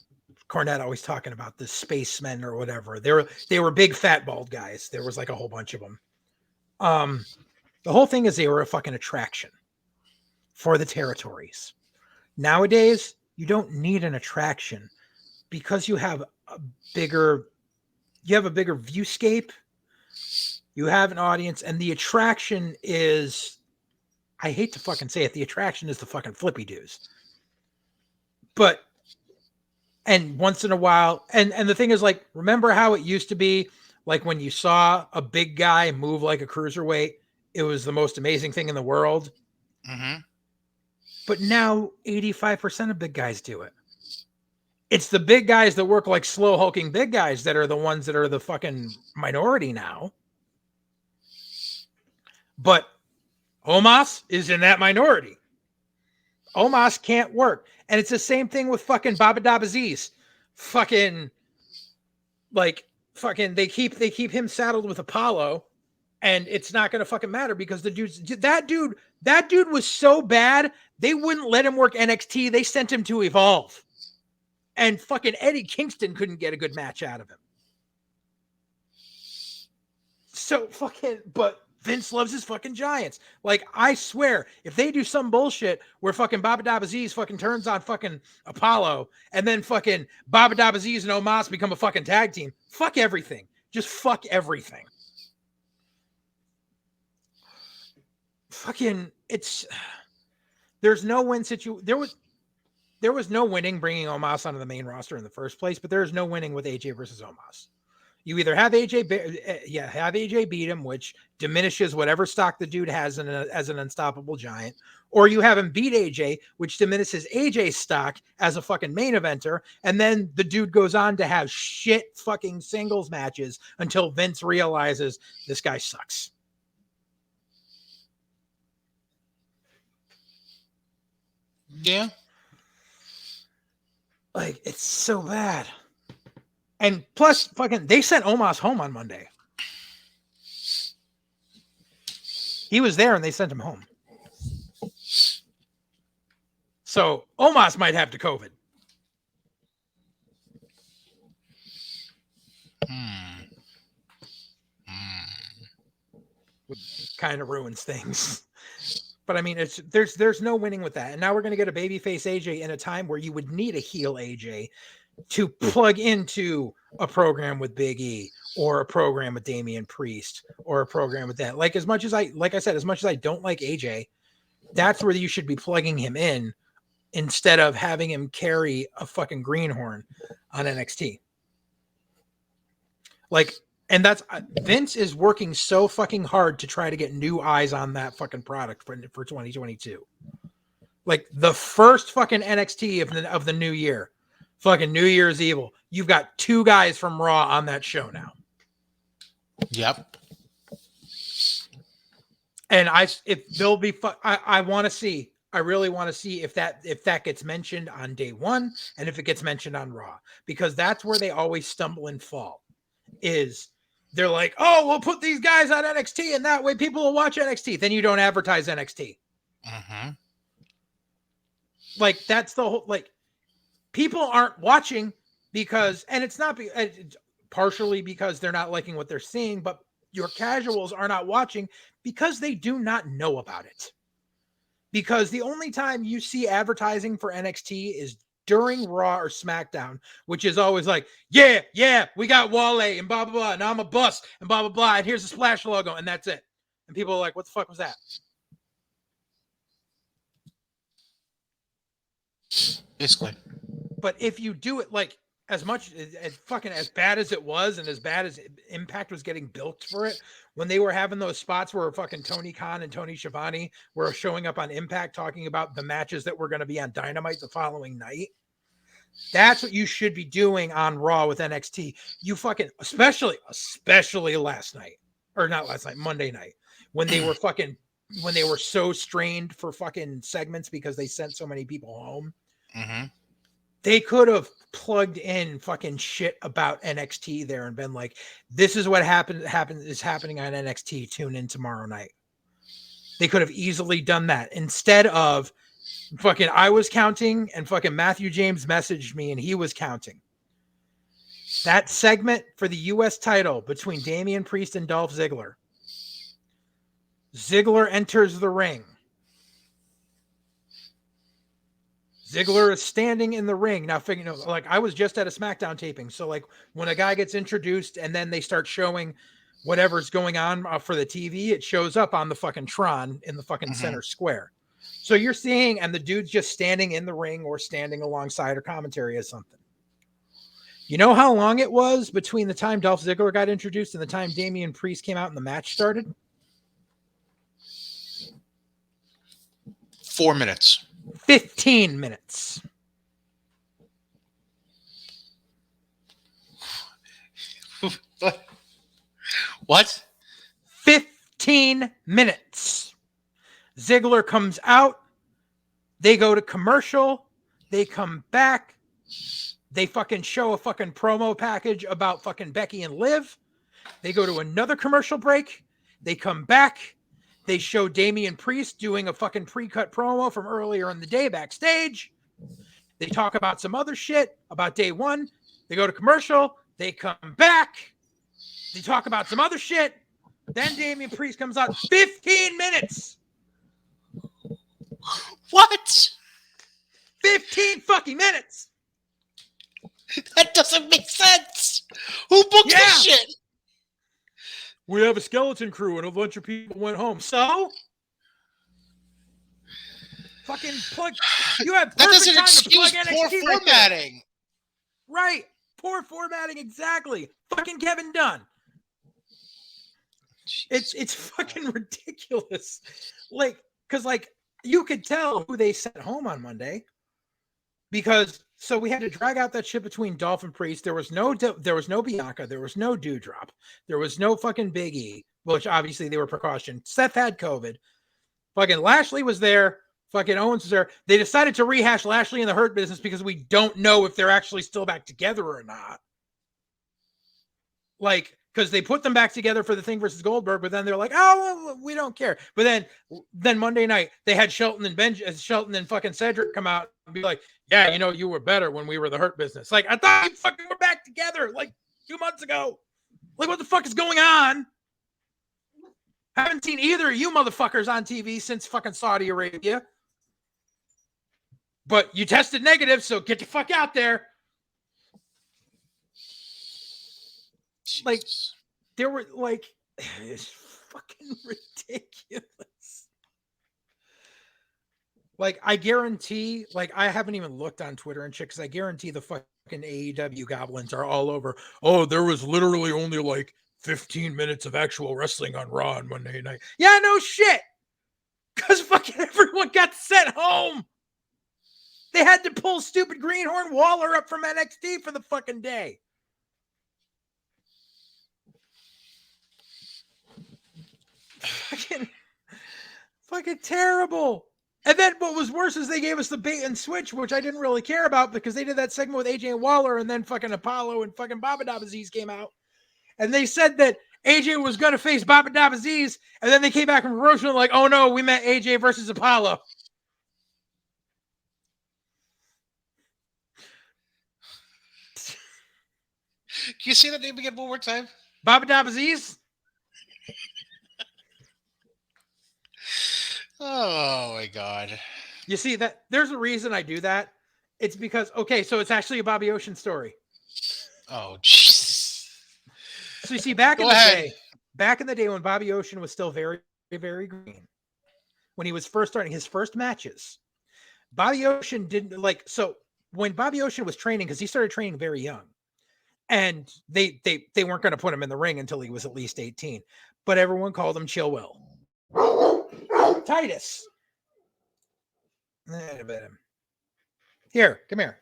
Cornette always talking about, the spacemen or whatever. They were big fat bald guys. There was like a whole bunch of them. The whole thing is they were a fucking attraction for the territories. Nowadays, you don't need an attraction because you have a bigger viewscape. You have an audience, and the attraction is, I hate to fucking say it, the attraction is the fucking flippy dudes. But, and once in a while, and the thing is, like, remember how it used to be, like, when you saw a big guy move like a cruiserweight, it was the most amazing thing in the world. Mm-hmm. But now 85% of big guys do it. It's the big guys that work like slow hulking big guys that are the ones that are the fucking minority now. But Omos is in that minority. Omos can't work. And it's the same thing with fucking Baba Dabaziz. Fucking, like, fucking, they keep him saddled with Apollo. And it's not going to fucking matter because that dude was so bad, they wouldn't let him work NXT. They sent him to Evolve. And fucking Eddie Kingston couldn't get a good match out of him. So fucking, but Vince loves his fucking giants. Like, I swear, if they do some bullshit where fucking Baba Dabaziz fucking turns on fucking Apollo and then fucking Baba Dabaziz and Omos become a fucking tag team, fuck everything. Just fuck everything. Fucking, there's no win situation. There was no winning bringing Omos onto the main roster in the first place, but there's no winning with AJ versus Omos. You either have AJ beat him, which diminishes whatever stock the dude has as an unstoppable giant, or you have him beat AJ, which diminishes AJ's stock as a fucking main eventer, and then the dude goes on to have shit fucking singles matches until Vince realizes this guy sucks. Yeah. Like, it's so bad. And plus, fucking, they sent Omos home on Monday. He was there and they sent him home. So Omos might have to COVID. Kind of ruins things. But I mean, there's no winning with that. And now we're going to get a babyface AJ in a time where you would need a heel AJ to plug into a program with Big E or a program with Damian Priest or a program with that. Like, as much as I don't like AJ, that's where you should be plugging him in instead of having him carry a fucking greenhorn on NXT. Like, and that's, Vince is working so fucking hard to try to get new eyes on that fucking product for 2022. Like, the first fucking NXT of the new year, fucking New Year's Evil, you've got 2 guys from Raw on that show now. Yep. And I really want to see if that gets mentioned on day one and if it gets mentioned on Raw, because that's where they always stumble and fall. Is they're like, oh, we'll put these guys on NXT and that way people will watch NXT. Then you don't advertise NXT. Mm-hmm. Like, that's the whole, like, people aren't watching because, and it's not partially because they're not liking what they're seeing, but your casuals are not watching because they do not know about it. Because the only time you see advertising for NXT is during Raw or SmackDown, which is always like, yeah, we got Wale and blah, blah, blah, and I'm a bust and blah, blah, blah, and here's the Splash logo, and that's it. And people are like, what the fuck was that? Basically. But if you do it like as much as fucking as bad as it was and as bad as Impact was getting built for it, when they were having those spots where fucking Tony Khan and Tony Schiavone were showing up on Impact talking about the matches that were going to be on Dynamite the following night, that's what you should be doing on Raw with NXT. You fucking, especially last night, or not last night, Monday night, when they were so strained for fucking segments because they sent so many people home. Mm-hmm. They could have plugged in fucking shit about NXT there and been like, this is what is happening on NXT. Tune in tomorrow night. They could have easily done that instead of fucking, I was counting and fucking Matthew James messaged me and he was counting. That segment for the US title between Damian Priest and Dolph Ziggler. Ziggler enters the ring. Ziggler is standing in the ring. Now, like, I was just at a SmackDown taping. So, like, when a guy gets introduced and then they start showing whatever's going on for the TV, it shows up on the fucking Tron in the fucking center square. So you're seeing, and the dude's just standing in the ring or standing alongside or commentary as something. You know how long it was between the time Dolph Ziggler got introduced and the time Damian Priest came out and the match started? 4 minutes. 15 minutes. What? 15 minutes. Ziggler comes out. They go to commercial. They come back. They fucking show a fucking promo package about fucking Becky and Liv. They go to another commercial break. They come back. They show Damian Priest doing a fucking pre-cut promo from earlier in the day backstage. They talk about some other shit about day one. They go to commercial. They come back. They talk about some other shit. Then Damian Priest comes out. 15 minutes. What? 15 fucking minutes. That doesn't make sense. Who booked this shit? We have a skeleton crew and a bunch of people went home. So? Fucking plug. You have that perfect doesn't time excuse to plug poor NXT formatting. Right. Poor formatting, exactly. Fucking Kevin Dunn. It's fucking ridiculous. Like, because like you could tell who they sent home on Monday. Because so we had to drag out that shit between Dolph and Priest. There was no Bianca. There was no Doudrop. There was no fucking Big E, which obviously they were precautioned. Seth had COVID. Fucking Lashley was there. Fucking Owens was there. They decided to rehash Lashley and the Hurt Business because we don't know if they're actually still back together or not. Like, because they put them back together for the Thing versus Goldberg, but then they're like, oh, well, we don't care. But then Monday night they had Shelton and fucking Cedric come out and be like, yeah, you know, you were better when we were the Hurt Business. Like, I thought you fucking were back together like 2 months ago. Like, what the fuck is going on? Haven't seen either of you motherfuckers on TV since fucking Saudi Arabia. But you tested negative, so get the fuck out there. Jesus. Like, there were, like, it's fucking ridiculous. Like, I guarantee, like, I haven't even looked on Twitter and shit, because I guarantee the fucking AEW goblins are all over. Oh, there was literally only, like, 15 minutes of actual wrestling on Raw on Monday night. Yeah, no shit. Because fucking everyone got sent home. They had to pull stupid Greenhorn Waller up from NXT for the fucking day. Fucking terrible. And then what was worse is they gave us the bait and switch, which I didn't really care about because they did that segment with AJ and Waller, and then fucking Apollo and fucking Baba Aziz came out. And they said that AJ was going to face Baba Aziz, and then they came back from promotion like, oh no, we meant AJ versus Apollo. you say that name again one more time? Baba Dabba Aziz. Oh my god. You see that there's a reason I do that. It's because so it's actually a Bobby Ocean story. Oh Jesus. So you see, back Go ahead. in the day when Bobby Ocean was still very, very green, when he was first starting his first matches, Bobby Ocean didn't when Bobby Ocean was training, because he started training very young, and they weren't going to put him in the ring until he was at least 18, but everyone called him Chill Will. Titus. Here, come here.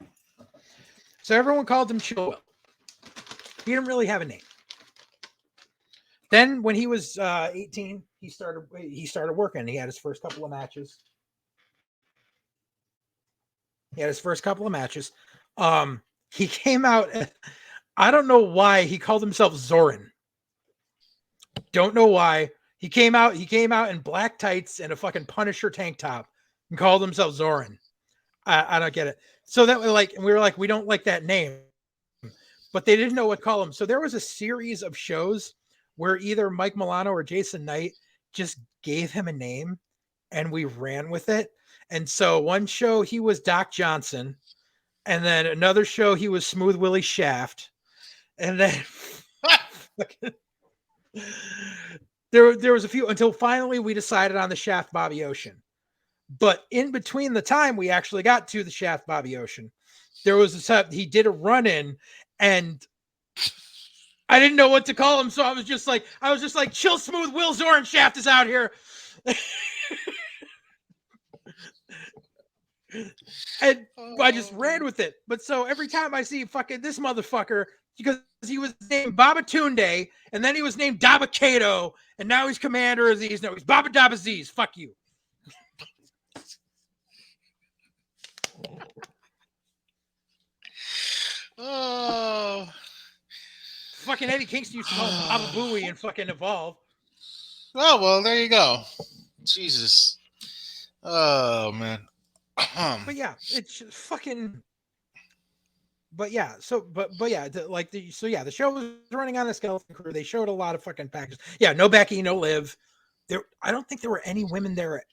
So everyone called him Chill Will. He didn't really have a name. Then when he was 18, he started working. He had his first couple of matches. He came out. I don't know why he called himself Zoran. Don't know why. He came out in black tights and a fucking Punisher tank top and called himself Zoran. I don't get it. So that we were like, we don't like that name, but they didn't know what to call him. So there was a series of shows where either Mike Milano or Jason Knight just gave him a name and we ran with it. And so one show he was Doc Johnson, and then another show he was Smooth Willie Shaft. And then there was a few until finally we decided on the Shaft Bobby Ocean. But in between the time we actually got to the Shaft Bobby Ocean, there was he did a run-in, and I didn't know what to call him, so I was just like, Chill Smooth Will Zoran Shaft is out here. And I just ran with it. But so every time I see fucking this motherfucker, because he was named Babatunde, and then he was named Dabba Kato, and now he's Commander Aziz. No, he's Baba Dabba Aziz. Fuck you. Oh. Fucking Eddie Kingston used to call him Baba Booey and fucking Evolve. Oh, well, there you go. Jesus. Oh, man. But yeah, it's just fucking. But yeah, the show was running on a skeleton crew. They showed a lot of fucking packages. Yeah, no Becky, no Liv. I don't think there were any women there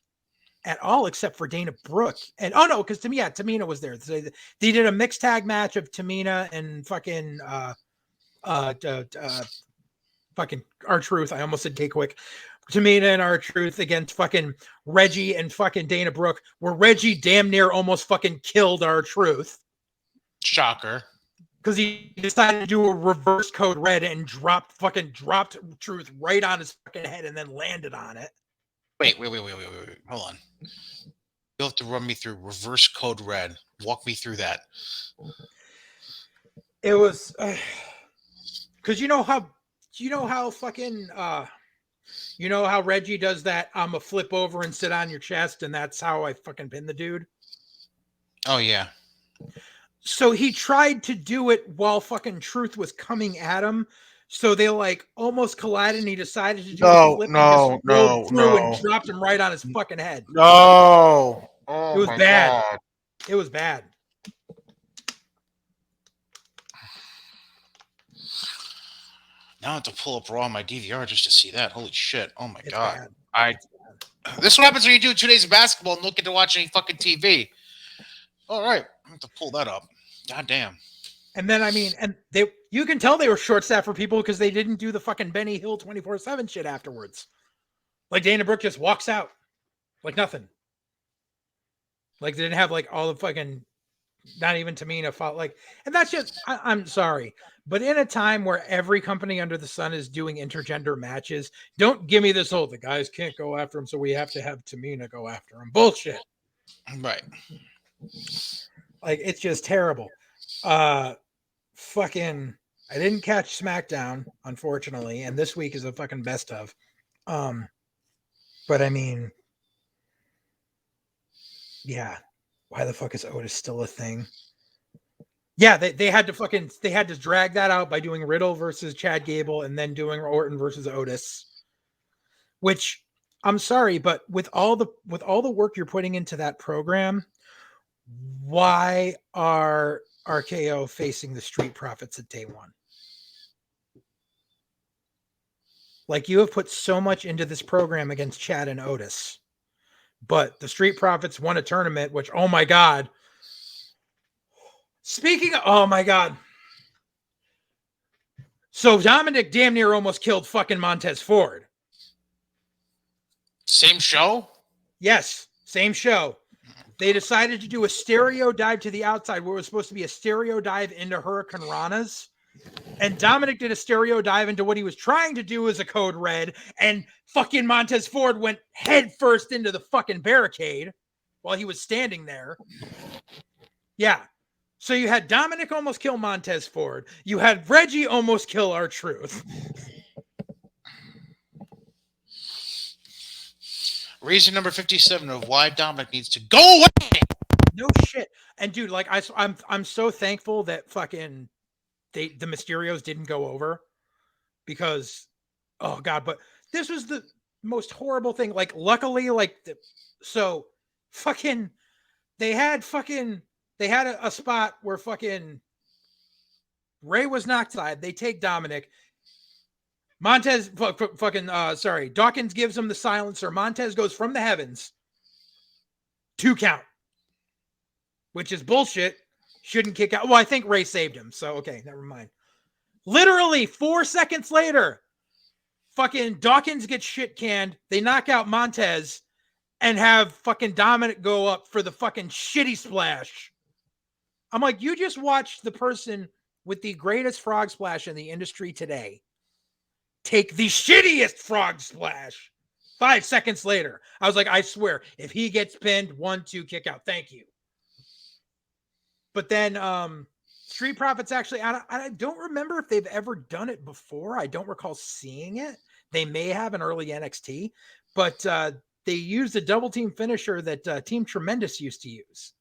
at all except for Dana Brooke. And because Tamina was there. They did a mixed tag match of Tamina and fucking fucking R-Truth. I almost said K-Quick. Tamina and R-Truth against fucking Reggie and fucking Dana Brooke, where Reggie damn near almost fucking killed R-Truth. Shocker. Because he decided to do a reverse code red and dropped Truth right on his fucking head and then landed on it. Wait. Hold on. You'll have to run me through reverse code red. Walk me through that. It was because you know how fucking you know how Reggie does that? I'm a flip over and sit on your chest, and that's how I fucking pin the dude. Oh yeah. So he tried to do it while fucking Truth was coming at him. So they almost collided, and he decided to do a flip and dropped him right on his fucking head. No. Oh, it was bad. God. It was bad. Now I have to pull up Raw on my DVR just to see that. Holy shit. Oh my God. Bad. This is what happens when you do 2 days of basketball and don't get to watch any fucking TV. All right. I have to pull that up. God damn. And then, you can tell they were short-staffed for people because they didn't do the fucking Benny Hill 24/7 shit afterwards. Like Dana Brooke just walks out like nothing. Like they didn't have all the fucking, not even Tamina fought and that's just, I'm sorry. But in a time where every company under the sun is doing intergender matches, don't give me this whole, the guys can't go after him, so we have to have Tamina go after him. Bullshit. Right. It's just terrible. Fucking, I didn't catch SmackDown, unfortunately, and this week is a fucking best of. But yeah, why the fuck is Otis still a thing? Yeah, they had to drag that out by doing Riddle versus Chad Gable and then doing Orton versus Otis. Which, I'm sorry, but with all the work you're putting into that program, why are RKO facing the Street Profits at Day One? Like, you have put so much into this program against Chad and Otis, but the Street Profits won a tournament, which, oh my God. Speaking of, oh my God. So Dominic damn near almost killed fucking Montez Ford. Same show? Yes, same show. They decided to do a stereo dive to the outside where it was supposed to be a stereo dive into Hurricane Rana's. And Dominic did a stereo dive into what he was trying to do as a code red. And fucking Montez Ford went head first into the fucking barricade while he was standing there. Yeah. So you had Dominic almost kill Montez Ford. You had Reggie almost kill R-Truth. Reason number 57 of why Dominic needs to go away. No shit. And dude, like I'm so thankful that fucking the Mysterios didn't go over, because oh God, but this was the most horrible thing. Like, luckily, like so fucking they had a spot where fucking Ray was knocked aside. They take Dominic. Montez Dawkins gives him the silencer. Montez goes from the heavens. 2 count. Which is bullshit. Shouldn't kick out. Well, I think Ray saved him. So, okay, never mind. Literally 4 seconds later, fucking Dawkins gets shit canned. They knock out Montez and have fucking Dominic go up for the fucking shitty splash. I'm like, you just watched the person with the greatest frog splash in the industry today take the shittiest frog splash 5 seconds later. I was like, I swear, if he gets pinned, 1-2 kick out. Thank you. But then Street Profits actually, I don't remember if they've ever done it before. I don't recall seeing it. They may have in early NXT, but they used a double team finisher that Team Tremendous used to use.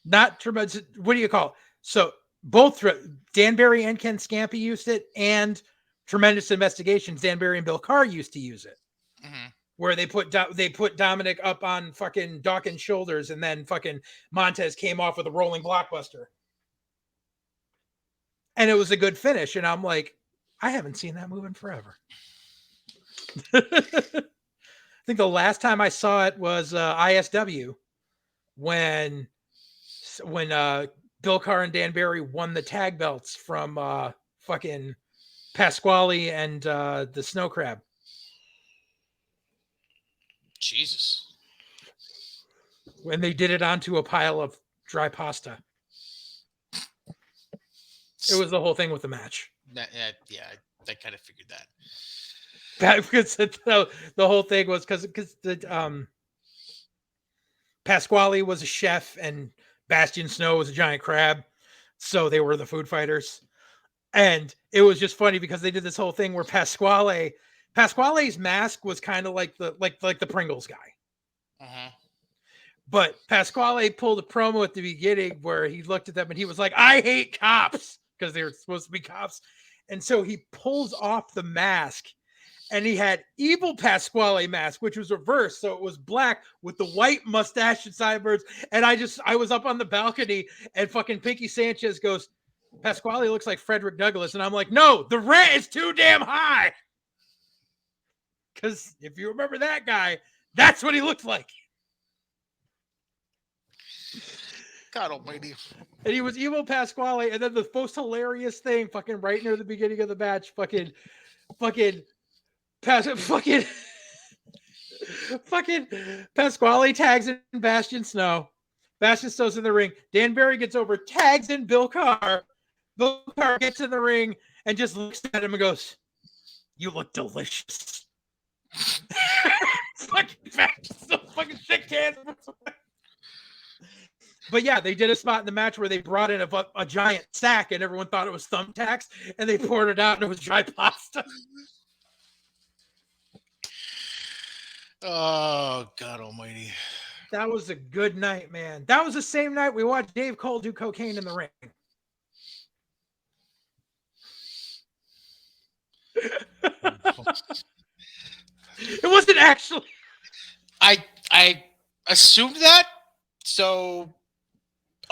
Not Tremendous. What do you call it? So both Dan Barry and Ken Scampi used it, and Tremendous Investigations, Dan Barry and Bill Carr used to use it. Mm-hmm. Where they put Dominic up on fucking Dawkins' shoulders, and then fucking Montez came off with a rolling blockbuster. And it was a good finish. And I'm like, I haven't seen that move in forever. I think the last time I saw it was ISW when Bill Carr and Dan Barry won the tag belts from fucking Pasquale and the Snow Crab. Jesus. When they did it onto a pile of dry pasta. It was the whole thing with the match. I kind of figured that. Because the whole thing was because the Pasquale was a chef and Bastion Snow was a giant crab, so they were the food fighters. And it was just funny because they did this whole thing where Pasquale's mask was kind of like the Pringles guy. Uh-huh. But Pasquale pulled a promo at the beginning where he looked at them and he was like, I hate cops, because they were supposed to be cops. And so he pulls off the mask, and he had evil Pasquale mask, which was reversed. So it was black with the white mustache and sideburns. And I was up on the balcony, and fucking Pinky Sanchez goes, Pasquale looks like Frederick Douglass. And I'm like, no, the rent is too damn high. Because if you remember that guy, that's what he looked like. God almighty. And he was evil Pasquale. And then the most hilarious thing, fucking right near the beginning of the match, fucking Pasquale tags in Bastion Snow. Bastion Snow's in the ring. Dan Barry gets over, tags in Bill Carr. Bill Carr gets in the ring and just looks at him and goes, you look delicious. fucking shit cans. But yeah, they did a spot in the match where they brought in a giant sack and everyone thought it was thumbtacks, and they poured it out and it was dry pasta. Oh, God almighty. That was a good night, man. That was the same night we watched Dave Cole do cocaine in the ring. It wasn't actually. I assumed that, so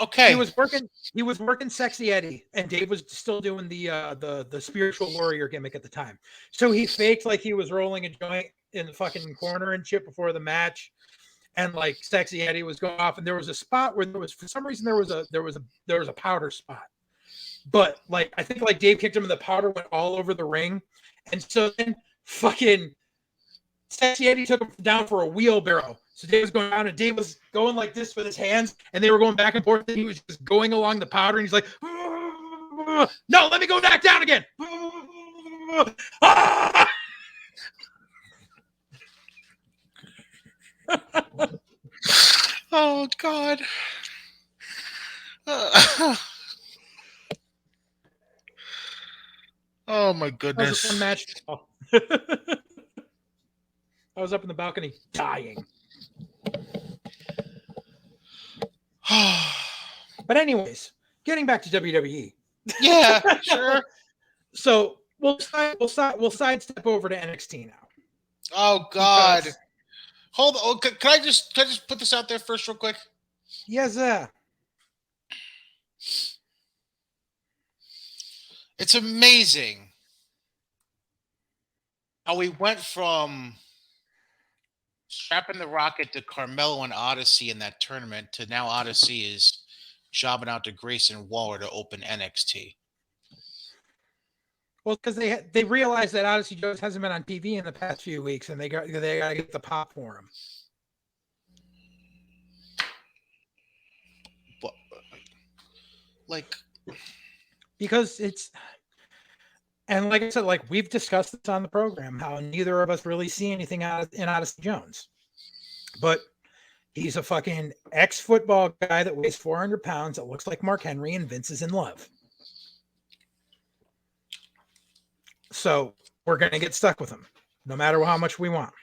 Okay. He was working Sexy Eddie, and Dave was still doing the spiritual warrior gimmick at the time. So he faked like he was rolling a joint in the fucking corner and shit before the match. And like Sexy Eddie was going off, and there was a spot where there was, for some reason, there was a powder spot. But like I think like Dave kicked him and the powder went all over the ring. And so then fucking Sexy Eddie took him down for a wheelbarrow. So Dave was going down and Dave was going like this with his hands and they were going back and forth. And he was just going along the powder and he's like, no, let me go back down again. Oh, God. Oh, my goodness. That was a fun match. I was up in the balcony dying. But anyways, getting back to WWE. Yeah, sure. So we'll sidestep over to NXT now. Oh, God. Because, Hold on. Oh, can I just put this out there first real quick? yes, It's amazing how we went from strapping the rocket to Carmelo and Odyssey in that tournament to now Odyssey is jobbing out to Grayson Waller to open NXT. well, because they realized that Odyssey Jones hasn't been on TV in the past few weeks, and they got to get the pop for him. But, like, because it's, and like I said, like we've discussed this on the program, how neither of us really see anything in Odyssey Jones, but he's a fucking ex-football guy that weighs 400 pounds that looks like Mark Henry, and Vince is in love. So we're going to get stuck with him no matter how much we want.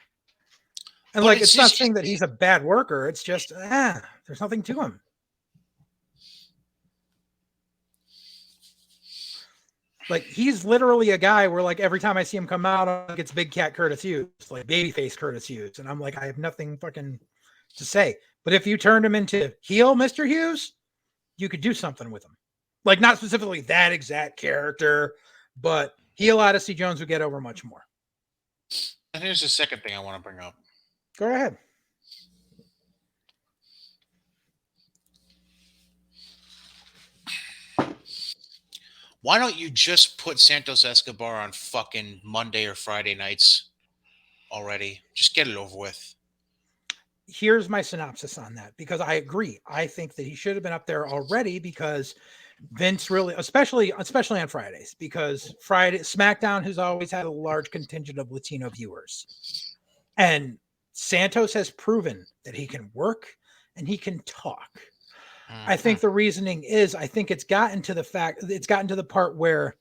And but like, it's not saying that he's a bad worker. It's just, there's nothing to him. Like, he's literally a guy where, like, every time I see him come out, it's Big Cat Curtis Hughes, like babyface Curtis Hughes. And I'm like, I have nothing fucking to say. But if you turned him into heel Mr. Hughes, you could do something with him. Like, not specifically that exact character, but heel Odyssey Jones would get over much more. And here's the second thing I want to bring up. Go ahead. Why don't you just put Santos Escobar on fucking Monday or Friday nights already? Just get it over with. Here's my synopsis on that, because I agree. I think that he should have been up there already, because Vince really, especially on Fridays, because SmackDown has always had a large contingent of Latino viewers. And Santos has proven that he can work and he can talk. I think the reasoning is, I think it's gotten to the part where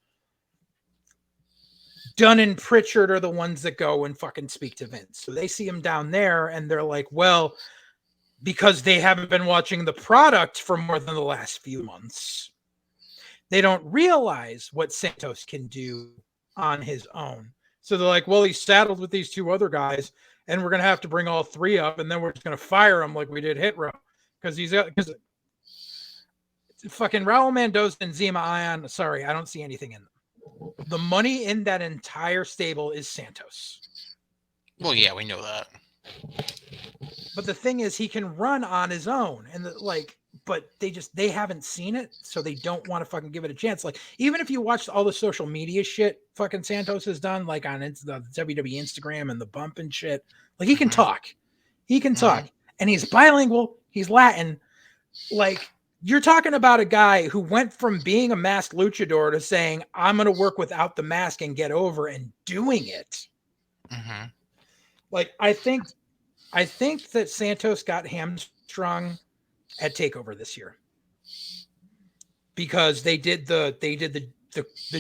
Dunn and Pritchard are the ones that go and fucking speak to Vince. So they see him down there and they're like, well, because they haven't been watching the product for more than the last few months, they don't realize what Santos can do on his own. So they're like, well, he's saddled with these two other guys and we're going to have to bring all three up and then we're just going to fire him like we did Hit Row. Because fucking Raul Mendoza and Zema Ion, sorry, I don't see anything in them. The money in that entire stable is Santos. Well, yeah, we know that. But the thing is, he can run on his own, and but they haven't seen it, so they don't want to fucking give it a chance. Like, even if you watched all the social media shit fucking Santos has done, like on the WWE Instagram and the bump and shit, like he can talk. He can talk. And he's bilingual, he's Latin. Like, you're talking about a guy who went from being a masked luchador to saying, I'm going to work without the mask and get over, and doing it. Like, I think that Santos got hamstrung at TakeOver this year, because they did the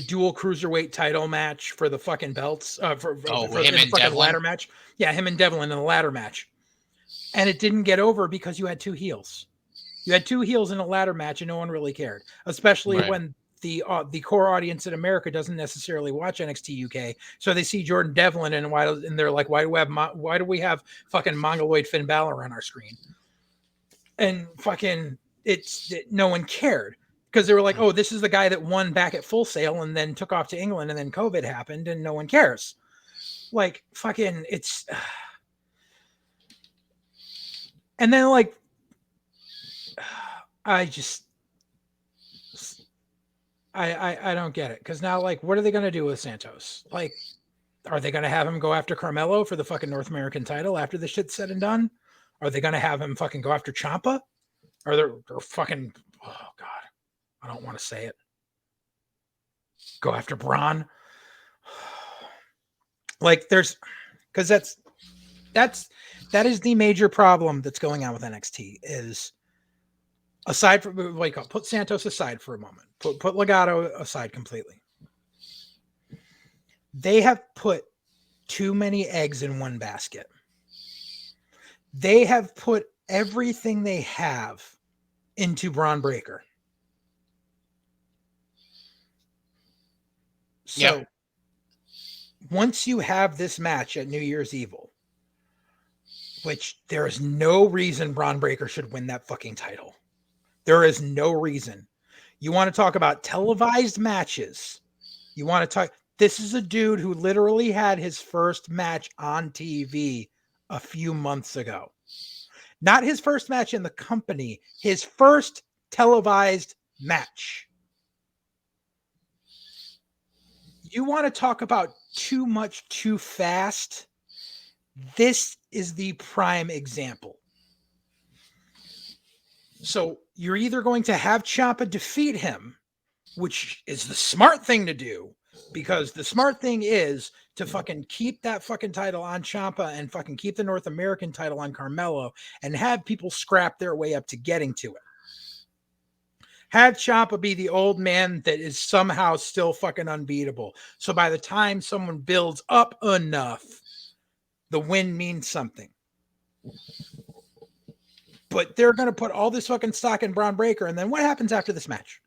dual cruiserweight title match for the fucking belts for him and fucking Devlin? ladder match. Yeah, him and Devlin in the ladder match. And it didn't get over because you had two heels. You had two heels in a ladder match and no one really cared, especially when the core audience in America doesn't necessarily watch NXT UK. So they see Jordan Devlin and they're like, why do we have fucking Mongoloid Finn Balor on our screen? And fucking no one cared because they were like, oh, this is the guy that won back at Full Sail and then took off to England and then COVID happened and no one cares. Like fucking it's and then like I don't get it because now like what are they going to do with Santos? Like are they going to have him go after Carmelo for the fucking North American title after the shit's said and done? Are they going to have him fucking go after Ciampa? Are there fucking oh god, I don't want to say it. Go after Braun. Like there's because that is the major problem that's going on with NXT is aside from like put Santos aside for a moment. Put Legado aside completely. They have put too many eggs in one basket. They have put everything they have into Braun Breaker. So once you have this match at New Year's Evil, which there is no reason Braun Breaker should win that fucking title. There is no reason. You want to talk about televised matches. You want to talk. This is a dude who literally had his first match on TV a few months ago. Not his first match in the company, his first televised match. You want to talk about too much too fast? This is the prime example. So you're either going to have Ciampa defeat him, which is the smart thing to do, because the smart thing is to fucking keep that fucking title on Ciampa and fucking keep the North American title on Carmelo and have people scrap their way up to getting to it. Have Ciampa be the old man that is somehow still fucking unbeatable. So by the time someone builds up enough, the win means something. But they're going to put all this fucking stock in Braun Breaker. And then what happens after this match?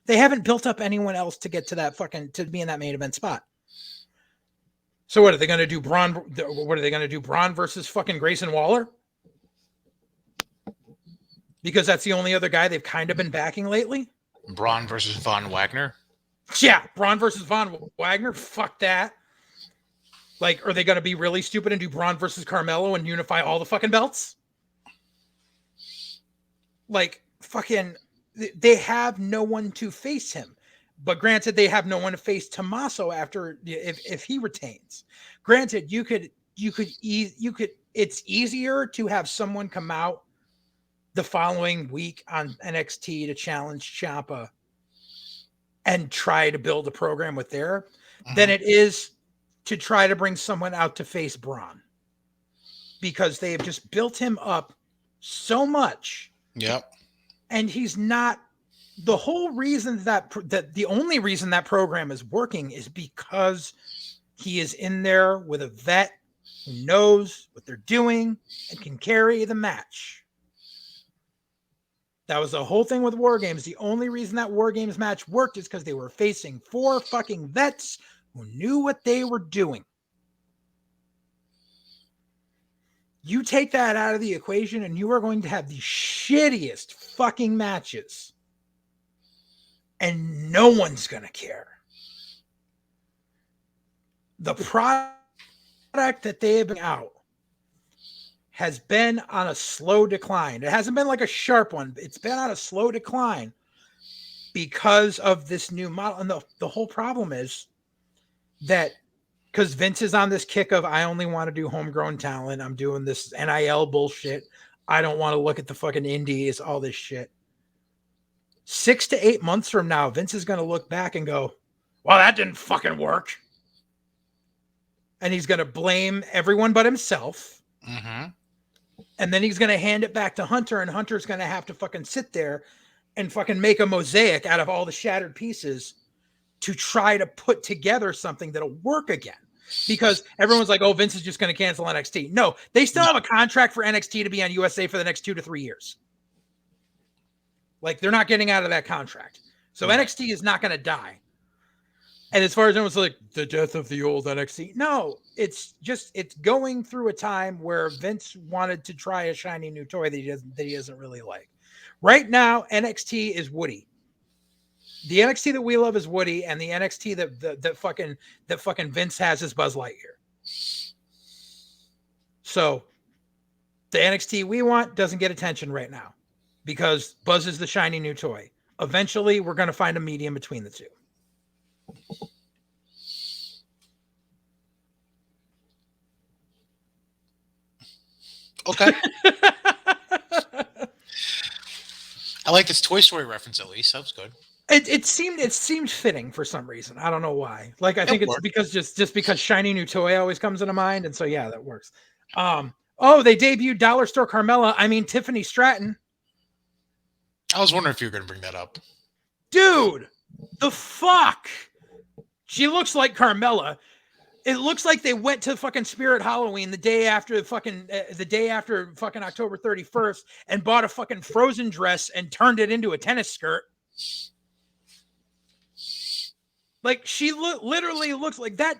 They haven't built up anyone else to get to that fucking, to be in that main event spot. So what are they going to do? What are they going to do? Braun versus fucking Grayson Waller? Because that's the only other guy they've kind of been backing lately. Braun versus Von Wagner. Yeah. Braun versus Von Wagner. Fuck that. Like, are they going to be really stupid and do Braun versus Carmelo and unify all the fucking belts? Like, fucking, they have no one to face him. But granted, they have no one to face Tommaso after if he retains. Granted, you could. It's easier to have someone come out the following week on NXT to challenge Ciampa and try to build a program with there than it is to try to bring someone out to face Braun, because they have just built him up so much. Yep. And he's not. The whole reason that the only reason that program is working is because he is in there with a vet who knows what they're doing and can carry the match. That was the whole thing with War Games. The only reason that War Games match worked is because they were facing 4 fucking vets who knew what they were doing. You take that out of the equation and you are going to have the shittiest fucking matches. And no one's going to care. The product that they have been out has been on a slow decline. It hasn't been like a sharp one. It's been on a slow decline because of this new model. And the whole problem is that because Vince is on this kick of, I only want to do homegrown talent. I'm doing this NIL bullshit. I don't want to look at the fucking indies, all this shit. 6 to 8 months from now, Vince is going to look back and go, well, that didn't fucking work. And he's going to blame everyone but himself. Mm-hmm. And then he's going to hand it back to Hunter, and Hunter's going to have to fucking sit there and fucking make a mosaic out of all the shattered pieces to try to put together something that'll work again. Because everyone's like, oh, Vince is just going to cancel NXT. No, they still have a contract for NXT to be on USA for the next 2 to 3 years. Like, they're not getting out of that contract. So NXT is not going to die. And as far as everyone's like, the death of the old NXT. No, it's going through a time where Vince wanted to try a shiny new toy that he doesn't really like. Right now, NXT is Woody. The NXT that we love is Woody, and the NXT that fucking Vince has is Buzz Lightyear. So the NXT we want doesn't get attention right now because Buzz is the shiny new toy. Eventually, we're going to find a medium between the two. Okay. I like this Toy Story reference at least. That was good. It seemed fitting for some reason. I don't know why. Like I think it's because just because shiny new toy always comes into mind, and so yeah, that works. Oh, they debuted Dollar Store Carmella. I mean Tiffany Stratton. I was wondering if you were going to bring that up. Dude, the fuck? She looks like Carmella. It looks like they went to fucking Spirit Halloween the day after fucking October 31st and bought a fucking Frozen dress and turned it into a tennis skirt. Like she literally looks like that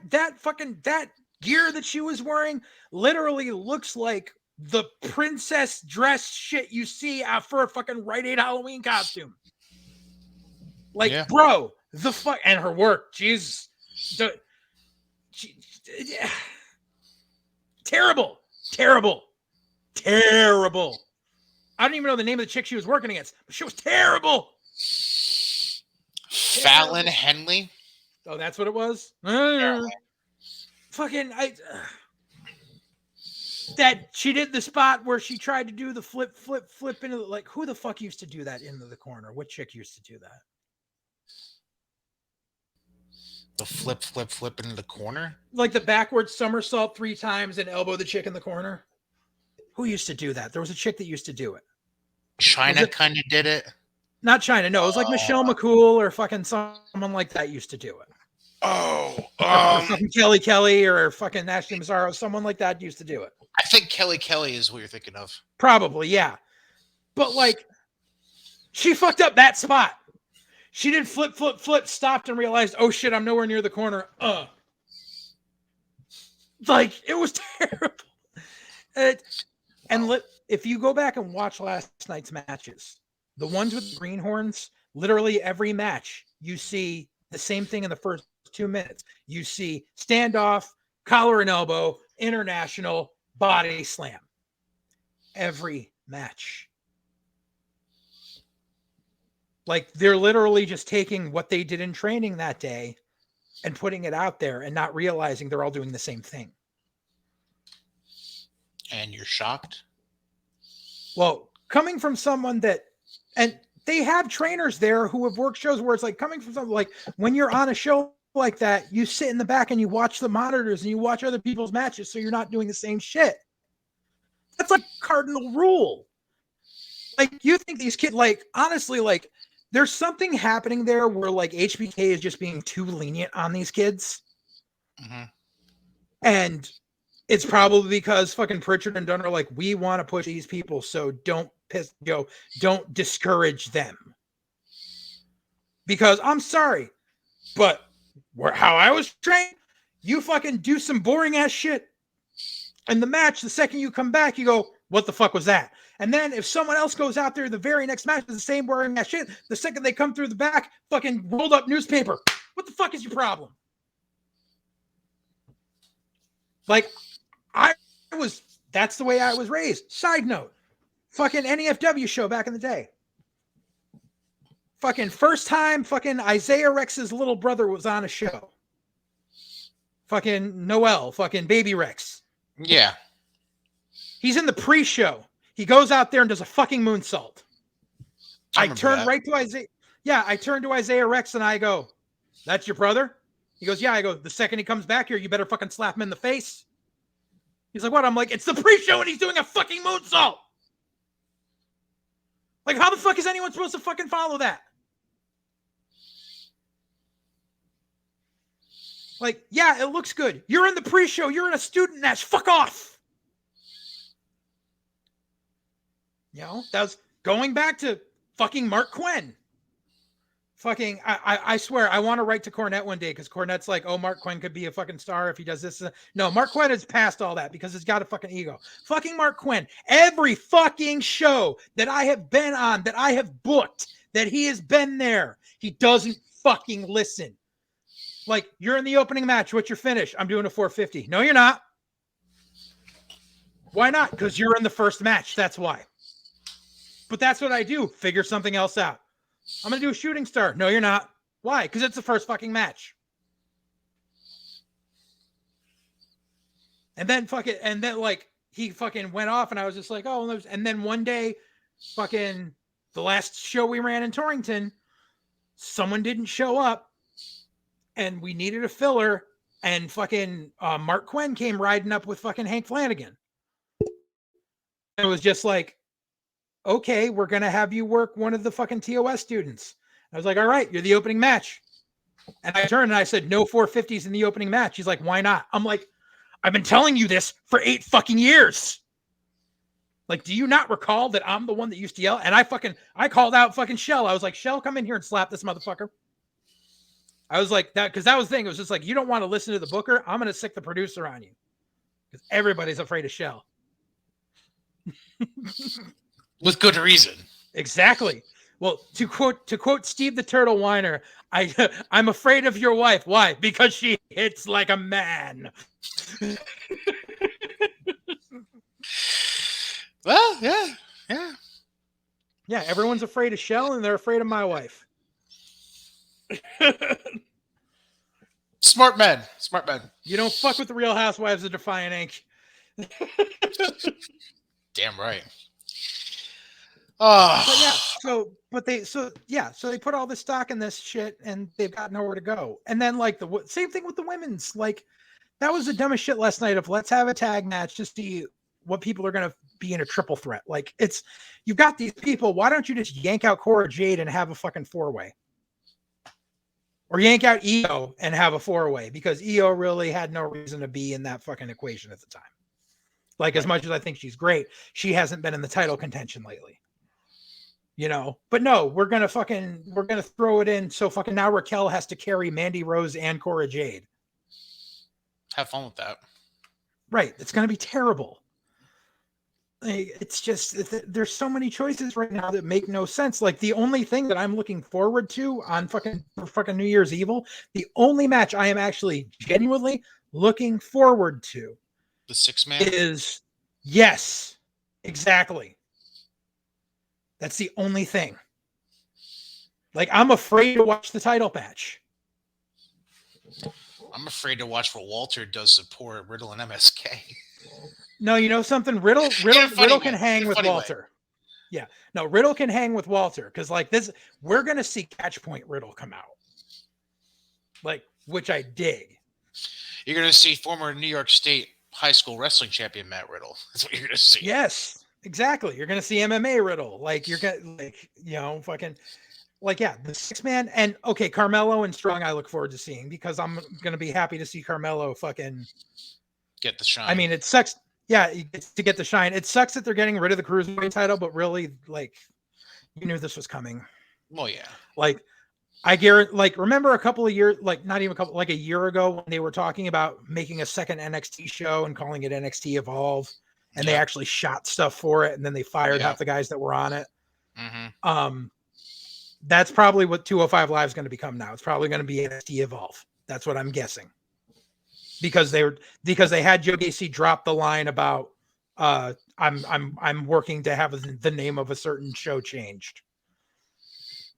gear that she was wearing literally looks like the princess dress shit you see for a fucking Rite Aid Halloween costume. Like, yeah. Bro, the fuck, and her work, Jesus, terrible. I don't even know the name of the chick she was working against, but she was terrible. Fallon Henley. Oh, that's what it was. Fucking that she did the spot where she tried to do the flip into like who the fuck used to do that into the corner? What chick used to do that? The flip into the corner? Like the backwards somersault 3 times and elbow the chick in the corner? Who used to do that? There was a chick that used to do it. China kind of did it. Not China, no. It was like Michelle McCool or fucking someone like that used to do it. Oh. Or fucking Kelly or fucking Ashley Mazzaro. Someone like that used to do it. I think Kelly is what you're thinking of. Probably, yeah. But like, she fucked up that spot. She did flip, stopped and realized, oh shit, I'm nowhere near the corner. Like, it was terrible. If you go back and watch last night's matches, the ones with the greenhorns, literally every match, you see the same thing in the first 2 minutes. You see standoff, collar and elbow, international, body slam. Every match. Like, they're literally just taking what they did in training that day and putting it out there and not realizing they're all doing the same thing. And you're shocked? Well, coming from someone that, and they have trainers there who have worked shows where it's like coming from something like when you're on a show like that, you sit in the back and you watch the monitors and you watch other people's matches so you're not doing the same shit. That's like cardinal rule. Like, you think these kids, like, honestly, like, there's something happening there where like HBK is just being too lenient on these kids. Mm-hmm. And it's probably because fucking Pritchard and Dunn are like, we want to push these people, so don't discourage them. Because I'm sorry, but how I was trained, you fucking do some boring ass shit in the match. The second you come back, you go, what the fuck was that? And then if someone else goes out there, the very next match is the same boring ass shit. The second they come through the back, fucking rolled up newspaper. What the fuck is your problem? Like, that's the way I was raised. Side note, fucking NEFW show back in the day. Fucking first time fucking Isaiah Rex's little brother was on a show. Fucking Noel, fucking Baby Rex. Yeah. He's in the pre-show. He goes out there and does a fucking moonsault. I turn right to Isaiah. Yeah, I turn to Isaiah Rex and I go, that's your brother? He goes, yeah. I go, the second he comes back here, you better fucking slap him in the face. He's like, what? I'm like, it's the pre-show and he's doing a fucking moonsault. Like, how the fuck is anyone supposed to fucking follow that? Like, yeah, it looks good. You're in the pre-show. You're in a student match. Fuck off. You know, that was going back to fucking Mark Quinn. fucking, I swear, I want to write to Cornette one day because Cornette's like, oh, Mark Quinn could be a fucking star if he does this. No, Mark Quinn has passed all that because he's got a fucking ego. Fucking Mark Quinn, every fucking show that I have been on, that I have booked, that he has been there, he doesn't fucking listen. Like, you're in the opening match. What's your finish? I'm doing a 450. No, you're not. Why not? Because you're in the first match. That's why. But that's what I do. Figure something else out. I'm going to do a shooting star. No, you're not. Why? Because it's the first fucking match. And then like, he fucking went off and I was just like, oh, and then one day, fucking the last show we ran in Torrington, someone didn't show up and we needed a filler and fucking Mark Quinn came riding up with fucking Hank Flanagan. And it was just like, okay, we're going to have you work one of the fucking TOS students. I was like, all right, you're the opening match. And I turned and I said, no 450s in the opening match. He's like, why not? I'm like, I've been telling you this for 8 fucking years. Like, do you not recall that I'm the one that used to yell? And I called out fucking Shell. I was like, Shell, come in here and slap this motherfucker. I was like that, because that was the thing. It was just like, you don't want to listen to the booker. I'm going to sick the producer on you. Because everybody's afraid of Shell. With good reason. Exactly. Well, to quote Steve the Turtle Whiner, I'm afraid of your wife. Why? Because she hits like a man. Well, yeah. Yeah, everyone's afraid of Shell and they're afraid of my wife. Smart men. You don't fuck with the Real Housewives of Defiant Inc. Damn right. Oh. But they put all this stock in this shit and they've got nowhere to go. And then like the same thing with the women's, like that was the dumbest shit last night of let's have a tag match to see what people are going to be in a triple threat. Like you've got these people. Why don't you just yank out Cora Jade and have a fucking 4-way? Or yank out EO and have a 4-way, because EO really had no reason to be in that fucking equation at the time. Like, as much as I think she's great, she hasn't been in the title contention lately. You know, but no, we're going to throw it in. So fucking now Raquel has to carry Mandy Rose and Cora Jade. Have fun with that. Right. It's going to be terrible. Like, it's just, there's so many choices right now that make no sense. Like the only thing that I'm looking forward to on fucking New Year's Evil, the only match I am actually genuinely looking forward to, the 6-man, is yes, exactly. That's the only thing. Like, I'm afraid to watch the title match. I'm afraid to watch what Walter does support Riddle and MSK. No, you know something? Riddle can hang with Walter. Yeah. No, Riddle can hang with Walter because like this, we're gonna see Catch Point Riddle come out. Like, which I dig. You're gonna see former New York State high school wrestling champion Matt Riddle. That's what you're gonna see. Yes, exactly. You're gonna see MMA Riddle. Like you're gonna fucking like, yeah, the 6-man. And okay, Carmelo and Strong I look forward to seeing because I'm gonna be happy to see Carmelo fucking get the shine. I mean, it sucks. Yeah, to get the shine. It sucks that they're getting rid of the Cruiserweight title, but really, like, you knew this was coming. Well, yeah. Like, I guarantee, like, remember a couple of years, like, not even a couple, like a year ago when they were talking about making a second NXT show and calling it NXT Evolve, and they actually shot stuff for it, and then they fired half the guys that were on it. Mm-hmm. That's probably what 205 Live is going to become now. It's probably going to be NXT Evolve. That's what I'm guessing. Because they had Joe Gacy drop the line about I'm working to have the name of a certain show changed.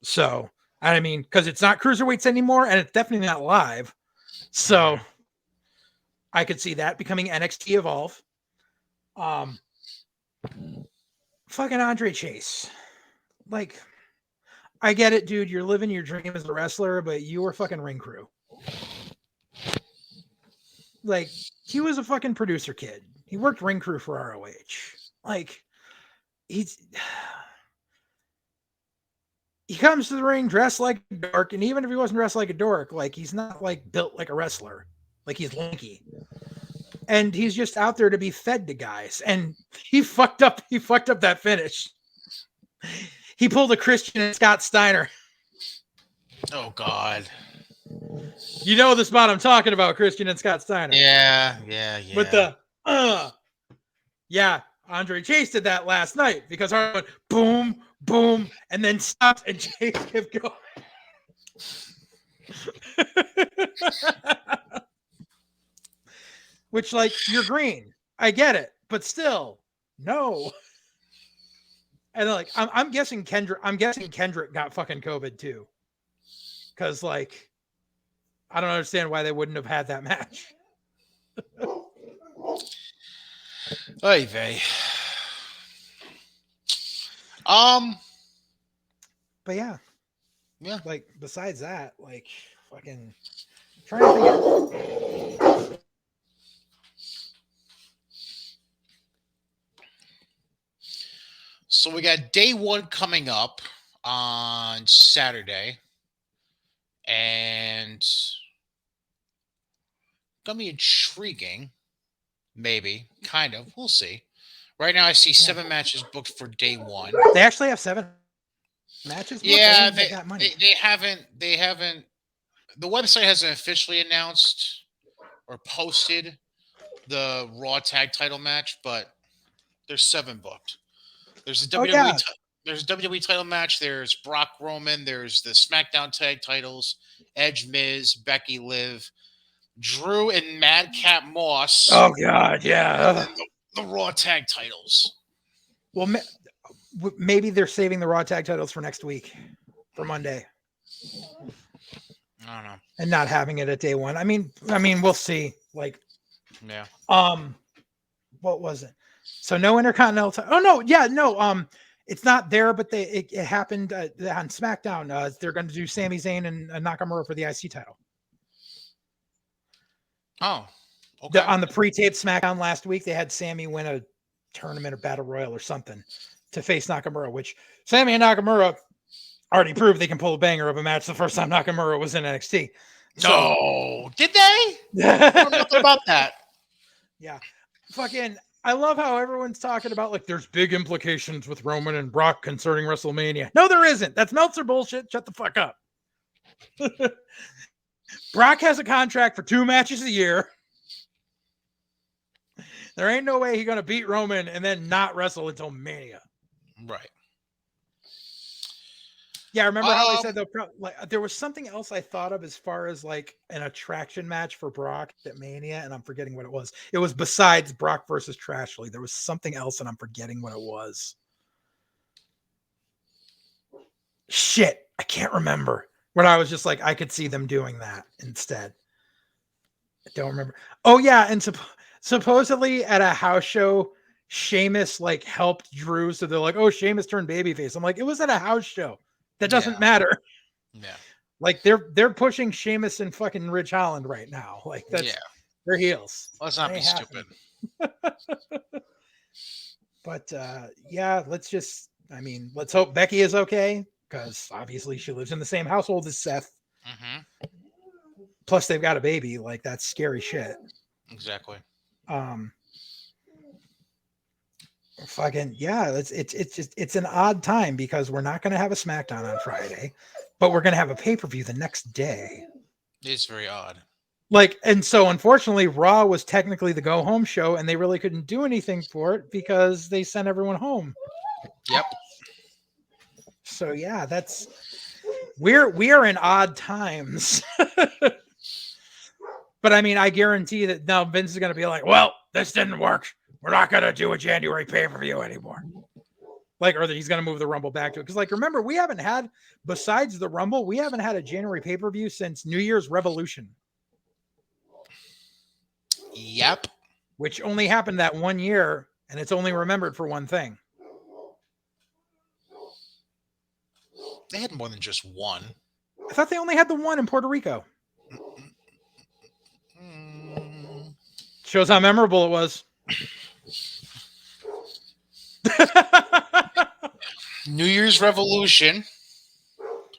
So I mean, because it's not Cruiserweights anymore, and it's definitely not live. So I could see that becoming NXT Evolve. Fucking Andre Chase. Like, I get it, dude. You're living your dream as a wrestler, but you were fucking ring crew. Like, he was a fucking producer kid. He worked ring crew for ROH. Like, he comes to the ring dressed like a dork, and even if he wasn't dressed like a dork, like, he's not like built like a wrestler. Like, he's lanky. And he's just out there to be fed to guys. And he fucked up that finish. He pulled a Christian and Scott Steiner. Oh God. You know the spot I'm talking about, Christian and Scott Steiner. Yeah. With the yeah, Andre Chase did that last night because Hart went boom, boom, and then stopped and Chase kept going. Which, like, you're green. I get it, but still, no. And like, I'm guessing Kendrick got fucking COVID too. Because like, I don't understand why they wouldn't have had that match. Oy vey. But yeah, Yeah. like besides that, like fucking trying to think. So we got day one coming up on Saturday, and gonna be intriguing. Maybe, kind of. We'll see. Right now, I see 7 matches booked for day one. They actually have 7 matches. Yeah, they got money. They haven't. The website hasn't officially announced or posted the Raw Tag Title match, but there's 7 booked. There's a WWE. There's a WWE title match. There's Brock Roman. There's the SmackDown Tag Titles. Edge, Miz, Becky, Liv, Drew, and Madcap Moss. Oh God, yeah. And the Raw Tag Titles. Well, maybe they're saving the Raw Tag Titles for next week, for Monday. I don't know. And not having it at day one. I mean, we'll see. Like, yeah. What was it? So no Intercontinental. Oh no, yeah, no. It's not there, but it happened on SmackDown. They're going to do Sami Zayn and Nakamura for the IC title. Oh, okay. On the pre-taped SmackDown last week, they had Sami win a tournament or battle royal or something to face Nakamura, which Sami and Nakamura already proved they can pull a banger of a match the first time Nakamura was in NXT. No, did they? I don't know nothing about that. Yeah, fucking. I love how everyone's talking about like there's big implications with Roman and Brock concerning WrestleMania. No, there isn't. That's Meltzer bullshit. Shut the fuck up. Brock has a contract for 2 matches a year. There ain't no way he's going to beat Roman and then not wrestle until Mania. Right. Yeah, remember how they said there was something else I thought of as far as like an attraction match for Brock at Mania, and I'm forgetting what it was. It was besides Brock versus Trashley. There was something else, and I'm forgetting what it was. Shit, I can't remember. But I was just like, I could see them doing that instead. I don't remember. Oh yeah, and supposedly at a house show, Sheamus like helped Drew, so they're like, "Oh, Sheamus turned babyface." I'm like, it was at a house show. That doesn't matter. Yeah. Like they're pushing Sheamus and fucking Ridge Holland right now. Like that's their heels. Let's not be stupid. But yeah, let's hope Becky is okay, because obviously she lives in the same household as Seth. Mm-hmm. Plus they've got a baby. Like that's scary shit. Exactly. Fucking yeah, it's an odd time because we're not going to have a SmackDown on Friday, but we're going to have a pay-per-view the next day. It's very odd. Like, and so unfortunately Raw was technically the go home show, and they really couldn't do anything for it because they sent everyone home. Yep. So yeah, we are in odd times. But I mean, I guarantee that now Vince is going to be like, well, this didn't work. We're not going to do a January pay-per-view anymore. Like, or that he's going to move the Rumble back to it. Because, like, remember, we haven't had, besides the Rumble, we haven't had a January pay-per-view since New Year's Revolution. Yep. Which only happened that 1 year, and it's only remembered for one thing. They had more than just one. I thought they only had the one in Puerto Rico. Shows how memorable it was. New Year's Revolution.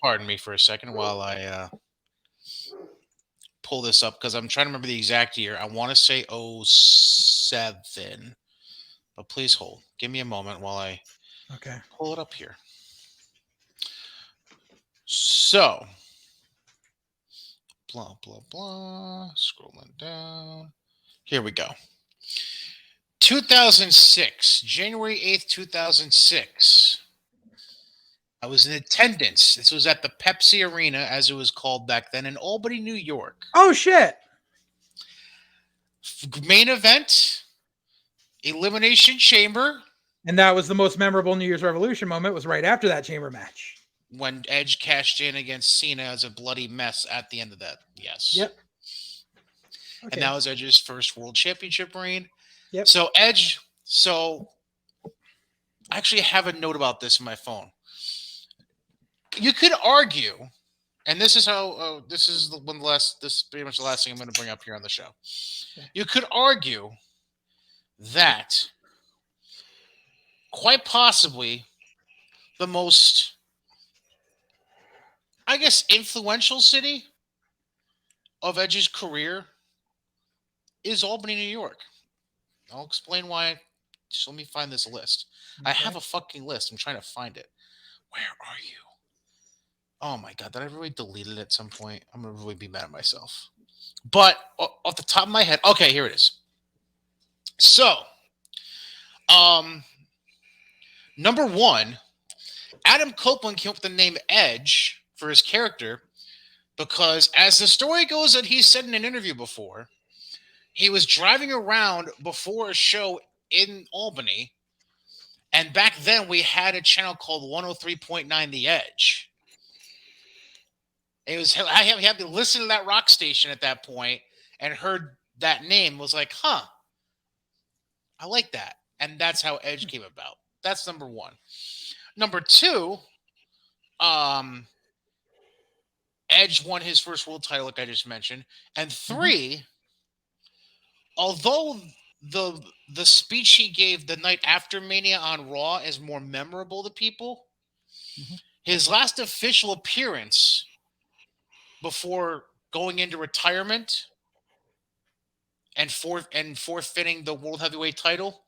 Pardon me for a second while I pull this up, because I'm trying to remember the exact year. I want to say 07, but please hold. Give me a moment while I pull it up here. So, Blah, blah, blah. Scrolling down. Here we go. 2006, January 8th, 2006. I was in attendance. This was at the Pepsi Arena, as it was called back then, in Albany, New York. Oh, shit. Main event, Elimination Chamber. And that was the most memorable New Year's Revolution moment, was right after that chamber match. When Edge cashed in against Cena as a bloody mess at the end of that. Yes. Yep. Okay. And that was Edge's first world championship reign. Yep. So Edge, I actually have a note about this in my phone. You could argue, and this is how this is this is pretty much the last thing I'm going to bring up here on the show. Okay. You could argue that quite possibly the most, I guess, influential city of Edge's career is Albany, New York. I'll explain why. Just let me find this list. Okay. I have a fucking list. I'm trying to find it. Where are you? Oh my God, did I really delete it at some point? I'm going to really be mad at myself. But off the top of my head, okay, here it is. So, number one, Adam Copeland came up with the name Edge for his character because, as the story goes that he said in an interview before, he was driving around before a show in Albany, and back then we had a channel called 103.9 The Edge. It was I had to listen to that rock station at that point and heard that name, was like, huh, I like that. And that's how Edge came about. That's number one. Number two, Edge won his first world title, like I just mentioned. And three, although the speech he gave the night after Mania on Raw is more memorable to people, his last official appearance before going into retirement and forfeiting the World Heavyweight title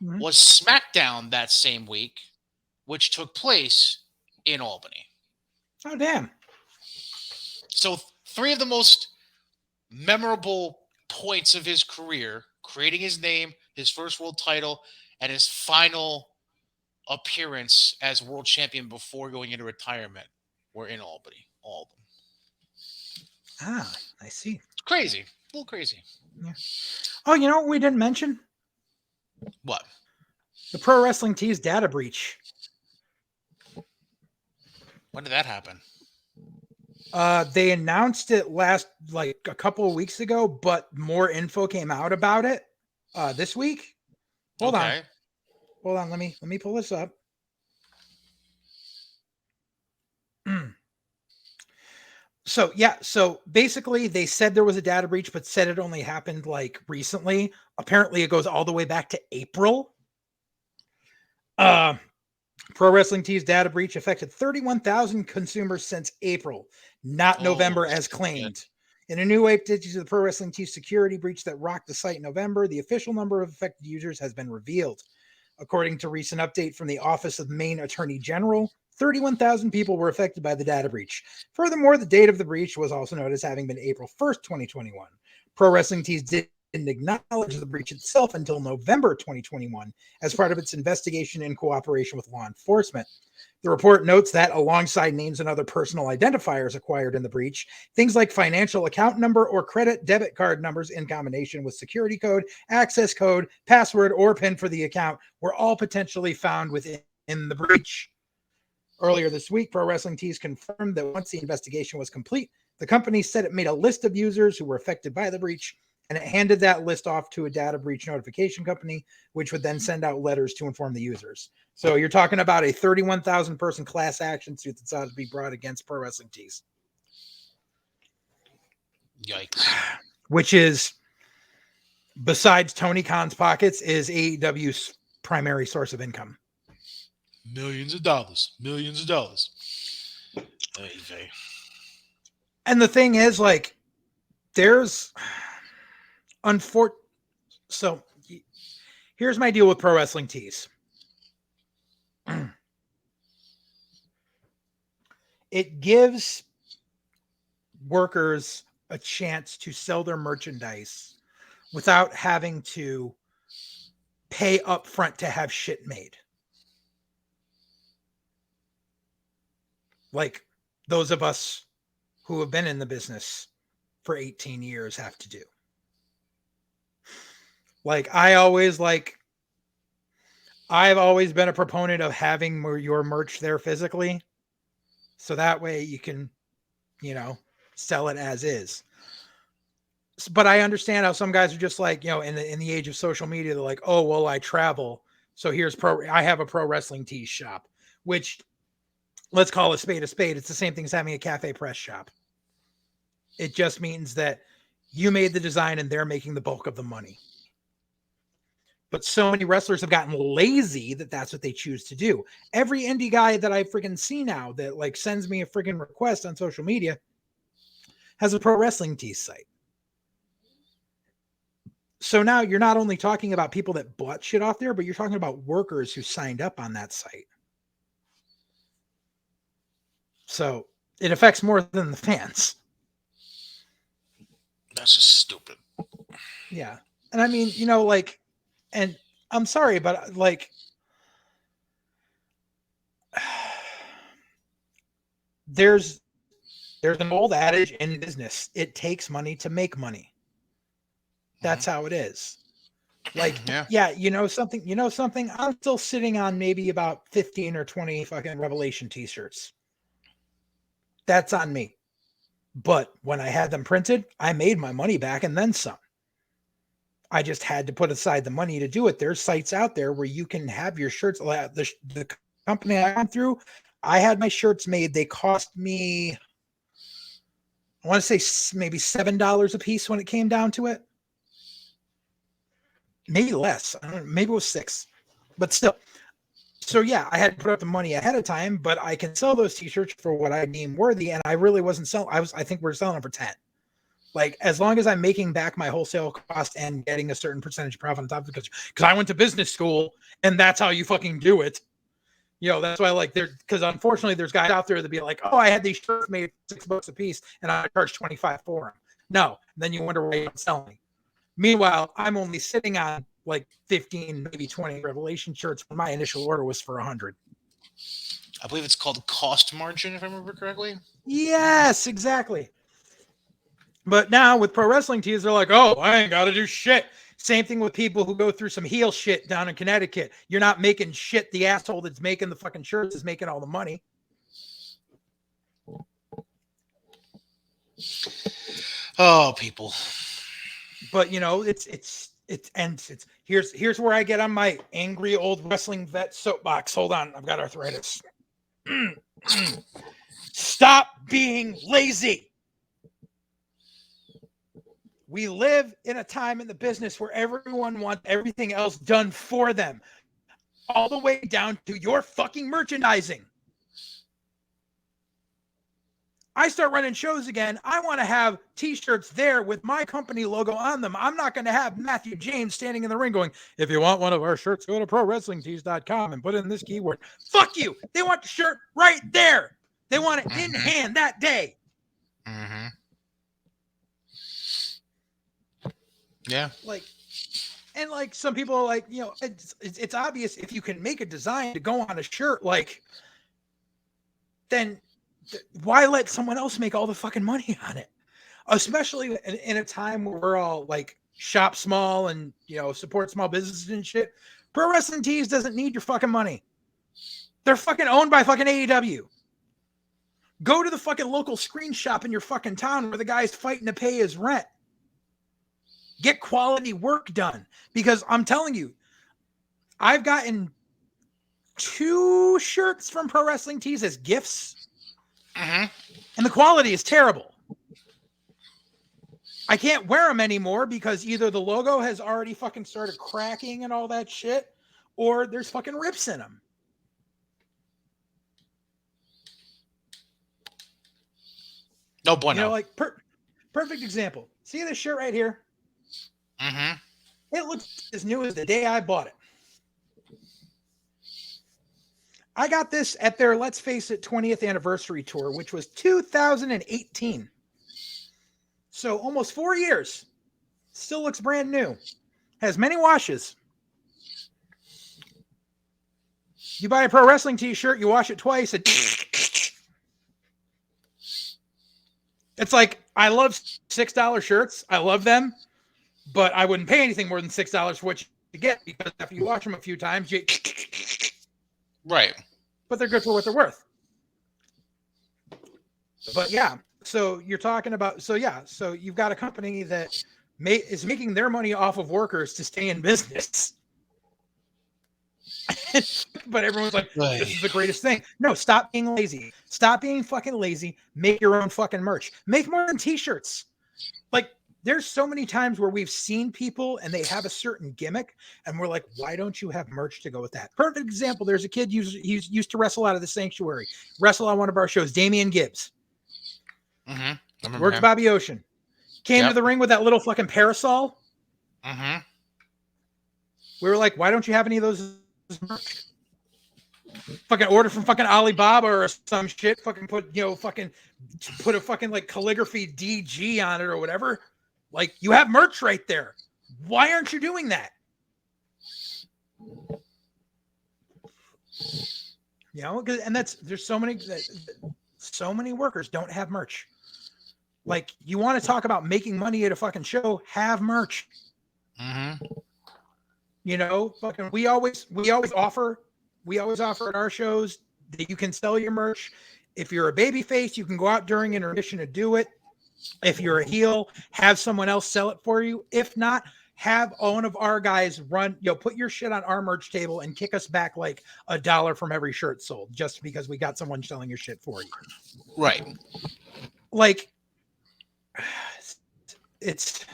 was SmackDown that same week, which took place in Albany. Oh, damn. So three of the most memorable points of his career, creating his name, his first world title, and his final appearance as world champion before going into retirement, were in Albany. All of them. Ah, I see. Crazy. A little crazy. Yeah. Oh, you know what we didn't mention? What? The Pro Wrestling Tees data breach. When did that happen? They announced it a couple of weeks ago, but more info came out about it this week. Hold on. Let me pull this up. So basically they said there was a data breach, but said it only happened like recently. Apparently it goes all the way back to April. Pro Wrestling Tees data breach affected 31,000 consumers since April, not November as claimed. In a new update to the Pro Wrestling Tees security breach that rocked the site in November, the official number of affected users has been revealed. According to a recent update from the Office of Maine Attorney General, 31,000 people were affected by the data breach. Furthermore, the date of the breach was also noted as having been April 1st, 2021. Pro Wrestling Tees didn't acknowledge the breach itself until November 2021 as part of its investigation in cooperation with law enforcement. The report notes that alongside names and other personal identifiers acquired in the breach, things like financial account number or credit debit card numbers in combination with security code, access code, password, or PIN for the account were all potentially found within the breach. Earlier this week, Pro Wrestling Tees confirmed that once the investigation was complete, the company said it made a list of users who were affected by the breach, and it handed that list off to a data breach notification company, which would then send out letters to inform the users. So you're talking about a 31,000 person class action suit that's ought to be brought against Pro Wrestling Tees. Yikes. Which is, besides Tony Khan's pockets, is AEW's primary source of income. Millions of dollars. And the thing is, like, there's so here's my deal with Pro Wrestling Tees. It gives workers a chance to sell their merchandise without having to pay up front to have shit made. Like those of us who have been in the business for 18 years have to do. Like I've always been a proponent of having your merch there physically. So that way you can, sell it as is. But I understand how some guys are just like, in the age of social media, they're like, oh, well, I travel. So I have a pro wrestling tees shop, which let's call a spade a spade. It's the same thing as having a cafe press shop. It just means that you made the design and they're making the bulk of the money. But so many wrestlers have gotten lazy that that's what they choose to do. Every indie guy that I freaking see now that like sends me a freaking request on social media has a pro wrestling tees site. So now you're not only talking about people that bought shit off there, but you're talking about workers who signed up on that site. So it affects more than the fans. That's just stupid. Yeah. And I mean, and I'm sorry, but like, there's an old adage in business. It takes money to make money. That's how it is. Like, yeah, something, I'm still sitting on maybe about 15 or 20 fucking Revelation t-shirts. That's on me. But when I had them printed, I made my money back and then some. I just had to put aside the money to do it. There's sites out there where you can have your shirts. The company I went through, I had my shirts made. They cost me, I want to say maybe $7 a piece when it came down to it. Maybe less. I don't know, maybe it was $6, but still. So yeah, I had to put up the money ahead of time, but I can sell those t-shirts for what I deem worthy. And I really wasn't selling. I think we're selling them for 10. Like, as long as I'm making back my wholesale cost and getting a certain percentage profit on top of it, because I went to business school and that's how you fucking do it. That's why because unfortunately there's guys out there that be like, oh, I had these shirts made $6 a piece and I charged 25 for them. No. Then you wonder why you're not selling. Meanwhile, I'm only sitting on like 15, maybe 20 Revelation shirts when my initial order was for 100. I believe it's called cost margin, if I remember correctly. Yes, exactly. But now with pro wrestling tees, they're like, oh, I ain't got to do shit. Same thing with people who go through some heel shit down in Connecticut. You're not making shit. The asshole that's making the fucking shirts is making all the money. Oh, people. But here's where I get on my angry old wrestling vet soapbox. Hold on, I've got arthritis. Stop being lazy. We live in a time in the business where everyone wants everything else done for them, all the way down to your fucking merchandising. I start running shows again. I want to have t-shirts there with my company logo on them. I'm not going to have Matthew James standing in the ring going, if you want one of our shirts, go to prowrestlingtees.com and put in this keyword. Fuck you. They want the shirt right there. They want it in hand that day. Mm-hmm. Yeah. Like some people are like, it's obvious if you can make a design to go on a shirt, then why let someone else make all the fucking money on it? Especially in a time where we're all like shop small and, support small businesses and shit. Pro Wrestling Tees doesn't need your fucking money. They're fucking owned by fucking AEW. Go to the fucking local screen shop in your fucking town where the guy's fighting to pay his rent. Get quality work done. Because I'm telling you, I've gotten 2 shirts from Pro Wrestling Tees as gifts. And the quality is terrible. I can't wear them anymore because either the logo has already fucking started cracking and all that shit, or there's fucking rips in them. No bueno. Perfect example. See this shirt right here? It looks as new as the day I bought it. I got this at their Let's Face It 20th anniversary tour, which was 2018. So almost 4 years. Still looks brand new. Has many washes. You buy a pro wrestling t-shirt, you wash it twice. It's like, I love $6 shirts. I love them, but I wouldn't pay anything more than $6 for what you get, because after you wash them a few times, right. But they're good for what they're worth. But yeah, so you're talking about, so you've got a company that is making their money off of workers to stay in business. But everyone's like, this is the greatest thing. No, stop being lazy. Stop being fucking lazy. Make your own fucking merch. Make more than t-shirts. Like, there's so many times where we've seen people and they have a certain gimmick, and we're like, why don't you have merch to go with that? Perfect example. There's a kid used to wrestle out of the Sanctuary, wrestle on one of our shows, Damian Gibbs. Mm-hmm. Worked Bobby Ocean. Came to the ring with that little fucking parasol. Mm-hmm. We were like, why don't you have any of those merch? Fucking order from fucking Alibaba or some shit. Fucking put a fucking like calligraphy DG on it or whatever. Like, you have merch right there. Why aren't you doing that? You know, and there's so many workers don't have merch. Like, you want to talk about making money at a fucking show, have merch. Mm-hmm. You know, fucking we always offer at our shows that you can sell your merch. If you're a baby face, you can go out during intermission and do it. If you're a heel, have someone else sell it for you. If not, have one of our guys put your shit on our merch table and kick us back like $1 from every shirt sold, just because we got someone selling your shit for you. Right. Like, it's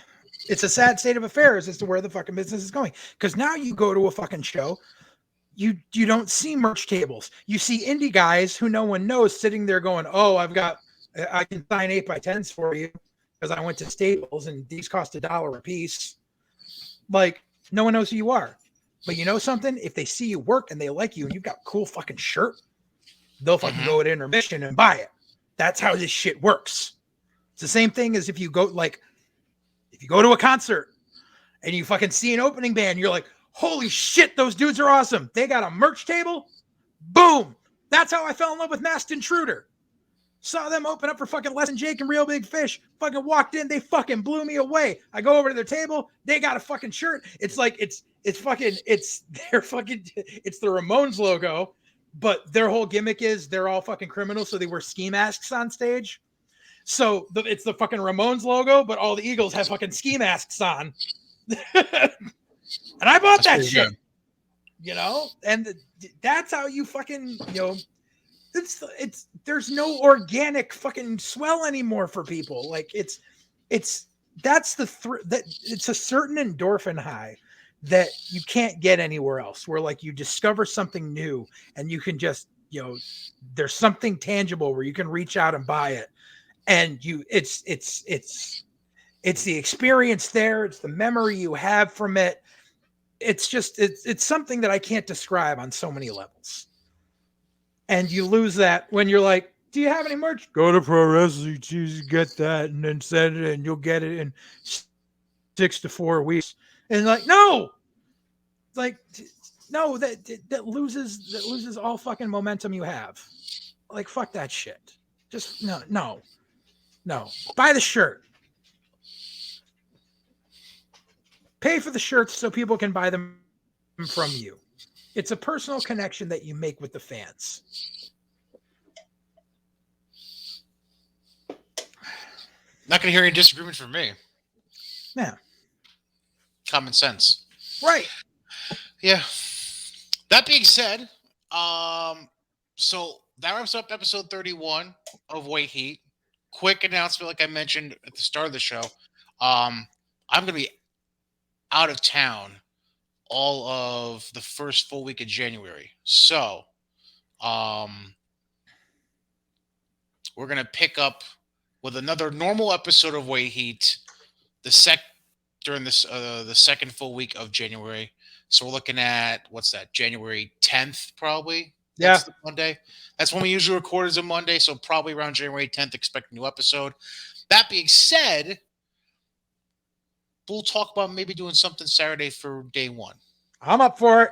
a sad state of affairs as to where the fucking business is going. Because now you go to a fucking show, you don't see merch tables. You see indie guys who no one knows sitting there going, oh, I can sign 8x10s for you because I went to Staples and these cost $1 a piece. Like, no one knows who you are. But you know something? If they see you work and they like you and you've got a cool fucking shirt, they'll fucking go at intermission and buy it. That's how this shit works. It's the same thing as if you go to a concert and you fucking see an opening band, you're like, holy shit, those dudes are awesome. They got a merch table. Boom. That's how I fell in love with Masked Intruder. Saw them open up for fucking Les and Jake and Real Big Fish. Fucking walked in. They fucking blew me away. I go over to their table. They got a fucking shirt. It's like, it's the Ramones logo, but their whole gimmick is they're all fucking criminals. So they wear ski masks on stage. So it's the fucking Ramones logo, but all the Eagles have fucking ski masks on. And I bought that shit, good. You know, and that's how you fucking, you know, there's no organic fucking swell anymore for people. Like it's a certain endorphin high that you can't get anywhere else, where like you discover something new and you can just, you know, there's something tangible where you can reach out and buy it. And it's the experience there. It's the memory you have from it. It's just, it's something that I can't describe on so many levels. And you lose that when you're like, do you have any merch? Go to Pro Wrestling Tees, get that, and then send it, and you'll get it in 6 to 4 weeks. And like, no, like, no, that loses all fucking momentum you have. Like, fuck that shit. Just no. Buy the shirt. Pay for the shirts so people can buy them from you. It's a personal connection that you make with the fans. Not going to hear any disagreement from me. Yeah. Common sense. Right. Yeah. That being said, so that wraps up episode 31 of White Heat. Quick announcement, like I mentioned at the start of the show. I'm going to be out of town all of the first full week of January. So, we're going to pick up with another normal episode of White Heat during this the second full week of January. So we're looking at, what's that, January 10th probably? Yeah. That's the Monday. That's when we usually record, is a Monday, so probably around January 10th expect a new episode. That being said, we'll talk about maybe doing something Saturday for day one. I'm up for it.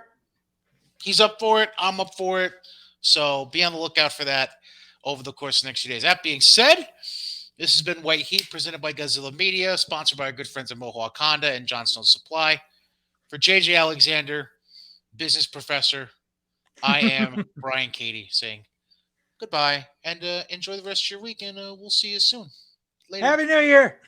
He's up for it. I'm up for it. So be on the lookout for that over the course of the next few days. That being said, this has been White Heat presented by Godzilla Media, sponsored by our good friends at Mohawk Honda and Johnstone Supply. For JJ Alexander, business professor, I am Brian Cady saying goodbye and enjoy the rest of your week, and we'll see you soon. Later. Happy New Year.